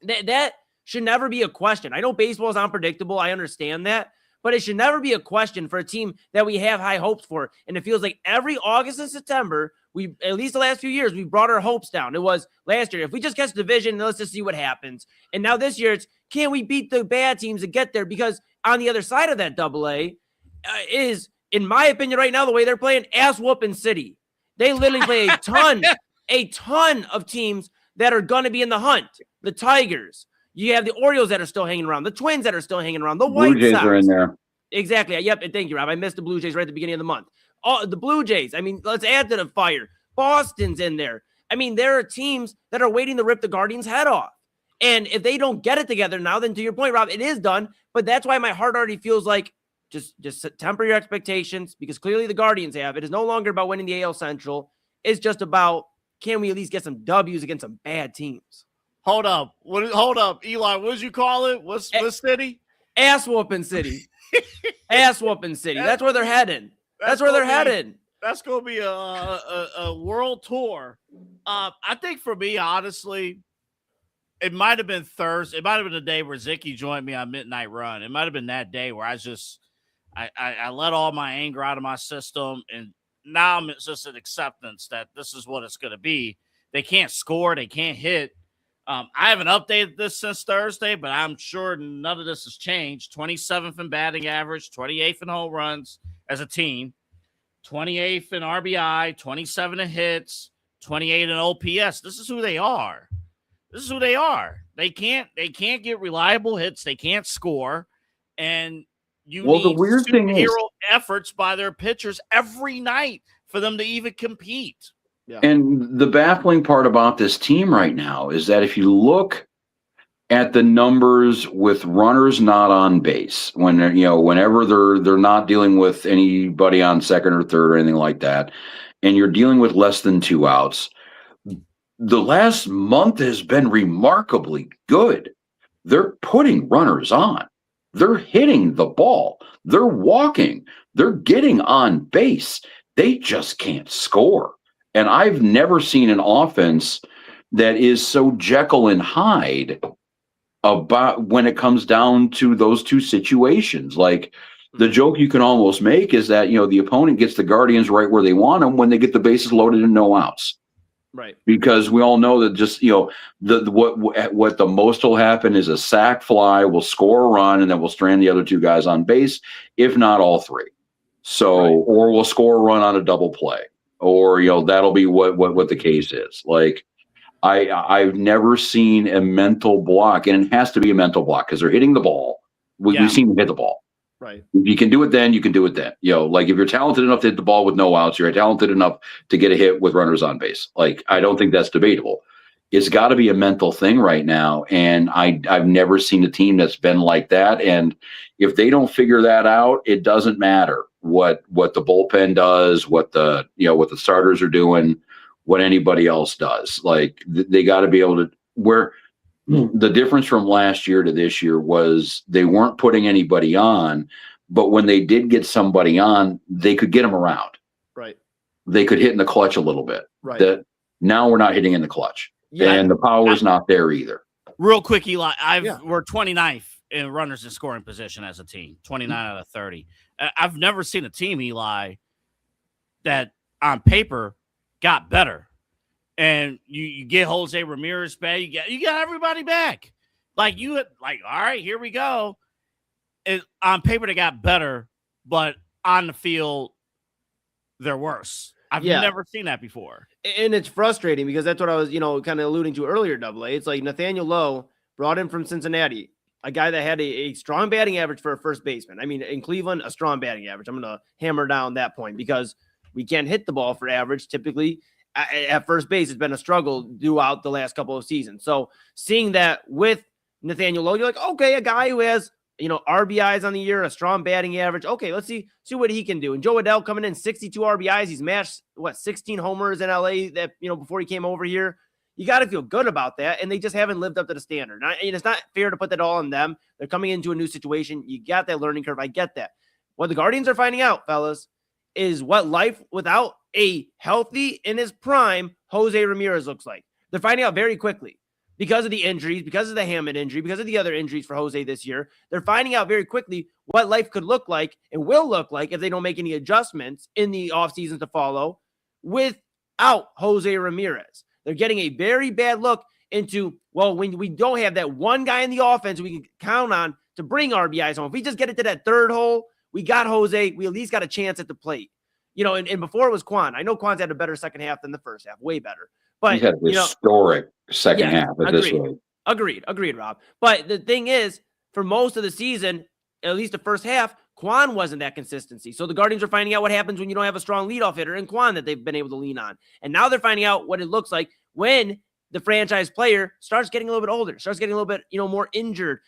That should never be a question. I know baseball is unpredictable. I understand that. But it should never be a question for a team that we have high hopes for. And it feels like every August and September, at least the last few years, we brought our hopes down. It was last year, if we just catch the division, let's just see what happens. And now this year, it's can we beat the bad teams to get there? Because on the other side of that AA is, in my opinion right now, the way they're playing, ass-whooping city. They literally play a ton of teams that are going to be in the hunt. The Tigers. You have the Orioles that are still hanging around, the Twins that are still hanging around, the White Blue Jays Sox are in there. Exactly. Yep. And thank you, Rob. I missed the Blue Jays right at the beginning of the month. The Blue Jays. I mean, let's add to the fire. Boston's in there. I mean, there are teams that are waiting to rip the Guardians' head off. And if they don't get it together now, then to your point, Rob, it is done. But that's why my heart already feels like just temper your expectations, because clearly the Guardians have. It is no longer about winning the AL Central. It's just about, can we at least get some W's against some bad teams? Hold up. Hold up, Eli. What did you call it? What's city? Ass-whooping city. Ass-whooping city. That's where they're heading. That's where they're headed. That's going to be a world tour. I think for me, honestly, it might have been Thursday. It might have been the day where Rozycki joined me on Midnight Run. It might have been that day where I let all my anger out of my system, and now it's just an acceptance that this is what it's going to be. They can't score. They can't hit. I haven't updated this since Thursday, but I'm sure none of this has changed. 27th in batting average, 28th in home runs as a team, 28th in RBI, 27 in hits, 28 in OPS. This is who they are. This is who they are. They can't get reliable hits. They can't score. And you The need weird thing is, superhero efforts by their pitchers every night for them to even compete. Yeah. and the baffling part about this team right now is that if you look at the numbers with runners not on base, when whenever they're not dealing with anybody on second or third or anything like that, and you're dealing with less than 2 outs, the last month has been remarkably good. They're putting runners on. They're hitting the ball. They're walking. They're getting on base. They just can't score. And I've never seen an offense that is so Jekyll and Hyde about when it comes down to those two situations. Like, the joke you can almost make is that, the opponent gets the Guardians right where they want them when they get the bases loaded and no outs. Right. Because we all know that just, what the most will happen is a sac fly will score a run and then we'll strand the other two guys on base, if not all three. So, Right. or we'll score a run on a double play, or, that'll be what the case is. Like, I've never seen a mental block, and it has to be a mental block because they're hitting the ball. We've seen them hit the ball. Right. If you can do it then, you can do it then. Like, if you're talented enough to hit the ball with no outs, you're talented enough to get a hit with runners on base. Like, I don't think that's debatable. It's got to be a mental thing right now, and I've never seen a team that's been like that. And if they don't figure that out, it doesn't matter what the bullpen does, what the starters are doing, what anybody else does. Like, they got to be able to. Where the difference from last year to this year was they weren't putting anybody on, but when they did get somebody on, they could get them around. Right. They could hit in the clutch a little bit. Right. That now we're not hitting in the clutch, and the power's not there either. Real quick, Eli, Yeah. we're 29th in runners in scoring position as a team, 29 out of 30. I've never seen a team, Eli, that on paper got better. And you get Jose Ramirez back, you got everybody back. All right, here we go. On paper they got better, but on the field they're worse. I've never seen that before. And it's frustrating because that's what I was, kind of alluding to earlier, Double A. It's like Nathaniel Lowe brought in from Cincinnati, a guy that had a strong batting average for a first baseman. I mean, in Cleveland, a strong batting average. I'm going to hammer down that point because we can't hit the ball for average typically. At first base, it's been a struggle throughout the last couple of seasons. So seeing that with Nathaniel Lowe, you're like, okay, a guy who has, RBIs on the year, a strong batting average. Okay, let's see what he can do. And Joe Adell coming in 62 RBIs. He's matched 16 homers in LA that, before he came over here. You got to feel good about that. And they just haven't lived up to the standard. And it's not fair to put that all on them. They're coming into a new situation. You got that learning curve. I get that. What the Guardians are finding out, fellas, is what life without a healthy in his prime Jose Ramirez looks like. They're finding out very quickly because of the injuries, because of the Hammond injury, because of the other injuries for Jose this year. They're finding out very quickly what life could look like and will look like if they don't make any adjustments in the offseason to follow without Jose Ramirez. They're getting a very bad look into, when we don't have that one guy in the offense we can count on to bring RBIs home. If we just get it to that third hole, we got Jose. We at least got a chance at the plate. And before it was Quan. I know Quan's had a better second half than the first half, way better. But He had a historic second half at this rate. Agreed, Rob. But the thing is, for most of the season, at least the first half, Quan wasn't that consistency. So the Guardians are finding out what happens when you don't have a strong leadoff hitter in Quan that they've been able to lean on. And now they're finding out what it looks like when the franchise player starts getting a little bit older, starts getting a little bit, more injured,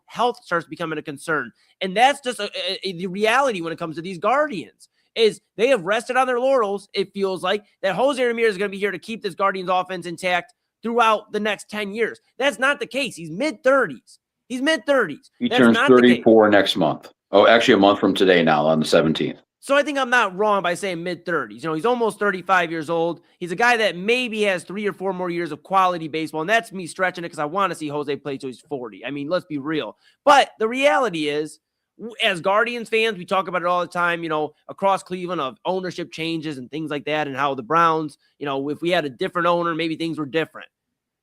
health starts becoming a concern. And that's just the reality when it comes to these Guardians. Is they have rested on their laurels, it feels like, that Jose Ramirez is going to be here to keep this Guardians offense intact throughout the next 10 years. That's not the case. He's mid-30s. He turns 34 next month. Oh, actually a month from today now, on the 17th. So I think I'm not wrong by saying mid-30s. He's almost 35 years old. He's a guy that maybe has 3 or 4 more years of quality baseball, and that's me stretching it because I want to see Jose play till he's 40. I mean, let's be real. But the reality is, as Guardians fans, we talk about it all the time, across Cleveland, of ownership changes and things like that, and how the Browns, if we had a different owner, maybe things were different.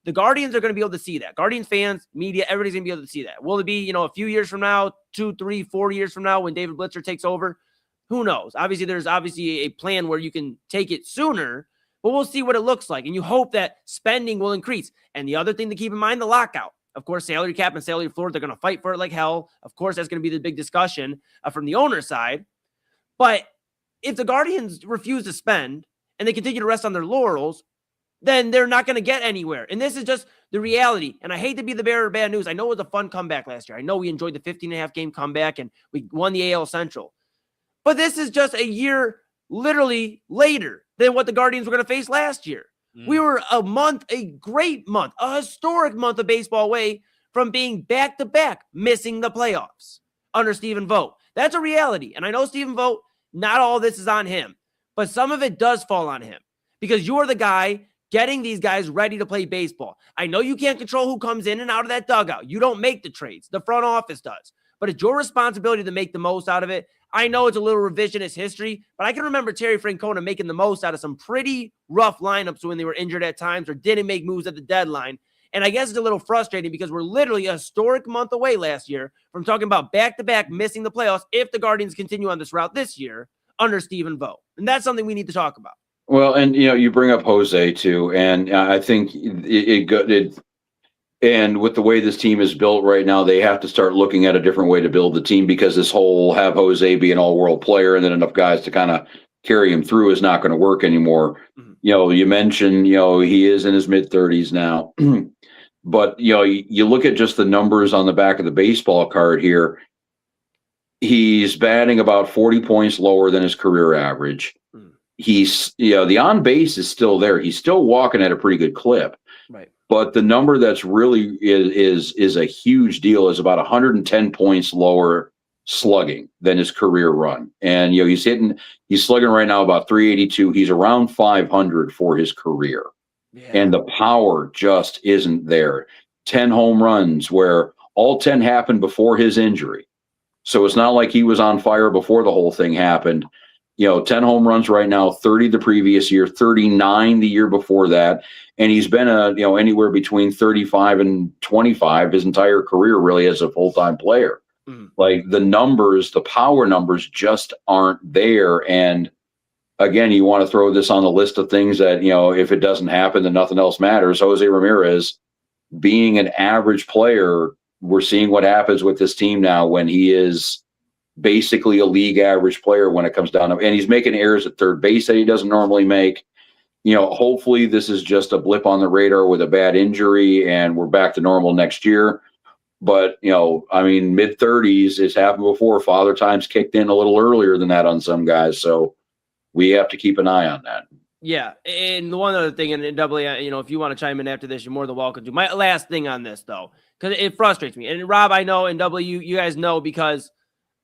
The Guardians are going to be able to see that. Guardians fans, media, everybody's going to be able to see that. Will it be, a few years from now, 2, 3, 4 years from now when David Blitzer takes over? Who knows? Obviously, there's a plan where you can take it sooner, but we'll see what it looks like. And you hope that spending will increase. And the other thing to keep in mind, the lockout. Of course, salary cap and salary floor, they're going to fight for it like hell. Of course, that's going to be the big discussion from the owner's side. But if the Guardians refuse to spend and they continue to rest on their laurels, then they're not going to get anywhere. And this is just the reality. And I hate to be the bearer of bad news. I know it was a fun comeback last year. I know we enjoyed the 15.5 game comeback and we won the AL Central. But this is just a year literally later than what the Guardians were going to face last year. We were a great month, a historic month of baseball away from being back-to-back, missing the playoffs under Stephen Vogt. That's a reality. And I know Stephen Vogt, not all of this is on him, but some of it does fall on him because you're the guy getting these guys ready to play baseball. I know you can't control who comes in and out of that dugout. You don't make the trades. The front office does. But it's your responsibility to make the most out of it. I know it's a little revisionist history, but I can remember Terry Francona making the most out of some pretty rough lineups when they were injured at times or didn't make moves at the deadline. And I guess it's a little frustrating because we're literally a historic month away last year from talking about back-to-back missing the playoffs if the Guardians continue on this route this year under Stephen Vogt. And that's something we need to talk about. Well, and you bring up Jose too, and I think and with the way this team is built right now, they have to start looking at a different way to build the team because this whole have Jose be an all-world player and then enough guys to kind of carry him through is not going to work anymore. Mm-hmm. You mentioned, he is in his mid-30s now. But, you look at just the numbers on the back of the baseball card here. He's batting about 40 points lower than his career average. Mm. He's, the on base is still there. He's still walking at a pretty good clip. Right. But the number that's really is a huge deal is about 110 points lower slugging than his career run. And, he's slugging right now about 382. He's around 500 for his career. Yeah. And the power just isn't there. 10 home runs where all 10 happened before his injury. So it's not like he was on fire before the whole thing happened. 10 home runs right now, 30 the previous year, 39 the year before that. And he's been anywhere between 35 and 25 his entire career, really, as a full-time player. Mm. Like the numbers, the power numbers just aren't there. And again, you want to throw this on the list of things that, if it doesn't happen, then nothing else matters. Jose Ramirez being an average player, we're seeing what happens with this team now when he is basically a league average player when it comes down to, and he's making errors at third base that he doesn't normally make. Hopefully this is just a blip on the radar with a bad injury and we're back to normal next year. But, mid-30s has happened before. Father time's kicked in a little earlier than that on some guys. So we have to keep an eye on that. Yeah. And the one other thing, and doubly, if you want to chime in after this, you're more than welcome to. My last thing on this, though, because it frustrates me. And Rob, I know, and W, you guys know because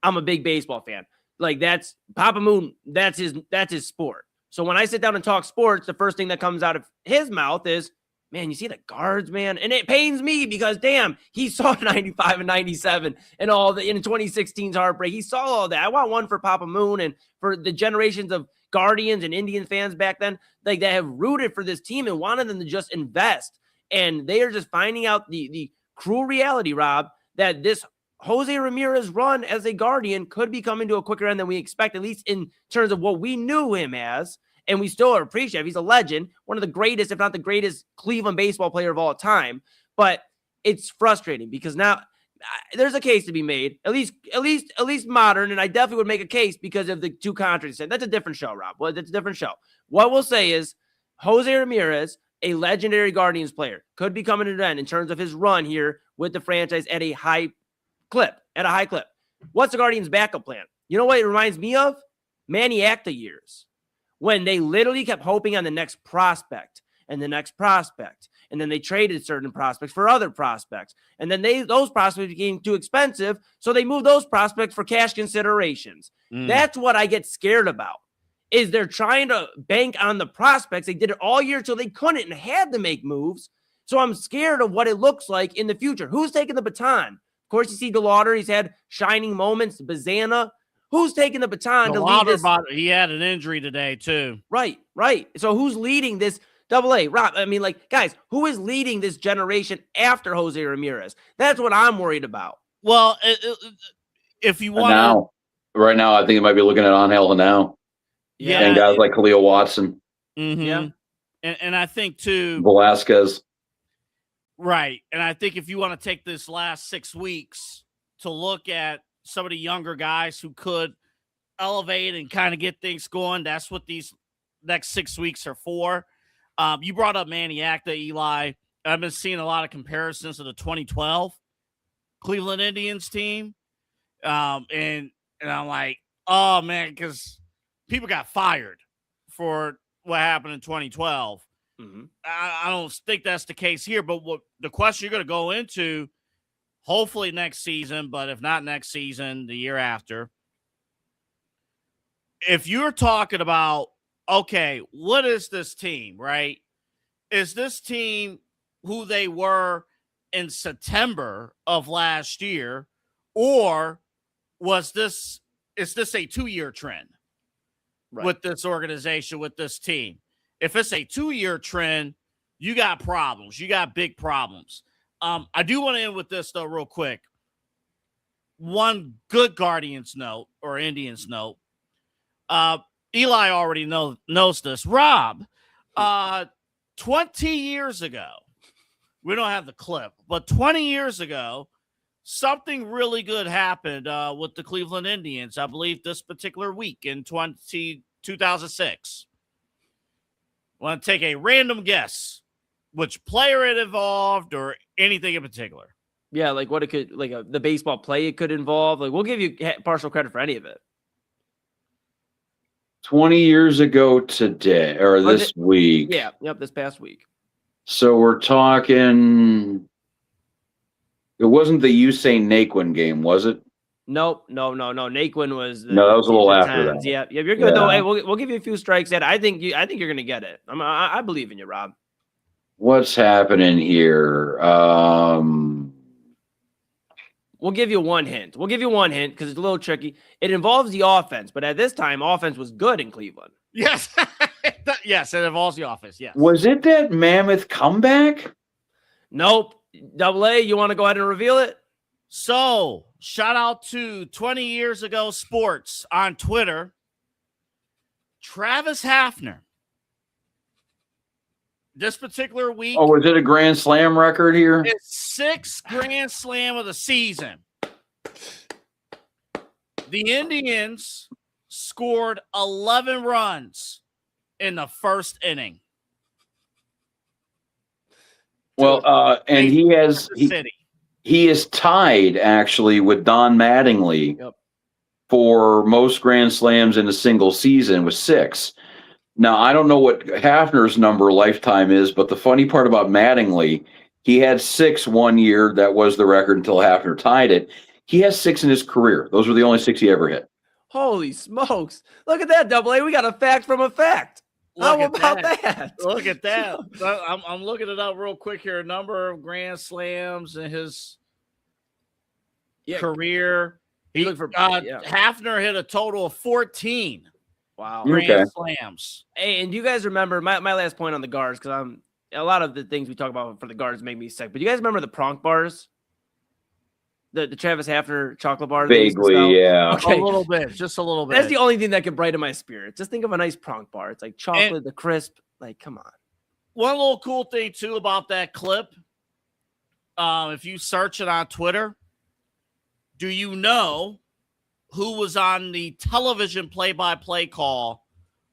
I'm a big baseball fan. Like that's Papa Moon. That's his sport. So when I sit down and talk sports, the first thing that comes out of his mouth is, man, you see the guards, man. And it pains me because damn, he saw 95 and 97 and all the in 2016's heartbreak. He saw all that. I want one for Papa Moon and for the generations of Guardians and Indian fans back then, like that have rooted for this team and wanted them to just invest. And they are just finding out the cruel reality, Rob, that this Jose Ramirez run as a Guardian could be coming to a quicker end than we expect, at least in terms of what we knew him as. And we still appreciate him. He's a legend, one of the greatest, if not the greatest Cleveland baseball player of all time. But it's frustrating because now there's a case to be made, at least modern. And I definitely would make a case because of the two contracts. That's a different show, Rob. Well, that's a different show. What we'll say is Jose Ramirez, a legendary Guardians player, could be coming to an end in terms of his run here with the franchise at a high clip. What's the Guardians' backup plan? You know what it reminds me of? Manny Acta years, when they literally kept hoping on the next prospect and the next prospect. And then they traded certain prospects for other prospects. And then those prospects became too expensive. So they moved those prospects for cash considerations. That's what I get scared about, is they're trying to bank on the prospects. They did it all year till they couldn't and had to make moves. So I'm scared of what it looks like in the future. Who's taking the baton? Of course, you see DeLauder. He's had shining moments. Bazana. Who's taking the baton to lead this? He had an injury today, too. Right. So who's leading this AA? Rob, guys, who is leading this generation after Jose Ramirez? That's what I'm worried about. Well, if you want right now, I think it might be looking at Angel now. Yeah. And guys like Khalil Watson. Mm-hmm. Yeah. And I think too, Velasquez. right. And I think if you want to take this last 6 weeks to look at some of the younger guys who could elevate and kind of get things going, that's what these next 6 weeks are for. You brought up Manny Acta, Eli. I've been seeing a lot of comparisons to the 2012 Cleveland Indians team. And I'm like, oh, man, because people got fired for what happened in 2012. Mm-hmm. I don't think that's the case here, but what the question you're going to go into, hopefully next season, but if not next season, the year after, if you're talking about, okay, what is this team, right? Is this team who they were in September of last year, or is this a 2-year trend with this organization, with this team? If it's a 2-year trend, you got problems. You got big problems. I do want to end with this, though, real quick. One good Guardians note or Indians note. Eli already knows this. Rob, 20 years ago, we don't have the clip, but 20 years ago, something really good happened with the Cleveland Indians, I believe this particular week in 2006. I want to take a random guess which player it involved or anything in particular. Yeah, like what it could, like the baseball play it could involve. Like we'll give you partial credit for any of it. 20 years ago today, or this week. Yeah, yep, this past week. So we're talking. It wasn't the Usain Naquin game, was it? Nope, no. Naquin was. No, that was a little after that. Yeah, you're good though. Hey, we'll give you a few strikes. Ed, I think you're gonna get it. I believe in you, Rob. What's happening here? We'll give you one hint. Because it's a little tricky. It involves the offense, but at this time, offense was good in Cleveland. Yes. Yes, it involves the offense. Yes. Was it that mammoth comeback? Nope. AA, you want to go ahead and reveal it? So, shout out to 20 years ago sports on Twitter. Travis Hafner. This particular week. Oh, was it a Grand Slam record here? It's 6th Grand Slam of the season. The Indians scored 11 runs in the first inning. Well, and he is tied actually with Don Mattingly for most Grand Slams in a single season with 6. Now, I don't know what Hafner's number lifetime is, but the funny part about Mattingly, he had 6 one year. That was the record until Hafner tied it. He has 6 in his career. Those were the only 6 he ever hit. Holy smokes. Look at that, AA. We got a fact from a fact. How about that? Look at that. I'm looking it up real quick here. Number of Grand Slams in his career. Hafner hit a total of 14. Wow. Grand Slams. Hey, and do you guys remember my last point on the guards? Because a lot of the things we talk about for the guards make me sick. But you guys remember the Pronk bars? The Travis Hafner chocolate bars? Vaguely, yeah. Okay. A little bit. Just a little bit. That's the only thing that could brighten my spirit. Just think of a nice Pronk bar. It's like chocolate, the crisp. Like, come on. One little cool thing, too, about that clip, if you search it on Twitter, do you know who was on the television play-by-play call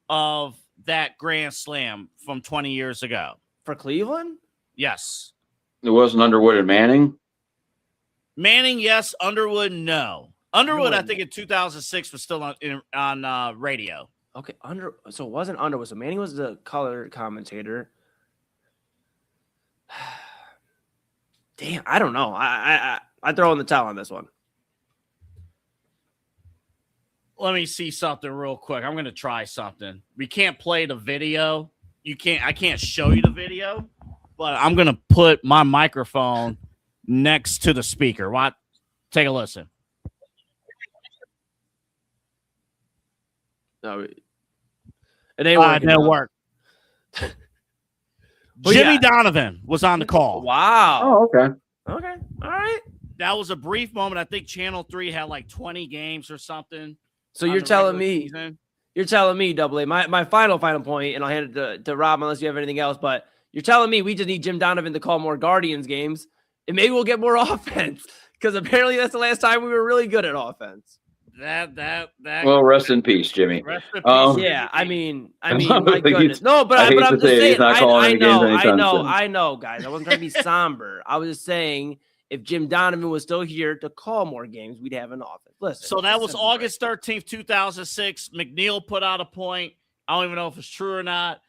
of that Grand Slam from 20 years ago? For Cleveland? Yes. It wasn't Underwood and Manning? Manning, yes. Underwood, no. Underwood, I think in 2006 was still on radio. Okay, so it wasn't Underwood. So Manning was the color commentator. Damn, I don't know. I throw in the towel on this one. Let me see something real quick. I'm going to try something. We can't play the video. I can't show you the video, but I'm going to put my microphone next to the speaker. Take a listen. No, it didn't work. Jimmy Donovan was on the call. Wow. Oh, okay. Okay. All right. That was a brief moment. I think Channel 3 had like 20 games or something. So you're telling me you're telling me, Double A, my final point, and I'll hand it to Rob unless you have anything else, but you're telling me we just need Jim Donovan to call more Guardians games, and maybe we'll get more offense, because apparently that's the last time we were really good at offense. Well, rest in peace, Jimmy. Rest in peace. Yeah, I mean, my goodness. No, but I'm just saying. I know, guys. I wasn't trying to be somber. I was just saying, if Jim Donovan was still here to call more games, we'd have an offense. Listen. So that was August 13th, 2006. McNeil put out a point. I don't even know if it's true or not.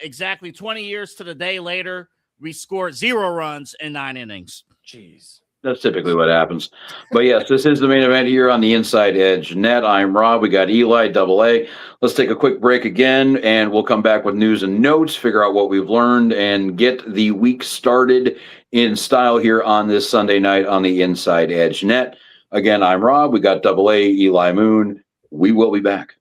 Exactly 20 years to the day later, we scored 0 runs in 9 innings. Jeez. That's typically what happens. But yes, this is the main event here on the Inside Edge Net. I'm Rob. We got Eli, Double A. Let's take a quick break again, and we'll come back with news and notes, figure out what we've learned, and get the week started in style here on this Sunday night on the Inside Edge Net. Again, I'm Rob. We got Double A, Eli Moon. We will be back.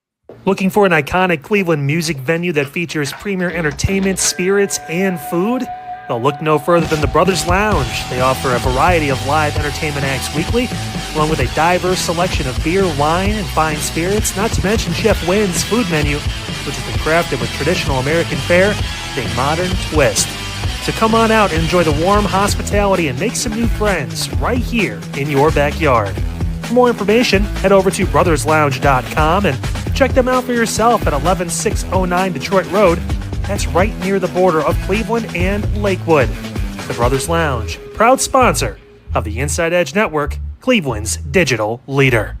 Looking for an iconic Cleveland music venue that features premier entertainment, spirits, and food? Well, look no further than the Brothers Lounge. They offer a variety of live entertainment acts weekly, along with a diverse selection of beer, wine, and fine spirits, not to mention Chef Wynn's food menu, which has been crafted with traditional American fare with a modern twist. So come on out and enjoy the warm hospitality and make some new friends right here in your backyard. For more information, head over to brotherslounge.com and check them out for yourself at 11609 Detroit Road. That's right near the border of Cleveland and Lakewood. The Brothers Lounge, proud sponsor of the Inside Edge Network, Cleveland's digital leader.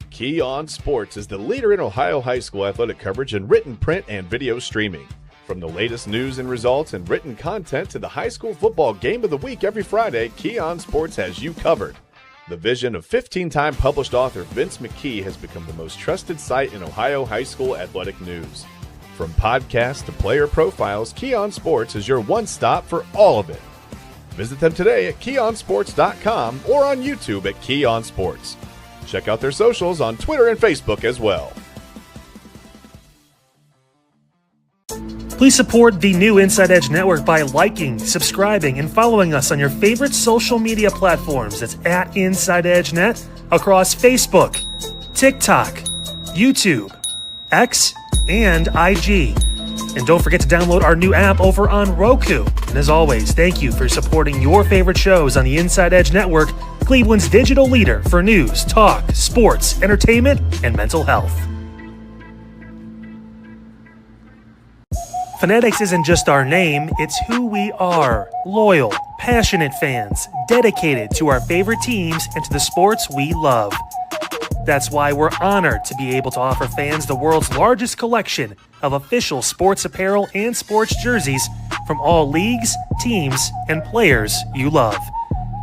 Key On Sports is the leader in Ohio high school athletic coverage in written, print, and video streaming. From the latest news and results and written content to the high school football game of the week every Friday, Key On Sports has you covered. The vision of 15-time published author Vince McKee has become the most trusted site in Ohio high school athletic news. From podcasts to player profiles, Key On Sports is your one-stop for all of it. Visit them today at keyonsports.com or on YouTube at Key On Sports. Check out their socials on Twitter and Facebook as well. Please support the new Inside Edge Network by liking, subscribing, and following us on your favorite social media platforms. It's at Inside Edge Net across Facebook, TikTok, YouTube, X, and IG. And don't forget to download our new app over on Roku. And as always, thank you for supporting your favorite shows on the Inside Edge Network, Cleveland's digital leader for news, talk, sports, entertainment, and mental health. Fanatics isn't just our name, it's who we are. Loyal, passionate fans, dedicated to our favorite teams and to the sports we love. That's why we're honored to be able to offer fans the world's largest collection of official sports apparel and sports jerseys from all leagues, teams, and players you love.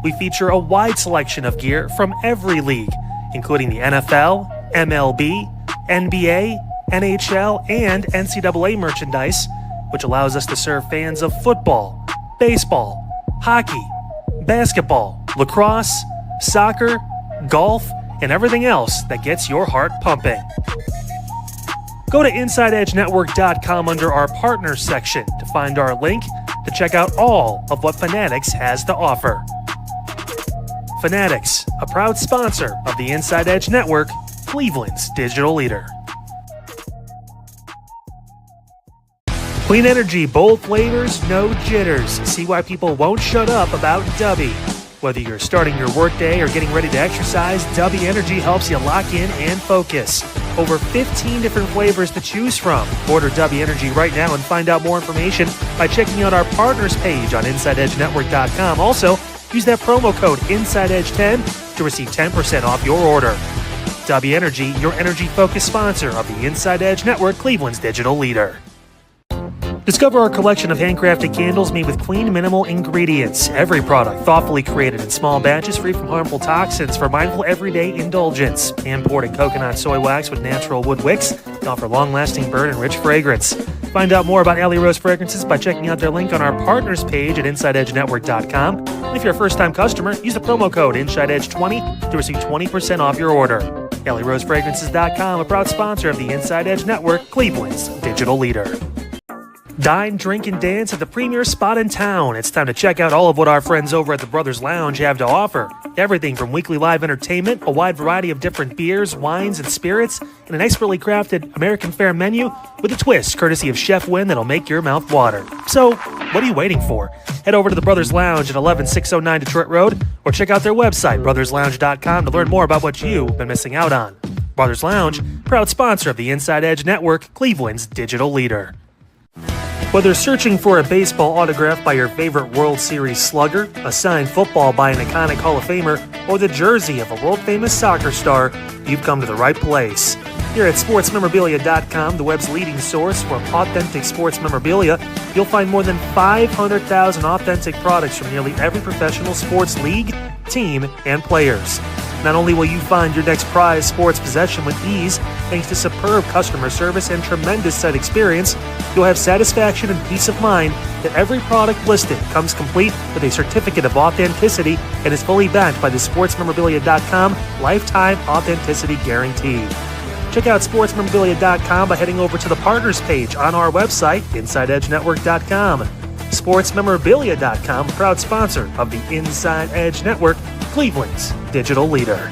We feature a wide selection of gear from every league, including the NFL, MLB, NBA, NHL, and NCAA merchandise, which allows us to serve fans of football, baseball, hockey, basketball, lacrosse, soccer, golf, and everything else that gets your heart pumping. Go to InsideEdgeNetwork.com under our Partners section to find our link to check out all of what Fanatics has to offer. Fanatics, a proud sponsor of the Inside Edge Network, Cleveland's digital leader. Clean energy, bold flavors, no jitters. See why people won't shut up about Dubby. Whether you're starting your workday or getting ready to exercise, Dubby Energy helps you lock in and focus. Over 15 different flavors to choose from. Order Dubby Energy right now and find out more information by checking out our partners page on InsideEdgeNetwork.com. Also, use that promo code InsideEdge10 to receive 10% off your order. Dubby Energy, your energy-focused sponsor of the Inside Edge Network, Cleveland's digital leader. Discover our collection of handcrafted candles made with clean, minimal ingredients. Every product thoughtfully created in small batches free from harmful toxins for mindful everyday indulgence. Imported coconut soy wax with natural wood wicks to offer long-lasting burn and rich fragrance. Find out more about Alley Rose Fragrances by checking out their link on our partners page at InsideEdgeNetwork.com. And if you're a first-time customer, use the promo code InsideEdge20 to receive 20% off your order. AlleyRoseFragrances.com, a proud sponsor of the Inside Edge Network, Cleveland's digital leader. Dine, drink, and dance at the premier spot in town. It's time to check out all of what our friends over at the Brothers Lounge have to offer. Everything from weekly live entertainment, a wide variety of different beers, wines, and spirits, and an expertly crafted American fare menu with a twist courtesy of Chef Wynn that'll make your mouth water. So, what are you waiting for? Head over to the Brothers Lounge at 11609 Detroit Road or check out their website, brotherslounge.com, to learn more about what you've been missing out on. Brothers Lounge, proud sponsor of the Inside Edge Network, Cleveland's digital leader. Whether searching for a baseball autograph by your favorite World Series slugger, a signed football by an iconic Hall of Famer, or the jersey of a world-famous soccer star, you've come to the right place. Here at sportsmemorabilia.com, the web's leading source for authentic sports memorabilia, you'll find more than 500,000 authentic products from nearly every professional sports league, team, and players. Not only will you find your next prized sports possession with ease, thanks to superb customer service and tremendous site experience, you'll have satisfaction and peace of mind that every product listed comes complete with a certificate of authenticity and is fully backed by the sportsmemorabilia.com lifetime authenticity guarantee. Check out sportsmemorabilia.com by heading over to the partners page on our website, InsideEdgeNetwork.com. SportsMemorabilia.com, proud sponsor of the Inside Edge Network, Cleveland's digital leader.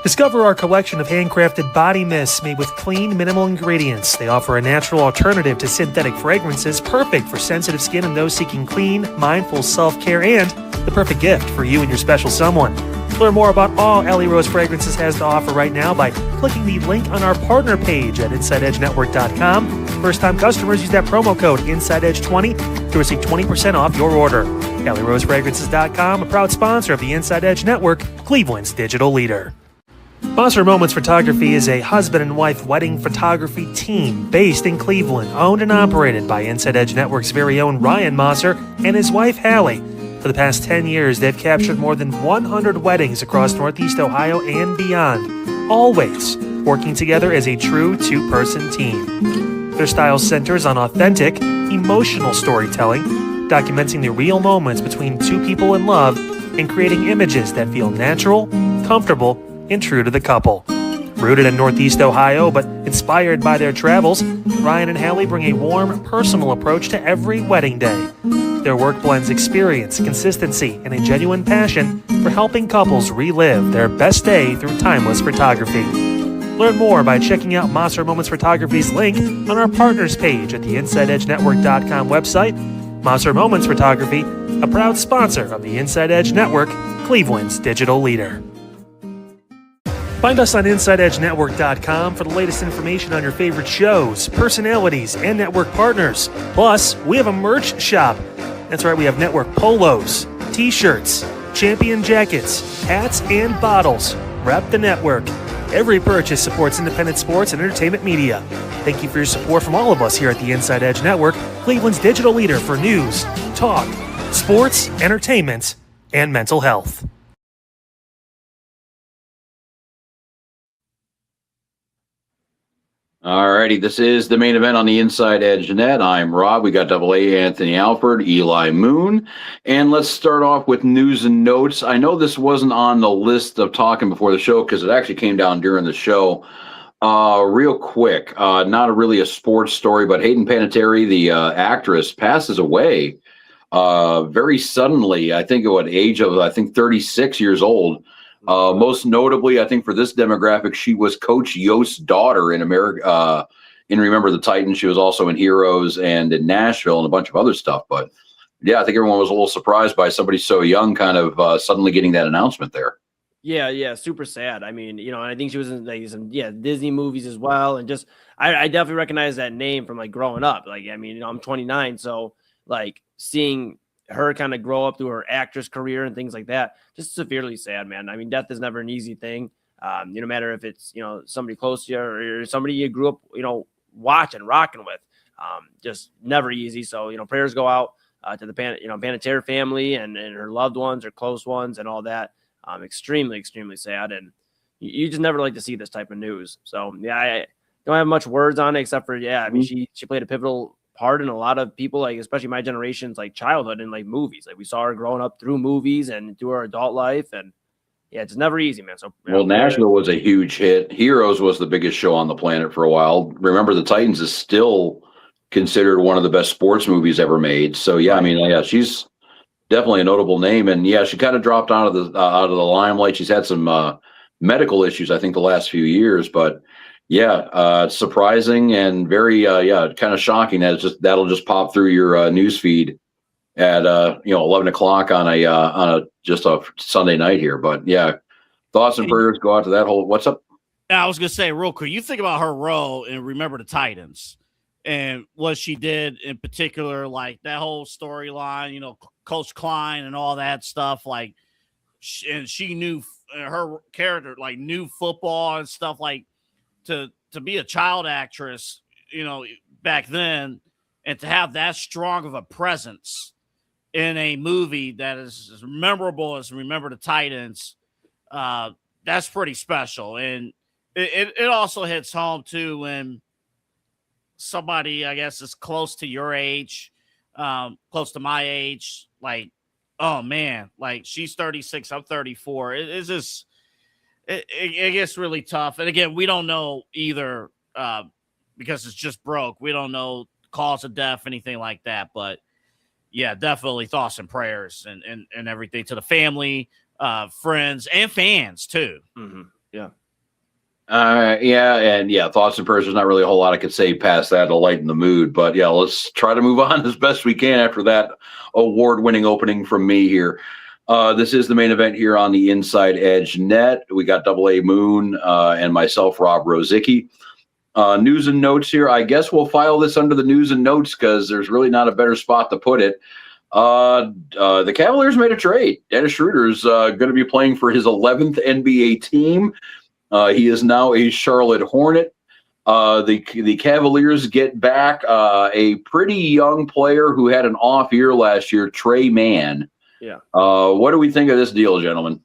Discover our collection of handcrafted body mists made with clean, minimal ingredients. They offer a natural alternative to synthetic fragrances, perfect for sensitive skin and those seeking clean, mindful self-care, and the perfect gift for you and your special someone. Learn more about all Ellie Rose Fragrances has to offer right now by clicking the link on our partner page at InsideEdgeNetwork.com. First-time customers use that promo code InsideEdge20 to receive 20% off your order. EllieRoseFragrances.com, a proud sponsor of the Inside Edge Network, Cleveland's digital leader. Monster Moments Photography is a husband and wife wedding photography team based in Cleveland, owned and operated by Inside Edge Network's very own Ryan Mosser and his wife Hallie. For the past 10 years, they've captured more than 100 weddings across Northeast Ohio and beyond, always working together as a true two-person team. Their style centers on authentic, emotional storytelling, documenting the real moments between two people in love and creating images that feel natural, comfortable, and true to the couple. Rooted in Northeast Ohio, but inspired by their travels, Ryan and Hallie bring a warm, personal approach to every wedding day. Their work blends experience, consistency, and a genuine passion for helping couples relive their best day through timeless photography. Learn more by checking out Monster Moments Photography's link on our partners page at the InsideEdgeNetwork.com website. Monster Moments Photography, a proud sponsor of the Inside Edge Network, Cleveland's digital leader. Find us on InsideEdgeNetwork.com for the latest information on your favorite shows, personalities, and network partners. Plus, we have a merch shop. That's right, we have network polos, t-shirts, champion jackets, hats, and bottles. Rep the network. Every purchase supports independent sports and entertainment media. Thank you for your support from all of us here at the Inside Edge Network, Cleveland's digital leader for news, talk, sports, entertainment, and mental health. All righty, this is the main event on the Inside Edge Net. I'm Rob. We got Double A, Anthony Alford, Eli Moon. And let's start off with news and notes. I know this wasn't on the list of talking before the show because it actually came down during the show. Real quick, not really a sports story, but Hayden Panettiere, the actress, passes away very suddenly. I think at age of 36 years old. Most notably, I think for this demographic, she was Coach Yost's daughter in America. In Remember the Titans, she was also in Heroes and in Nashville and a bunch of other stuff. But yeah, I think everyone was a little surprised by somebody so young, kind of suddenly getting that announcement there. Yeah, super sad. I mean, and I think she was in like some Disney movies as well, and just I definitely recognize that name from like growing up. Like, I mean, I'm 29, so like seeing her kind of grow up through her actress career and things like that, just severely sad, man. I mean, death is never an easy thing. No matter if it's, somebody close to you or somebody you grew up, watching, rocking with, just never easy. So, prayers go out to the Panettiere family and her loved ones, her close ones and all that. Extremely, extremely sad. And you just never like to see this type of news. So yeah, I don't have much words on it except for, I mean, she played a pivotal part in a lot of people, like especially my generation's like childhood and like movies. Like we saw her growing up through movies and through her adult life, and yeah, it's never easy, man. So Well, Nashville was a huge hit. Heroes was the biggest show on the planet for a while. Remember, The Titans is still considered one of the best sports movies ever made. So yeah, I mean, yeah, she's definitely a notable name, and yeah, she kind of dropped out of the limelight. She's had some medical issues, I think, the last few years, but yeah, surprising and very kind of shocking that that'll just pop through your news feed at 11 o'clock on a just a Sunday night here. But yeah, thoughts and prayers go out to that whole. What's up? I was gonna say real quick. You think about her role and Remember the Titans and what she did in particular, like that whole storyline. Coach Klein and all that stuff. Like, and she knew her character, like knew football and stuff. Like to be a child actress, back then, and to have that strong of a presence in a movie that is as memorable as Remember the Titans, that's pretty special. And it also hits home too when somebody, I guess, is close to your age, close to my age, like, oh man, like she's 36, I'm 34. It's just, it gets really tough. And again, we don't know either, because it's just broke. We don't know cause of death, anything like that, but yeah, definitely thoughts and prayers and everything to the family, friends, and fans too. Mm-hmm. Yeah. Thoughts and prayers. There's not really a whole lot I could say past that to lighten the mood, but yeah, let's try to move on as best we can after that award-winning opening from me here. This is the main event here on the Inside Edge Net. We got Double A Moon and myself, Rob Rozycki. News and notes here. I guess we'll file this under the news and notes because there's really not a better spot to put it. The Cavaliers made a trade. Dennis Schroeder's going to be playing for his 11th NBA team. He is now a Charlotte Hornet. The Cavaliers get back a pretty young player who had an off year last year, Trey Mann. Yeah. What do we think of this deal, gentlemen?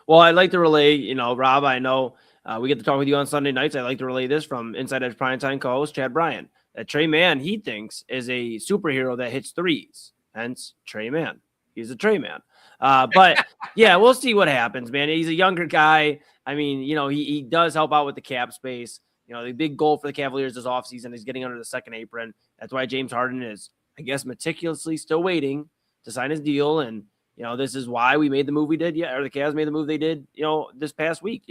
Well, I'd like to relay, Rob, I know we get to talk with you on Sunday nights. I'd like to relay this from Inside Edge Primetime co-host Chad Bryan. That Trey Mann, he thinks, is a superhero that hits threes. Hence, Trey Mann. He's a Trey Mann. But, yeah, we'll see what happens, man. He's a younger guy. I mean, he does help out with the cap space. The big goal for the Cavaliers this offseason is getting under the second apron. That's why James Harden is, I guess, meticulously still waiting to sign his deal. And, this is why we made the move we did. Yeah, or the Cavs made the move they did, this past week.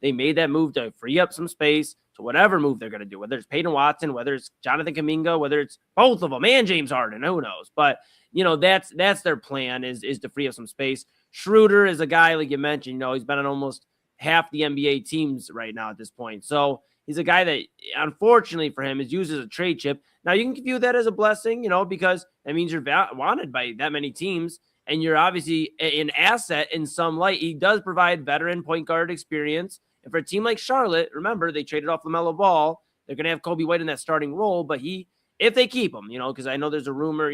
They made that move to free up some space to whatever move they're going to do, whether it's Peyton Watson, whether it's Jonathan Kuminga, whether it's both of them and James Harden, who knows? But, that's their plan is to free up some space. Schroeder is a guy, like you mentioned, he's been on almost half the NBA teams right now at this point. So he's a guy that, unfortunately for him, is used as a trade chip. Now, you can view that as a blessing, because that means you're wanted by that many teams, and you're obviously an asset in some light. He does provide veteran point guard experience. And for a team like Charlotte, remember, they traded off LaMelo Ball. They're going to have Kobe White in that starting role, but if they keep him, because I know there's a rumor,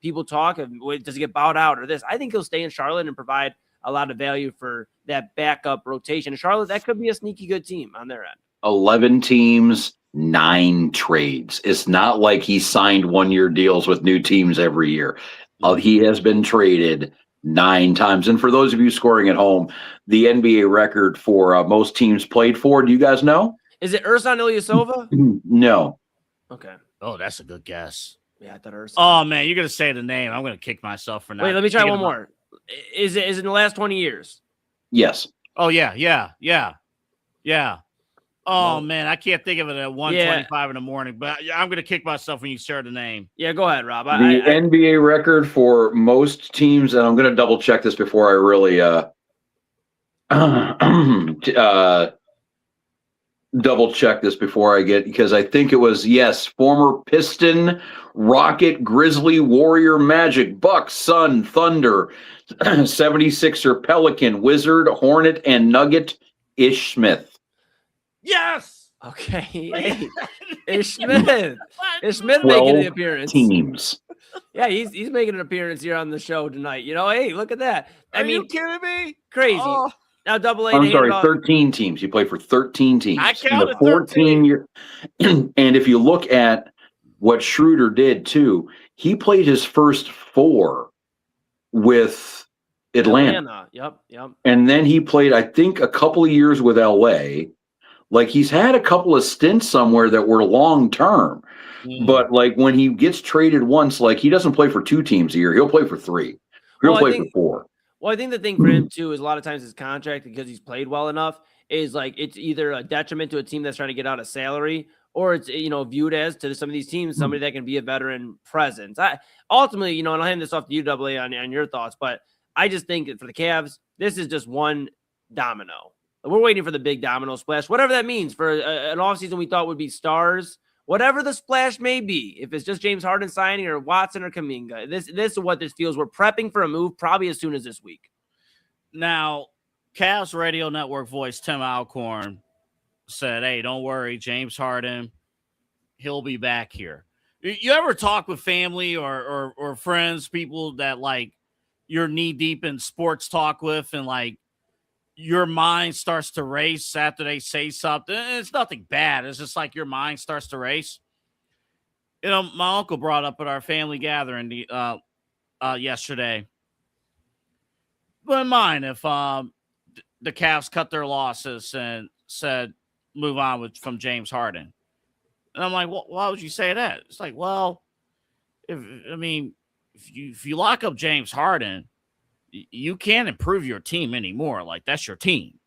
people talk of, does he get bowed out or this? I think he'll stay in Charlotte and provide a lot of value for that backup rotation. In Charlotte, that could be a sneaky good team on their end. 11 teams, 9 trades. It's not like he signed 1-year deals with new teams every year. He has been traded 9 times. And for those of you scoring at home, the NBA record for most teams played for, do you guys know? Is it Ersan Ilyasova? No. Okay. Oh, that's a good guess. Yeah, I thought Ersan. Oh, man, you're going to say the name. I'm going to kick myself for now. Wait, let me try one more. Is it in the last 20 years? Yes. Oh, yeah. Oh, man, I can't think of it at 1:25 in the morning, but I'm going to kick myself when you share the name. Yeah, go ahead, Rob. The NBA record for most teams, and I'm going to double check this before I really double check this before I get, because I think it was, yes, former Piston, Rocket, Grizzly, Warrior, Magic, Bucks, Sun, Thunder, 76er, Pelican, Wizard, Hornet, and Nugget, Ish Smith. Yes. Okay. Hey, Ish Smith. Ish Smith making an appearance. Teams. Yeah, he's making an appearance here on the show tonight. Hey, look at that. Are you kidding me? Crazy. Oh. Now, Double A. I'm sorry, 13 teams. He played for 13 teams. I counted 14 year. And if you look at what Schroeder did too, he played his first 4 with Atlanta. Yep. And then he played, I think, a couple of years with LA. Like, he's had a couple of stints somewhere that were long term. But like, when he gets traded once, like, he doesn't play for 2 teams a year. He'll play for 3. He'll play for 4. Well, I think the thing for him too is a lot of times his contract, because he's played well enough, is like it's either a detriment to a team that's trying to get out of salary, or it's viewed as to some of these teams somebody that can be a veteran presence. Ultimately, and I'll hand this off to you, Double A, on your thoughts, but I just think that for the Cavs, this is just one domino. We're waiting for the big domino splash, whatever that means for an offseason we thought would be stars. Whatever the splash may be, if it's just James Harden signing or Watson or Kuminga, this is what this feels. We're prepping for a move probably as soon as this week. Now, Cavs Radio Network voice Tim Alcorn said, hey, don't worry, James Harden, he'll be back here. You ever talk with family or friends, people that, like, you're knee-deep in sports talk with, and, like, your mind starts to race after they say something? It's nothing bad. It's just like your mind starts to race. My uncle brought up at our family gathering yesterday. But in mind, if the Cavs cut their losses and said, move on from James Harden. And I'm like, well, why would you say that? It's like, well, if you lock up James Harden, you can't improve your team anymore. Like, that's your team.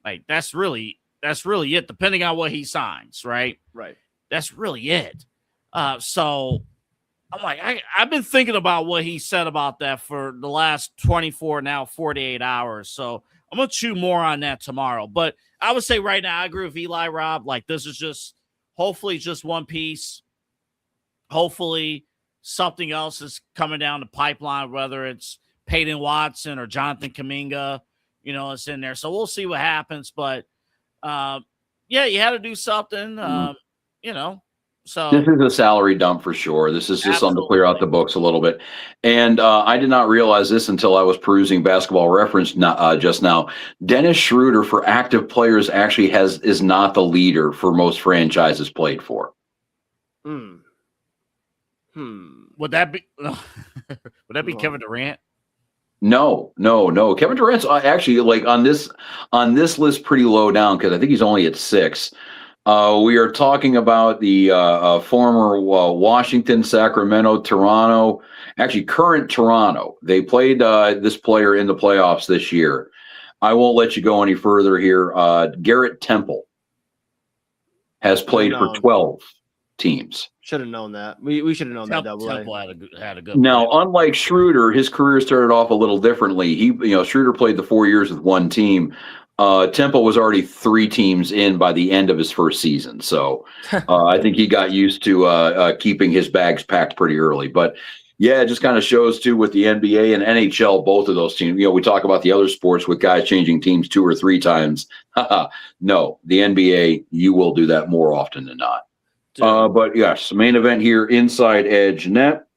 Like, that's really it, depending on what he signs, right? Right. That's really it. So I'm like, I've been thinking about what he said about that for the last 24, now 48 hours. So I'm going to chew more on that tomorrow. But I would say right now, I agree with Eli, Rob. Like, this is just, hopefully just one piece. Hopefully something else is coming down the pipeline, whether it's Peyton Watson or Jonathan Kuminga, it's in there. So we'll see what happens. But, you had to do something, So this is a salary dump for sure. This is just something to clear out the books a little bit. And I did not realize this until I was perusing Basketball Reference just now. Dennis Schroeder, for active players, actually is not the leader for most franchises played for. Would that be Kevin Durant? No. Kevin Durant's actually, like, on this list pretty low down, because I think he's only at 6. We are talking about the former Washington, Sacramento, Toronto, actually current Toronto. They played this player in the playoffs this year. I won't let you go any further here. Garrett Temple has played for 12 teams. Should have known that. We should have known that. Double Temple had a good. Now, unlike Schroeder, his career started off a little differently. Schroeder played the 4 years with one team. Temple was already 3 teams in by the end of his first season. So I think he got used to keeping his bags packed pretty early. But yeah, it just kind of shows too with the NBA and NHL, both of those teams. We talk about the other sports with guys changing teams 2 or 3 times. No, the NBA, you will do that more often than not. But yes, main event here, Inside Edge Net.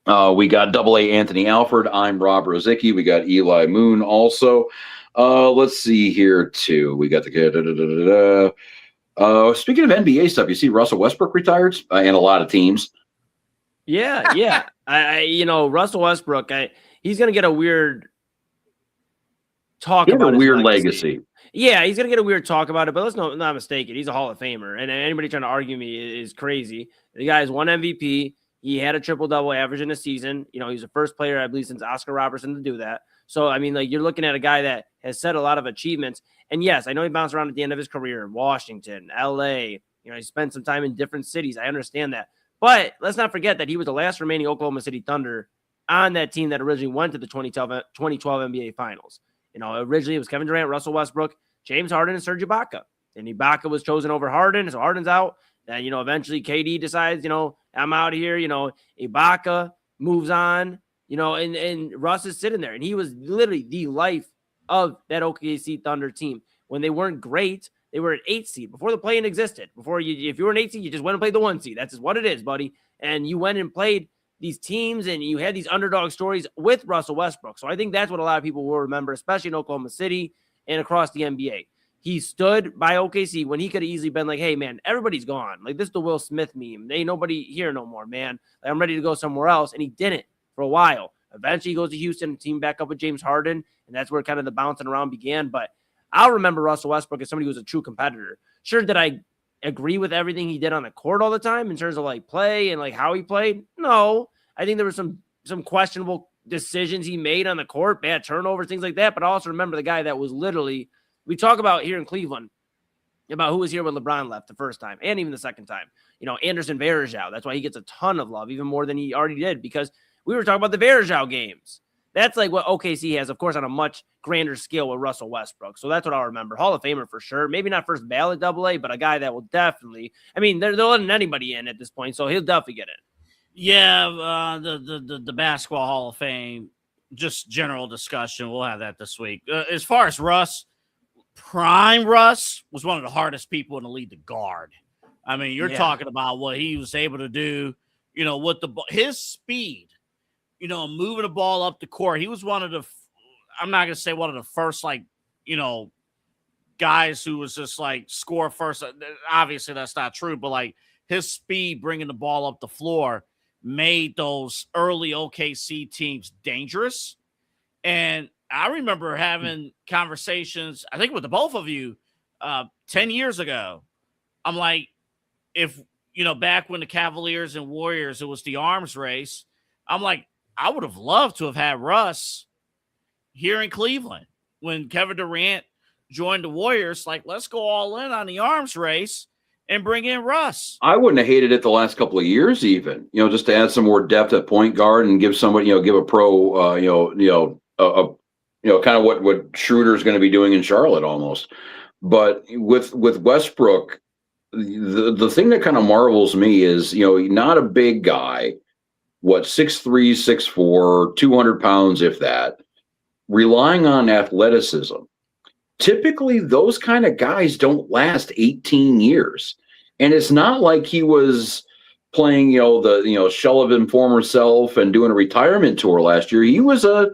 We got Double A Anthony Alford. I'm Rob Rozycki. We got Eli Moon also. Let's see here too. We got the speaking of NBA stuff, you see Russell Westbrook retired and a lot of teams. Yeah. Russell Westbrook, he's gonna get a weird talk about a his weird legacy. Yeah, he's gonna get a weird talk about it, but let's not mistake it. He's a Hall of Famer, and anybody trying to argue me is crazy. The guy has 1 MVP. He had a triple-double average in a season. He's the first player, I believe, since Oscar Robertson to do that. So, I mean, like, you're looking at a guy that has set a lot of achievements. And yes, I know he bounced around at the end of his career in Washington, LA. He spent some time in different cities. I understand that. But let's not forget that he was the last remaining Oklahoma City Thunder on that team that originally went to the 2012 NBA Finals. Originally it was Kevin Durant, Russell Westbrook, James Harden, and Serge Ibaka. And Ibaka was chosen over Harden, so Harden's out. Then, eventually KD decides, I'm out of here. Ibaka moves on, and Russ is sitting there. And he was literally the life of that OKC Thunder team. When they weren't great, they were an 8 seed before the play-in existed. If you were an 8 seed, you just went and played the 1 seed. That's just what it is, buddy. And you went and played these teams, and you had these underdog stories with Russell Westbrook. So I think that's what a lot of people will remember, especially in Oklahoma City and across the NBA. He stood by OKC when he could have easily been like, hey, man, everybody's gone. Like, this is the Will Smith meme. Ain't nobody here no more, man. Like, I'm ready to go somewhere else. And he didn't for a while. Eventually he goes to Houston, team back up with James Harden, and that's where kind of the bouncing around began. But I'll remember Russell Westbrook as somebody who was a true competitor. Sure, did I agree with everything he did on the court all the time in terms of like play and like how he played? No. I think there were some questionable decisions he made on the court, bad turnovers, things like that. But I also remember the guy that was literally, we talk about here in Cleveland, about who was here when LeBron left the first time and even the second time. Anderson Varejao. That's why he gets a ton of love, even more than he already did, because we were talking about the Varejao games. That's like what OKC has, of course, on a much grander scale with Russell Westbrook. So that's what I'll remember. Hall of Famer for sure. Maybe not first ballot AA, but a guy that will definitely, they're letting anybody in at this point, so he'll definitely get in. Yeah, the Basketball Hall of Fame, just general discussion. We'll have that this week. As far as Russ, prime Russ was one of the hardest people in the league to guard. You're talking about what he was able to do, with his speed, moving the ball up the court. He was one of the, I'm not going to say one of the first, guys who was just score first. Obviously, that's not true, but his speed bringing the ball up the floor made those early OKC teams dangerous. And I remember having conversations, I think with the both of you, 10 years ago. I'm like, if, back when the Cavaliers and Warriors, it was the arms race. I'm like, I would have loved to have had Russ here in Cleveland when Kevin Durant joined the Warriors. Let's go all in on the arms race and bring in Russ. I wouldn't have hated it the last couple of years, even, just to add some more depth at point guard and give somebody, give a pro, kind of what Schroeder's going to be doing in Charlotte almost. But with Westbrook, the thing that kind of marvels me is, not a big guy, 6'3", 6'4", 200 pounds, if that, relying on athleticism. Typically, those kind of guys don't last 18 years. And it's not like he was playing, the shell of his former self and doing a retirement tour last year. He was a,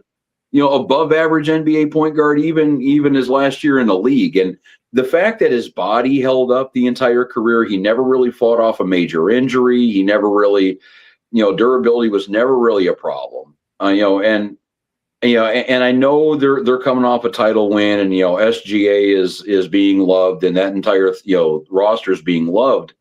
above average NBA point guard, even his last year in the league. And the fact that his body held up the entire career, he never really fought off a major injury. He never really, durability was never really a problem. And I know they're coming off a title win, and SGA is being loved, and that entire roster is being loved.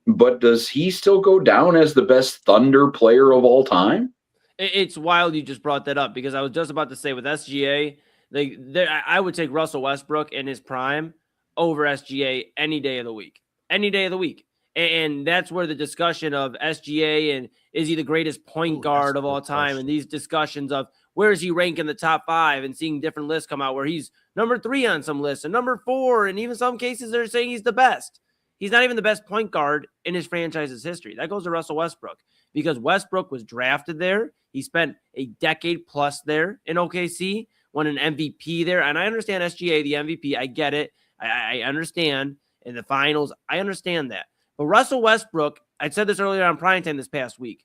But does he still go down as the best Thunder player of all time? It's wild you just brought that up, because I was just about to say with SGA, I would take Russell Westbrook in his prime over SGA any day of the week. Any day of the week. And that's where the discussion of SGA and is he the greatest point guard of all time, and these discussions of where is he rank in the top 5, and seeing different lists come out where he's number 3 on some lists and number 4, and even some cases they're saying he's the best. He's not even the best point guard in his franchise's history. That goes to Russell Westbrook, because Westbrook was drafted there. He spent a decade plus there in OKC, won an MVP there. And I understand SGA, the MVP. I get it. I understand. In the finals, I understand that. But Russell Westbrook, I said this earlier on Primetime this past week,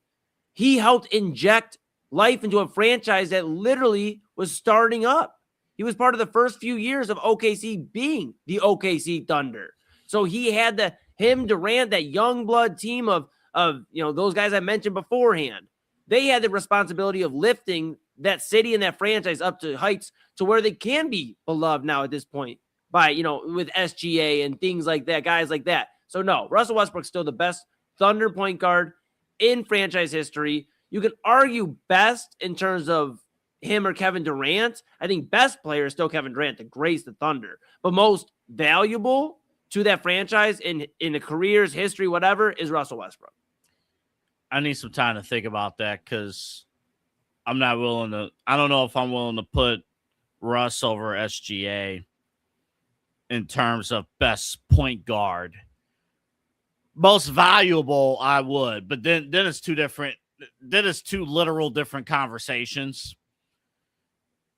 he helped inject life into a franchise that literally was starting up. He was part of the first few years of OKC being the OKC Thunder. So he had him, Durant, that young blood team of those guys I mentioned beforehand. They had the responsibility of lifting that city and that franchise up to heights to where they can be beloved now at this point by, with SGA and things like that, guys like that. So no, Russell Westbrook's still the best Thunder point guard in franchise history. You can argue best in terms of him or Kevin Durant. I think best player is still Kevin Durant to grace the Thunder. But most valuable to that franchise in the careers, history, whatever, is Russell Westbrook. I need some time to think about that, because I don't know if I'm willing to put Russ over SGA in terms of best point guard. Most valuable, I would, but then it's two different. Then it's two literal different conversations.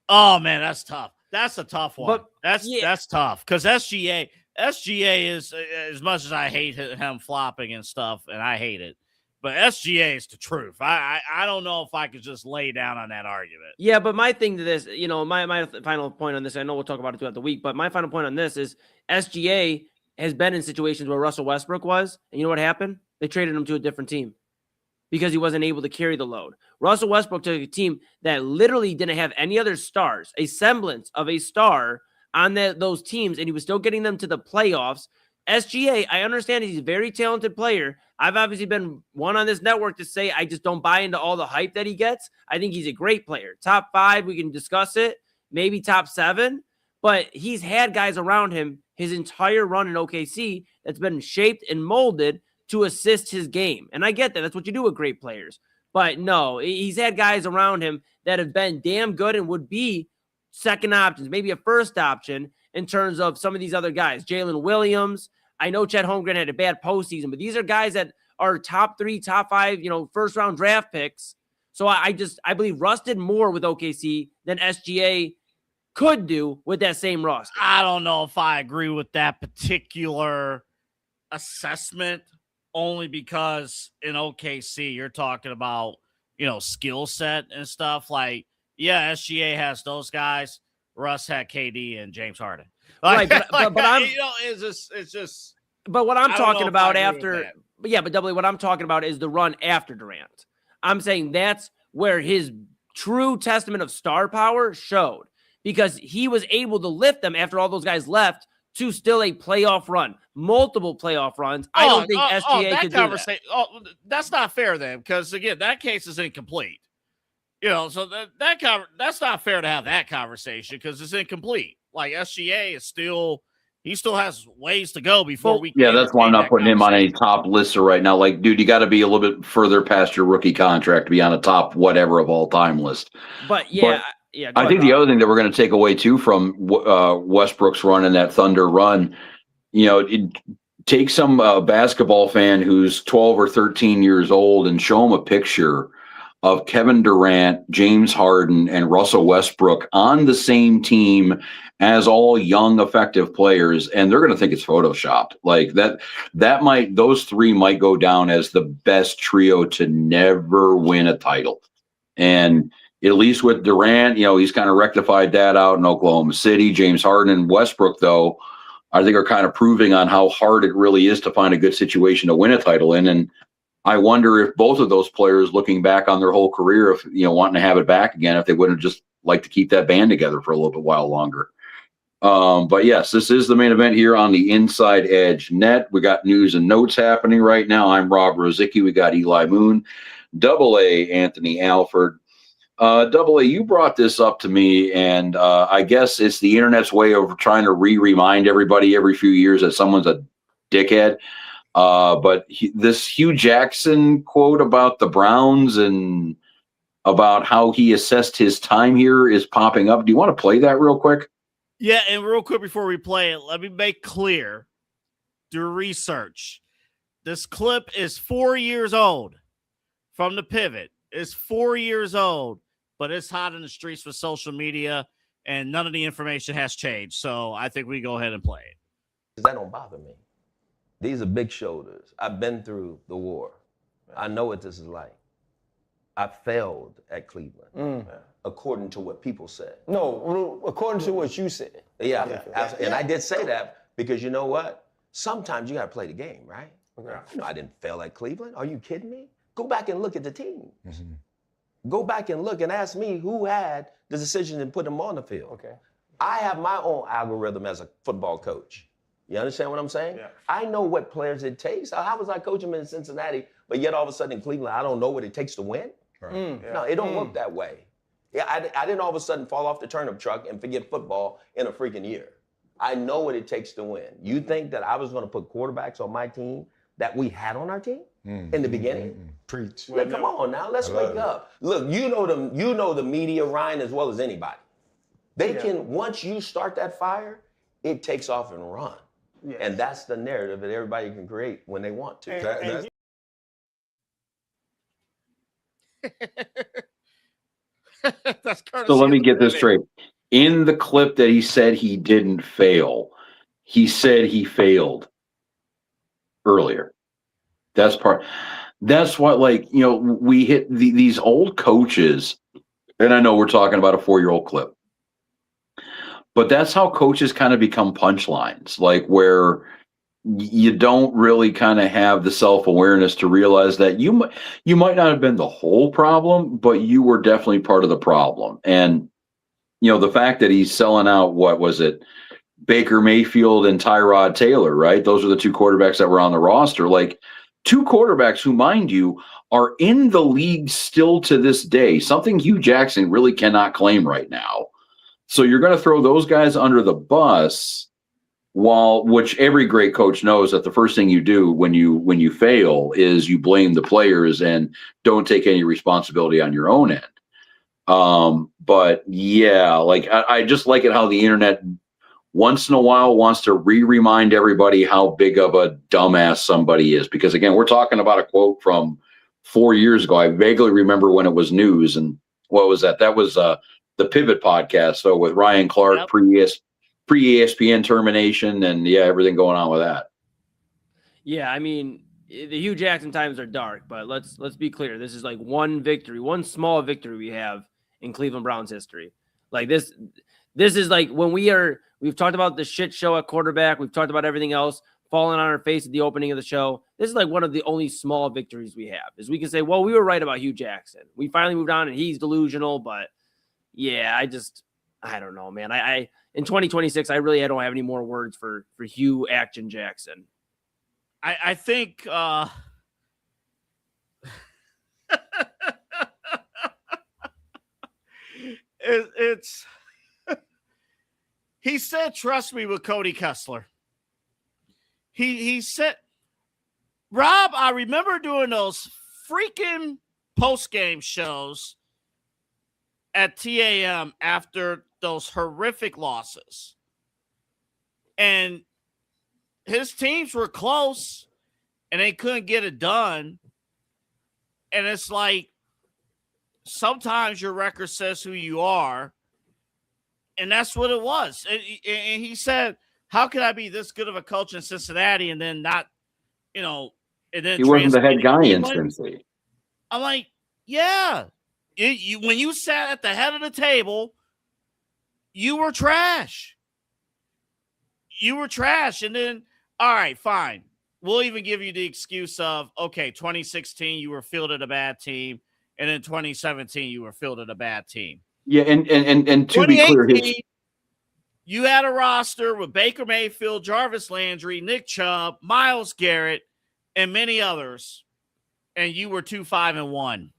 Oh man, that's tough. That's a tough one. But, that's tough, because SGA is, as much as I hate him flopping and stuff, and I hate it, but SGA is the truth. I don't know if I could just lay down on that argument. Yeah, but my thing to this, my final point on this, I know we'll talk about it throughout the week, but my final point on this is SGA has been in situations where Russell Westbrook was, and you know what happened? They traded him to a different team. because he wasn't able to carry the load. Russell Westbrook took a team that literally didn't have any other stars, a semblance of a star on those teams, and he was still getting them to the playoffs. SGA, I understand he's a very talented player. I've obviously been one on this network to say I just don't buy into all the hype that he gets. I think he's a great player. Top 5, we can discuss it. Maybe top 7. But he's had guys around him his entire run in OKC that's been shaped and molded to assist his game. And I get that. That's what you do with great players. But no, he's had guys around him that have been damn good and would be second options, maybe a first option in terms of some of these other guys. Jalen Williams. I know Chet Holmgren had a bad postseason, but these are guys that are top 3, top 5, first round draft picks. So I believe Russ did more with OKC than SGA could do with that same roster. I don't know if I agree with that particular assessment, only because in OKC you're talking about, skill set and stuff. Like, yeah, SGA has those guys. Russ had KD and James Harden. Right, but I'm, it's just. But what I'm talking about what I'm talking about is the run after Durant. I'm saying that's where his true testament of star power showed, because he was able to lift them after all those guys left to still a playoff run, multiple playoff runs. I don't think SGA could do that. That's not fair then, because again, that case is incomplete. So that's not fair to have that conversation because it's incomplete. Like SGA is still. He still has ways to go before we. Yeah, that's why I'm not putting him on any top lists right now. Like, dude, you got to be a little bit further past your rookie contract to be on a top whatever of all time list. But yeah. I think the other thing that we're going to take away too from Westbrook's run and that Thunder run, take some basketball fan who's 12 or 13 years old and show him a picture of Kevin Durant, James Harden, and Russell Westbrook on the same team as all young, effective players, and they're going to think it's photoshopped. Like those 3 might go down as the best trio to never win a title. And at least with Durant, he's kind of rectified that out in Oklahoma City. James Harden and Westbrook, though, I think are kind of proving on how hard it really is to find a good situation to win a title in. And I wonder if both of those players, looking back on their whole career, if wanting to have it back again, if they wouldn't just like to keep that band together for a little bit while longer. But yes, this is the main event here on the Inside Edge Net. We got news and notes happening right now. I'm Rob Rozycki. We got Eli Moon, AA Anthony Alford. AA, you brought this up to me, and I guess it's the internet's way of trying to remind everybody every few years that someone's a dickhead. But this Hugh Jackson quote about the Browns and about how he assessed his time here is popping up. Do you want to play that real quick? Yeah, and real quick before we play it, let me make clear, do research. This clip is 4 years old from the pivot. It's 4 years old, but it's hot in the streets with social media, and none of the information has changed. So I think we go ahead and play it. That don't bother me. These are big shoulders. I've been through the war. I know what this is like. I failed at Cleveland, according to what people said. No, according to what you said. Yeah, and I did say that because you know what? Sometimes you got to play the game, right? Okay. I didn't fail at Cleveland. Are you kidding me? Go back and look at the teams. Mm-hmm. Go back and look and ask me who had the decision to put them on the field. Okay. I have my own algorithm as a football coach. You understand what I'm saying? Yeah. I know what players it takes. How was I coaching them in Cincinnati, but yet all of a sudden in Cleveland, I don't know what it takes to win? Right. No, it don't work that way. Yeah, I didn't all of a sudden fall off the turnip truck and forget football in a freaking year. I know what it takes to win. You think that I was going to put quarterbacks on my team that we had on our team in the beginning? Preach. Look, come on now, let's wake up. Look, you know the media, Ryan, as well as anybody. They can, once you start that fire, it takes off and run. Yes. And that's the narrative that everybody can create when they want to. So let me get this straight. In the clip that he said he didn't fail, he said he failed earlier. That's what, we hit these old coaches, and I know we're talking about a 4-year-old clip, but that's how coaches kind of become punchlines, like where you don't really kind of have the self-awareness to realize that you might not have been the whole problem, but you were definitely part of the problem. And the fact that he's selling out, what was it, Baker Mayfield and Tyrod Taylor, right? Those are the two quarterbacks that were on the roster. Like, two quarterbacks who, mind you, are in the league still to this day, something Hugh Jackson really cannot claim right now. So you're going to throw those guys under the bus, which every great coach knows that the first thing you do when you fail is you blame the players and don't take any responsibility on your own end. But yeah, like I just like it how the internet once in a while wants to remind everybody how big of a dumbass somebody is. Because again, we're talking about a quote from 4 years ago. I vaguely remember when it was news. And what was that? That was the Pivot podcast. So with Ryan Clark, Yep. pre-ESPN termination, and yeah, everything going on with that. Yeah, I mean, the Hugh Jackson times are dark, but let's be clear. This is like one victory, one small victory we have in Cleveland Browns history. Like this is like when we've talked about the shit show at quarterback. We've talked about everything else falling on our face at the opening of the show. This is like one of the only small victories we have, is we can say, well, we were right about Hugh Jackson. We finally moved on and he's delusional, but yeah, I don't know, man. I in 2026, I really don't have any more words for Hugh Action Jackson. I think it's he said, trust me with Cody Kessler. He said, Rob, I remember doing those freaking post-game shows at TAM after those horrific losses. And his teams were close and they couldn't get it done. And it's like, sometimes your record says who you are. And that's what it was. And he said, how could I be this good of a coach in Cincinnati and then not, and then he wasn't the head guy in Cincinnati. I'm like, yeah. When you sat at the head of the table, you were trash. You were trash. And then, all right, fine. We'll even give you the excuse of, okay, 2016, you were fielded a bad team. And in 2017, you were fielded a bad team. Yeah, and to be clear, you had a roster with Baker Mayfield, Jarvis Landry, Nick Chubb, Myles Garrett, and many others, and you were 2-5-1.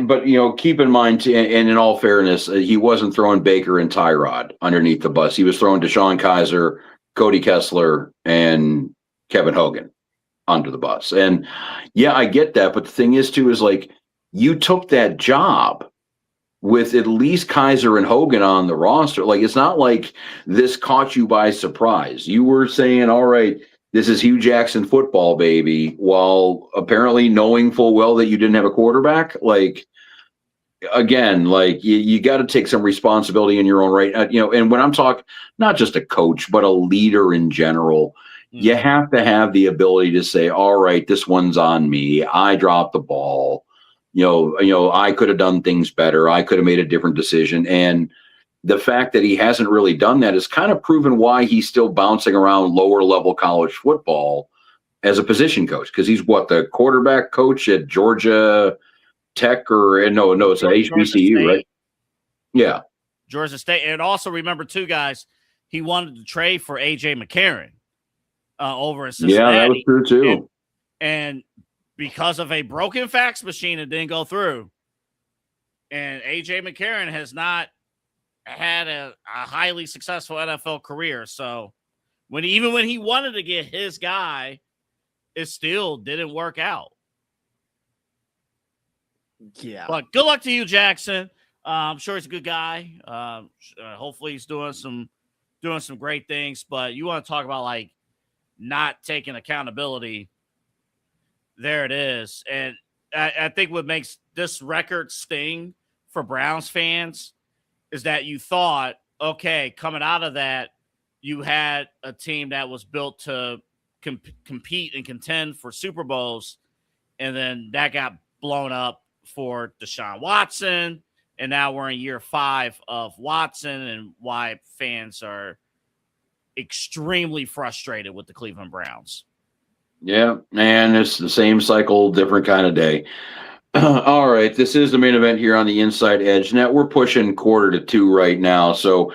But keep in mind, and in all fairness, he wasn't throwing Baker and Tyrod underneath the bus. He was throwing Deshaun Kaiser, Cody Kessler, and Kevin Hogan under the bus. And yeah, I get that. But the thing is, too, is like you took that job with at least Kaiser and Hogan on the roster. Like, it's not like this caught you by surprise. You were saying, all right, this is Hugh Jackson football, baby, while apparently knowing full well that you didn't have a quarterback. Like, again, like you got to take some responsibility in your own right. And when I'm talking, not just a coach, but a leader in general, you have to have the ability to say, all right, this one's on me. I dropped the ball. I could have done things better. I could have made a different decision. And the fact that he hasn't really done that is kind of proven why he's still bouncing around lower level college football as a position coach. Because he's the quarterback coach at Georgia Tech no, it's an HBCU, right? Yeah. Georgia State. And also remember, too, guys, he wanted to trade for A.J. McCarron over in Cincinnati. Yeah, that was true, too. And because of a broken fax machine, it didn't go through. And A.J. McCarron has not had a highly successful NFL career. So even when he wanted to get his guy, it still didn't work out. Yeah. But good luck to you, Jackson. I'm sure he's a good guy. Hopefully he's doing some great things. But you want to talk about like not taking accountability. There it is. And I think what makes this record sting for Browns fans is that you thought, okay, coming out of that, you had a team that was built to compete and contend for Super Bowls, and then that got blown up for Deshaun Watson, and now we're in year 5 of Watson, and why fans are extremely frustrated with the Cleveland Browns. Yeah, and it's the same cycle, different kind of day. All right, this is the main event here on the Inside Edge Net. We're pushing 1:45 right now. So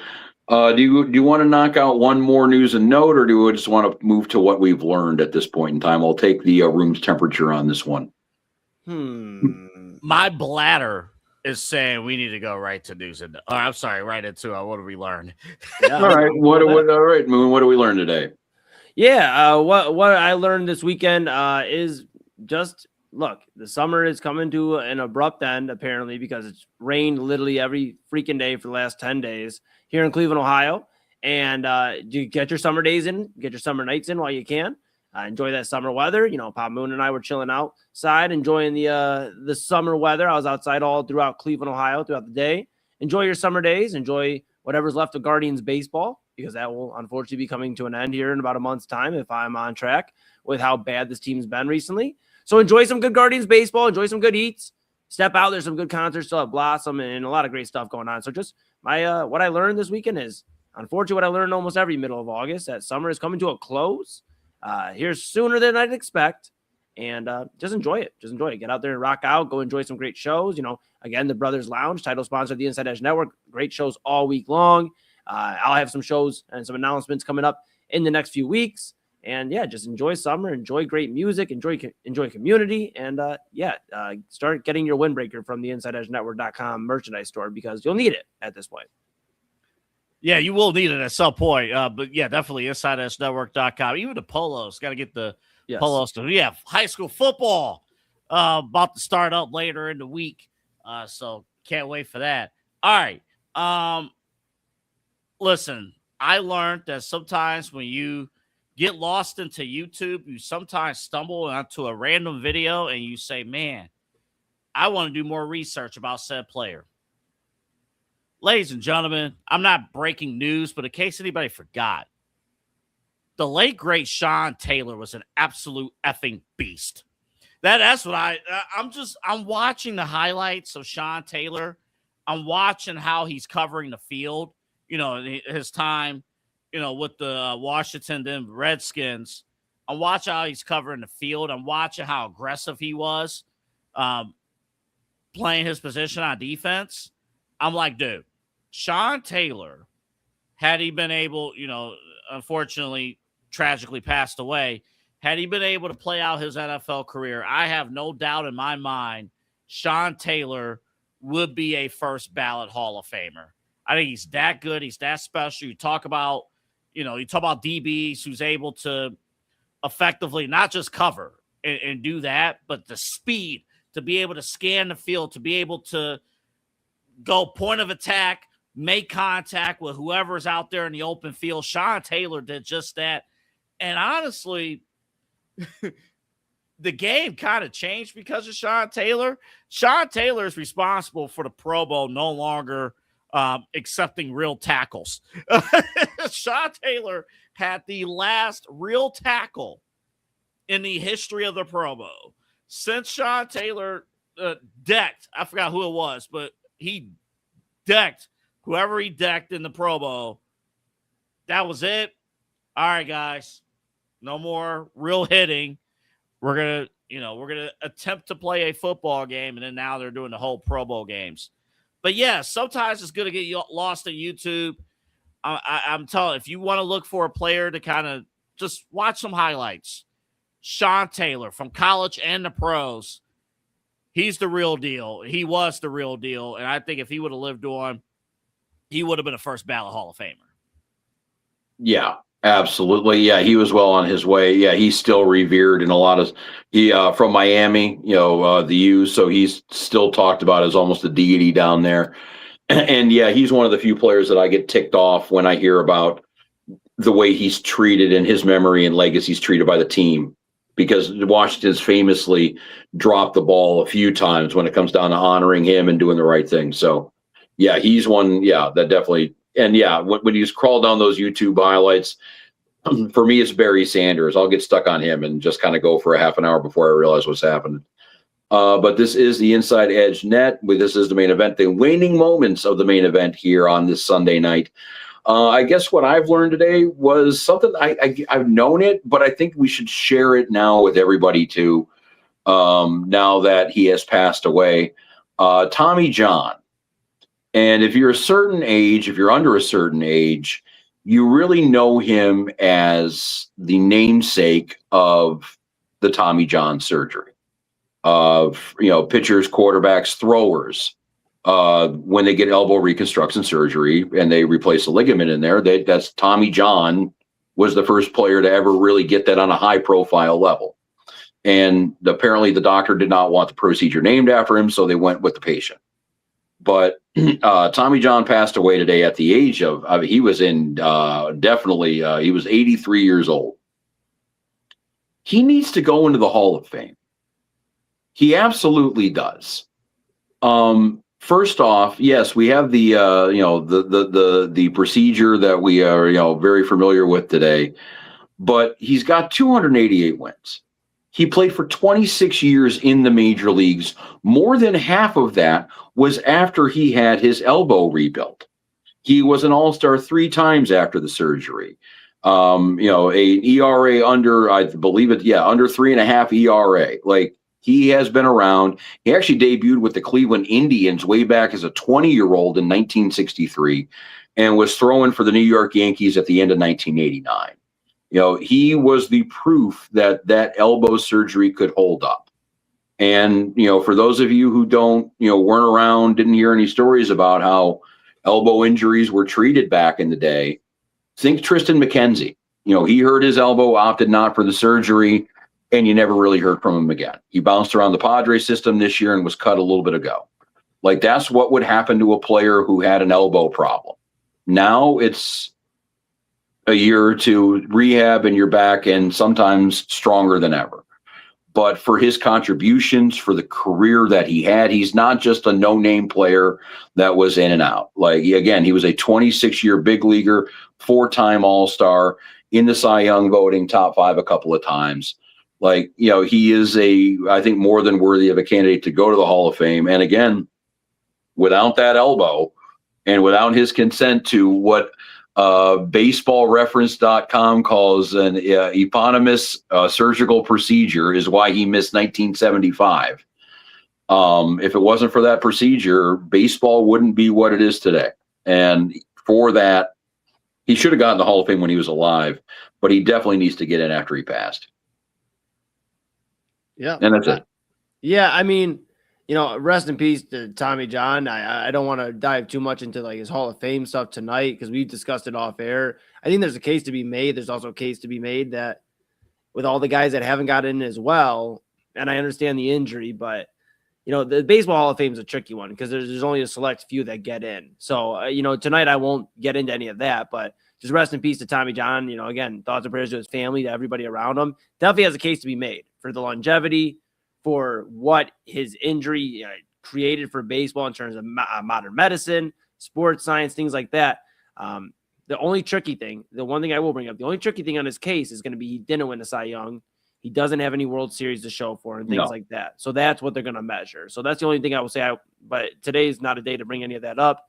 do you want to knock out one more news and note, or do we just want to move to what we've learned at this point in time? I'll take the room's temperature on this one. My bladder is saying we need to go right to news and I'm sorry, right into what did we learn? All right, all right, Moon, what did we learn today? Yeah, what I learned this weekend is just look, the summer is coming to an abrupt end apparently because it's rained literally every freaking day for the last 10 days here in Cleveland, Ohio. And you get your summer days in, get your summer nights in while you can. Enjoy that summer weather. You know, Pop Moon and I were chilling outside, enjoying the summer weather. I was outside all throughout Cleveland, Ohio, throughout the day. Enjoy your summer days. Enjoy whatever's left of Guardians baseball, because that will unfortunately be coming to an end here in about a month's time if I'm on track with how bad this team's been recently. So enjoy some good Guardians baseball. Enjoy some good eats. Step out. There's some good concerts still at Blossom and a lot of great stuff going on. So just my what I learned this weekend is, unfortunately, what I learned almost every middle of August, that summer is coming to a close. Here sooner than I'd expect. And just enjoy it. Just enjoy it. Get out there and rock out. Go enjoy some great shows. You know, again, the Brothers Lounge, title sponsor of the Inside Edge Network. Great shows all week long. I'll have some shows and some announcements coming up in the next few weeks. And yeah, just enjoy summer, enjoy great music, enjoy community, and start getting your windbreaker from the InsideEdgeNetwork.com merchandise store, because you'll need it at this point. Yeah, you will need it at some point. But yeah, definitely InsideEdgeNetwork.com. Even the polos, got to get the polos. Yeah, high school football about to start up later in the week. So can't wait for that. All right. Listen, I learned that sometimes when you get lost into YouTube, you sometimes stumble onto a random video and you say, man, I want to do more research about said player. Ladies and gentlemen, I'm not breaking news, but in case anybody forgot, the late, great Sean Taylor was an absolute effing beast. That's what I'm watching the highlights of Sean Taylor. I'm watching how he's covering the field, you know, his time, you know, with the Washington Redskins. I'm watching how he's covering the field. I'm watching how aggressive he was playing his position on defense. I'm like, dude, Sean Taylor, had he been able, you know, unfortunately, tragically passed away, had he been able to play out his NFL career, I have no doubt in my mind Sean Taylor would be a first ballot Hall of Famer. I think he's that good. He's that special. You talk about DBs who's able to effectively not just cover and do that, but the speed to be able to scan the field, to be able to go point of attack, make contact with whoever's out there in the open field. Sean Taylor did just that. And honestly, the game kind of changed because of Sean Taylor. Sean Taylor is responsible for the Pro Bowl no longer accepting real tackles. Sean Taylor had the last real tackle in the history of the Pro Bowl. Since Sean Taylor decked, I forgot who it was, but he decked whoever he decked in the Pro Bowl. That was it. All right, guys, no more real hitting. We're gonna attempt to play a football game, and then now they're doing the whole Pro Bowl games. But yeah, sometimes it's going to get lost on YouTube. I'm telling you, if you want to look for a player to kind of just watch some highlights, Sean Taylor from college and the pros, he's the real deal. He was the real deal. And I think if he would have lived on, he would have been a first ballot Hall of Famer. Yeah, absolutely. Yeah, he was well on his way. Yeah, he's still revered in a lot of from Miami, the U. So he's still talked about as almost a deity down there. And yeah, he's one of the few players that I get ticked off when I hear about the way he's treated and his memory and legacy is treated by the team, because Washington's famously dropped the ball a few times when it comes down to honoring him and doing the right thing. So yeah, he's one. Yeah, that definitely. And yeah, when you crawl down those YouTube highlights, for me, it's Barry Sanders. I'll get stuck on him and just kind of go for a half an hour before I realize what's happening. But this is the Inside Edge Net. This is the main event, the waning moments of the main event here on this Sunday night I guess what I've learned today was something I've known it, but I think we should share it now with everybody too. Now that he has passed away, Tommy John. And if you're a certain age, if you're under a certain age, you really know him as the namesake of the Tommy John surgery, of, pitchers, quarterbacks, throwers. When they get elbow reconstruction surgery and they replace a ligament in there, that's Tommy John was the first player to ever really get that on a high profile level. And apparently the doctor did not want the procedure named after him, so they went with the patient. But Tommy John passed away today at the age of, he was he was 83 years old. He needs to go into the Hall of Fame. He absolutely does. First off, yes, we have the the procedure that we are very familiar with today, but he's got 288 wins. He played for 26 years in the major leagues. More than half of that was after he had his elbow rebuilt. He was an all-star 3 times after the surgery. An ERA under, I believe it, under 3.5 ERA. Like, he has been around. He actually debuted with the Cleveland Indians way back as a 20-year-old in 1963 and was throwing for the New York Yankees at the end of 1989. He was the proof that elbow surgery could hold up. And, for those of you who weren't around, didn't hear any stories about how elbow injuries were treated back in the day, think Tristan McKenzie. He hurt his elbow, opted not for the surgery, and you never really heard from him again. He bounced around the Padres system this year and was cut a little bit ago. Like, that's what would happen to a player who had an elbow problem. Now it's a year or two rehab and you're back, and sometimes stronger than ever. But for his contributions, for the career that he had, he's not just a no-name player that was in and out. Like, again, he was a 26-year big leaguer, 4-time All-Star, in the Cy Young voting, top 5 a couple of times. Like, he is I think, more than worthy of a candidate to go to the Hall of Fame. And again, without that elbow and without his consent to what baseballreference.com calls an eponymous surgical procedure is why he missed 1975. If it wasn't for that procedure, baseball wouldn't be what it is today. And for that, he should have gotten the Hall of Fame when he was alive, but he definitely needs to get in after he passed. Yeah. And that's it. Yeah. I mean, rest in peace to Tommy John. I don't want to dive too much into like his Hall of Fame stuff tonight because we've discussed it off air. I think there's a case to be made. There's also a case to be made that with all the guys that haven't got in as well, and I understand the injury, but the Baseball Hall of Fame is a tricky one because there's only a select few that get in. So, tonight I won't get into any of that, but just rest in peace to Tommy John. Again, thoughts and prayers to his family, to everybody around him. Definitely has a case to be made for the longevity, for what his injury created for baseball in terms of modern medicine, sports science, things like that. The only tricky thing, the one thing I will bring up, the only tricky thing on his case is going to be he didn't win the Cy Young. He doesn't have any World Series to show for and things like that. So that's what they're going to measure. So that's the only thing I will say. But today is not a day to bring any of that up.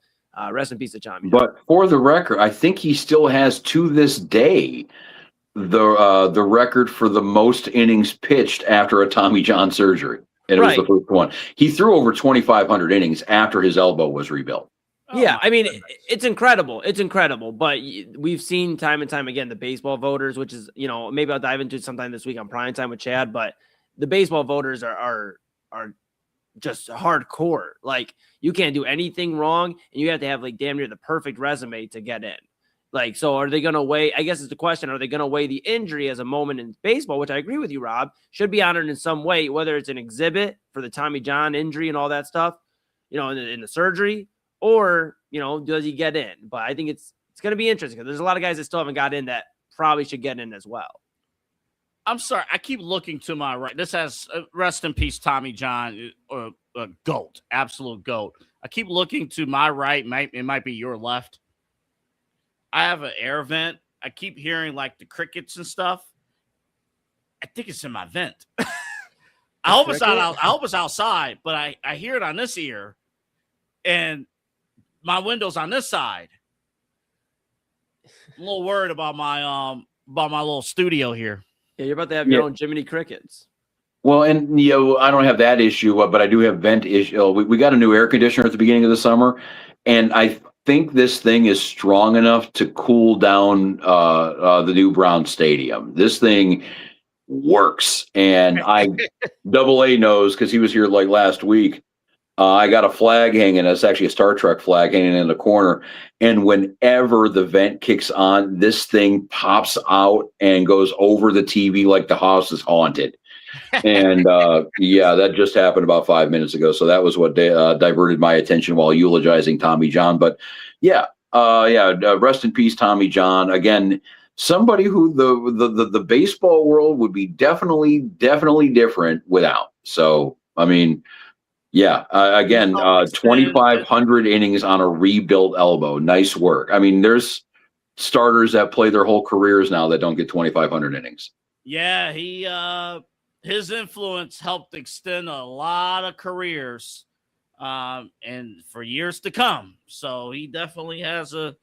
Rest in peace to Tommy. But for the record, I think he still has to this day the record for the most innings pitched after a Tommy John surgery. And it was the first one. He threw over 2,500 innings after his elbow was rebuilt. Yeah, I mean, it's incredible. It's incredible. But we've seen time and time again the baseball voters, which is, maybe I'll dive into it sometime this week on Prime Time with Chad. But the baseball voters are just hardcore. Like, you can't do anything wrong, and you have to have like damn near the perfect resume to get in. Like, so are they going to weigh, I guess it's the question, are they going to weigh the injury as a moment in baseball, which I agree with you, Rob, should be honored in some way, whether it's an exhibit for the Tommy John injury and all that stuff, in the surgery, or, does he get in? But I think it's going to be interesting because there's a lot of guys that still haven't got in that probably should get in as well. I'm sorry. I keep looking to my right. This has rest in peace, Tommy John, GOAT, absolute GOAT. I keep looking to my right. It might be your left. I have an air vent. I keep hearing like the crickets and stuff. I think it's in my vent. I hope it's outside, but I hear it on this ear, and my window's on this side. little worried about my little studio here. Yeah, you're about to have your own Jiminy Crickets. Well, and I don't have that issue, but I do have vent issue. We got a new air conditioner at the beginning of the summer, and I think this thing is strong enough to cool down the new Brown Stadium. This thing works, and Double A knows because he was here like last week. I got a flag hanging. It's actually a Star Trek flag hanging in the corner. And whenever the vent kicks on, this thing pops out and goes over the TV like the house is haunted. And that just happened about 5 minutes ago. So that was what diverted my attention while eulogizing Tommy John. But rest in peace, Tommy John. Again, somebody who the baseball world would be definitely different without. So, I mean, 2,500 innings on a rebuilt elbow. Nice work. I mean, there's starters that play their whole careers now that don't get 2,500 innings. Yeah, his influence helped extend a lot of careers, and for years to come. So he definitely has a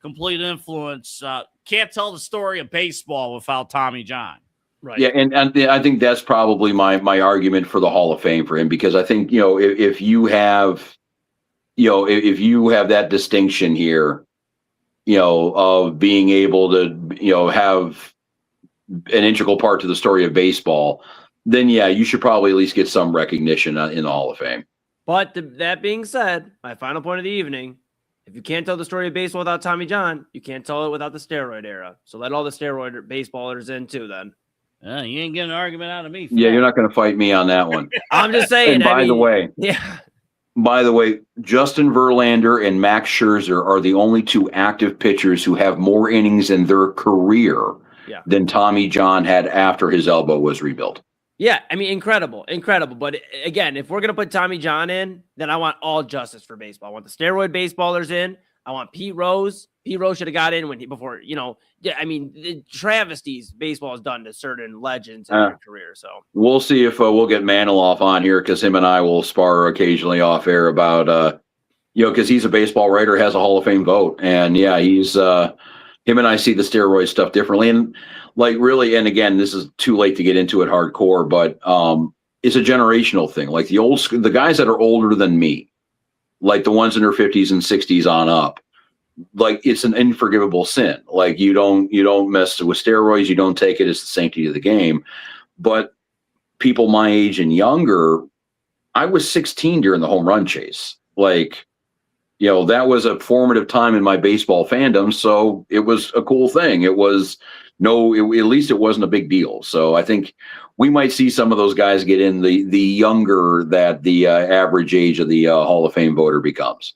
complete influence. Can't tell the story of baseball without Tommy John. Right. Yeah, and I think that's probably my argument for the Hall of Fame for him, because I think, if you have that distinction here, of being able to, have an integral part to the story of baseball, then you should probably at least get some recognition in the Hall of Fame. But that being said, my final point of the evening, if you can't tell the story of baseball without Tommy John, you can't tell it without the steroid era. So let all the steroid baseballers in too then. You ain't getting an argument out of me. Yeah, you're not going to fight me on that one. I'm just saying. And by the way, Justin Verlander and Max Scherzer are the only two active pitchers who have more innings in their career than Tommy John had after his elbow was rebuilt. Yeah, I mean, incredible. But again, if we're going to put Tommy John in, then I want all justice for baseball. I want the steroid baseballers in. I want Pete Rose. Pete Rose should have got in the travesties baseball has done to certain legends in their career. So we'll see if we'll get Maniloff on here, because him and I will spar occasionally off air about, because he's a baseball writer, has a Hall of Fame vote. And he's him and I see the steroid stuff differently. And really, and again, this is too late to get into it hardcore, but it's a generational thing. Like the guys that are older than me, like the ones in their 50s and 60s on up, like it's an unforgivable sin. Like you don't mess with steroids. You don't take it as the sanctity of the game. But people my age and younger, I was 16 during the home run chase. Like, that was a formative time in my baseball fandom. So it was a cool thing. It was at least it wasn't a big deal. So I think we might see some of those guys get in the younger that the average age of the Hall of Fame voter becomes.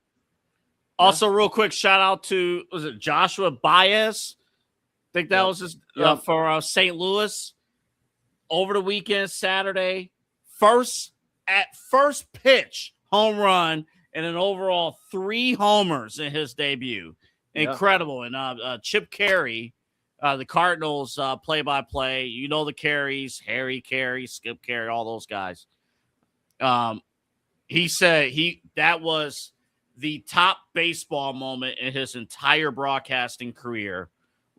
Also, real quick, shout out to, was it Joshua Baez? I think that was his, for St. Louis over the weekend, Saturday. First pitch home run and an overall 3 homers in his debut. Incredible. And Chip Carey, the Cardinals play-by-play, the Careys, Harry Carey, Skip Carey, all those guys. He said that was the top baseball moment in his entire broadcasting career.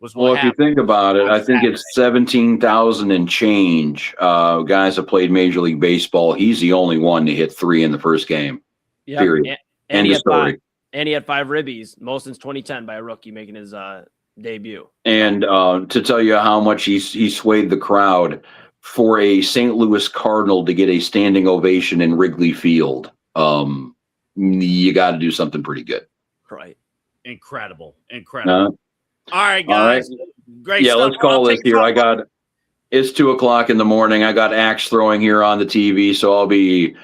If you think about it, I think it's 17,000 and change guys that played Major League Baseball. He's the only one to hit 3 in the first game. Yep. Period. And he had 5 ribbies, most since 2010 by a rookie making his debut. And to tell you how much he swayed the crowd, for a St. Louis Cardinal to get a standing ovation in Wrigley Field, you got to do something pretty good. Right. Incredible. All right, guys. All right. Great stuff. Let's call this here. It's 2:00 in the morning. I got axe throwing here on the TV, so I'll be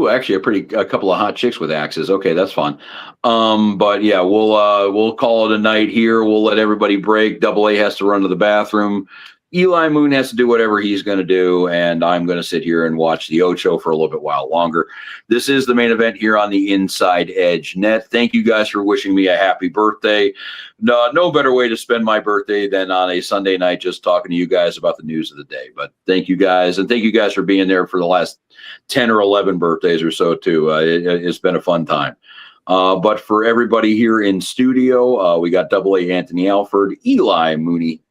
actually a couple of hot chicks with axes. Okay, that's fun. But we'll call it a night here. We'll let everybody break. Double A has to run to the bathroom. Eli Moon has to do whatever he's going to do, and I'm going to sit here and watch the Ocho for a little bit while longer. This is the main event here on the Inside Edge Net. Thank you guys for wishing me a happy birthday. No better way to spend my birthday than on a Sunday night just talking to you guys about the news of the day. But thank you guys, and thank you guys for being there for the last 10 or 11 birthdays or so, too. It's been a fun time. But for everybody here in studio, we got AA Anthony Alford, Eli Mooney.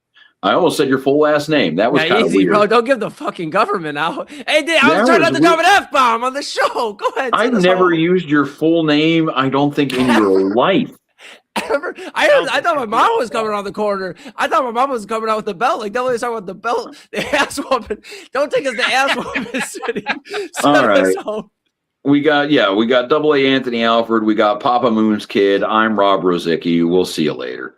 I almost said your full last name. That was kind of easy, weird. bro. Don't give the fucking government out. Hey, I was trying not to drop an F-bomb on the show. Go ahead. I've never used your full name, I don't think, in your life. I thought my mom was coming around the corner. I thought my mom was coming out with the belt. Like, nobody's talking about the belt. The ass whooping. Don't take us to ass whooping city. All right. We got AA Anthony Alford. We got Papa Moon's kid. I'm Rob Rozycki. We'll see you later.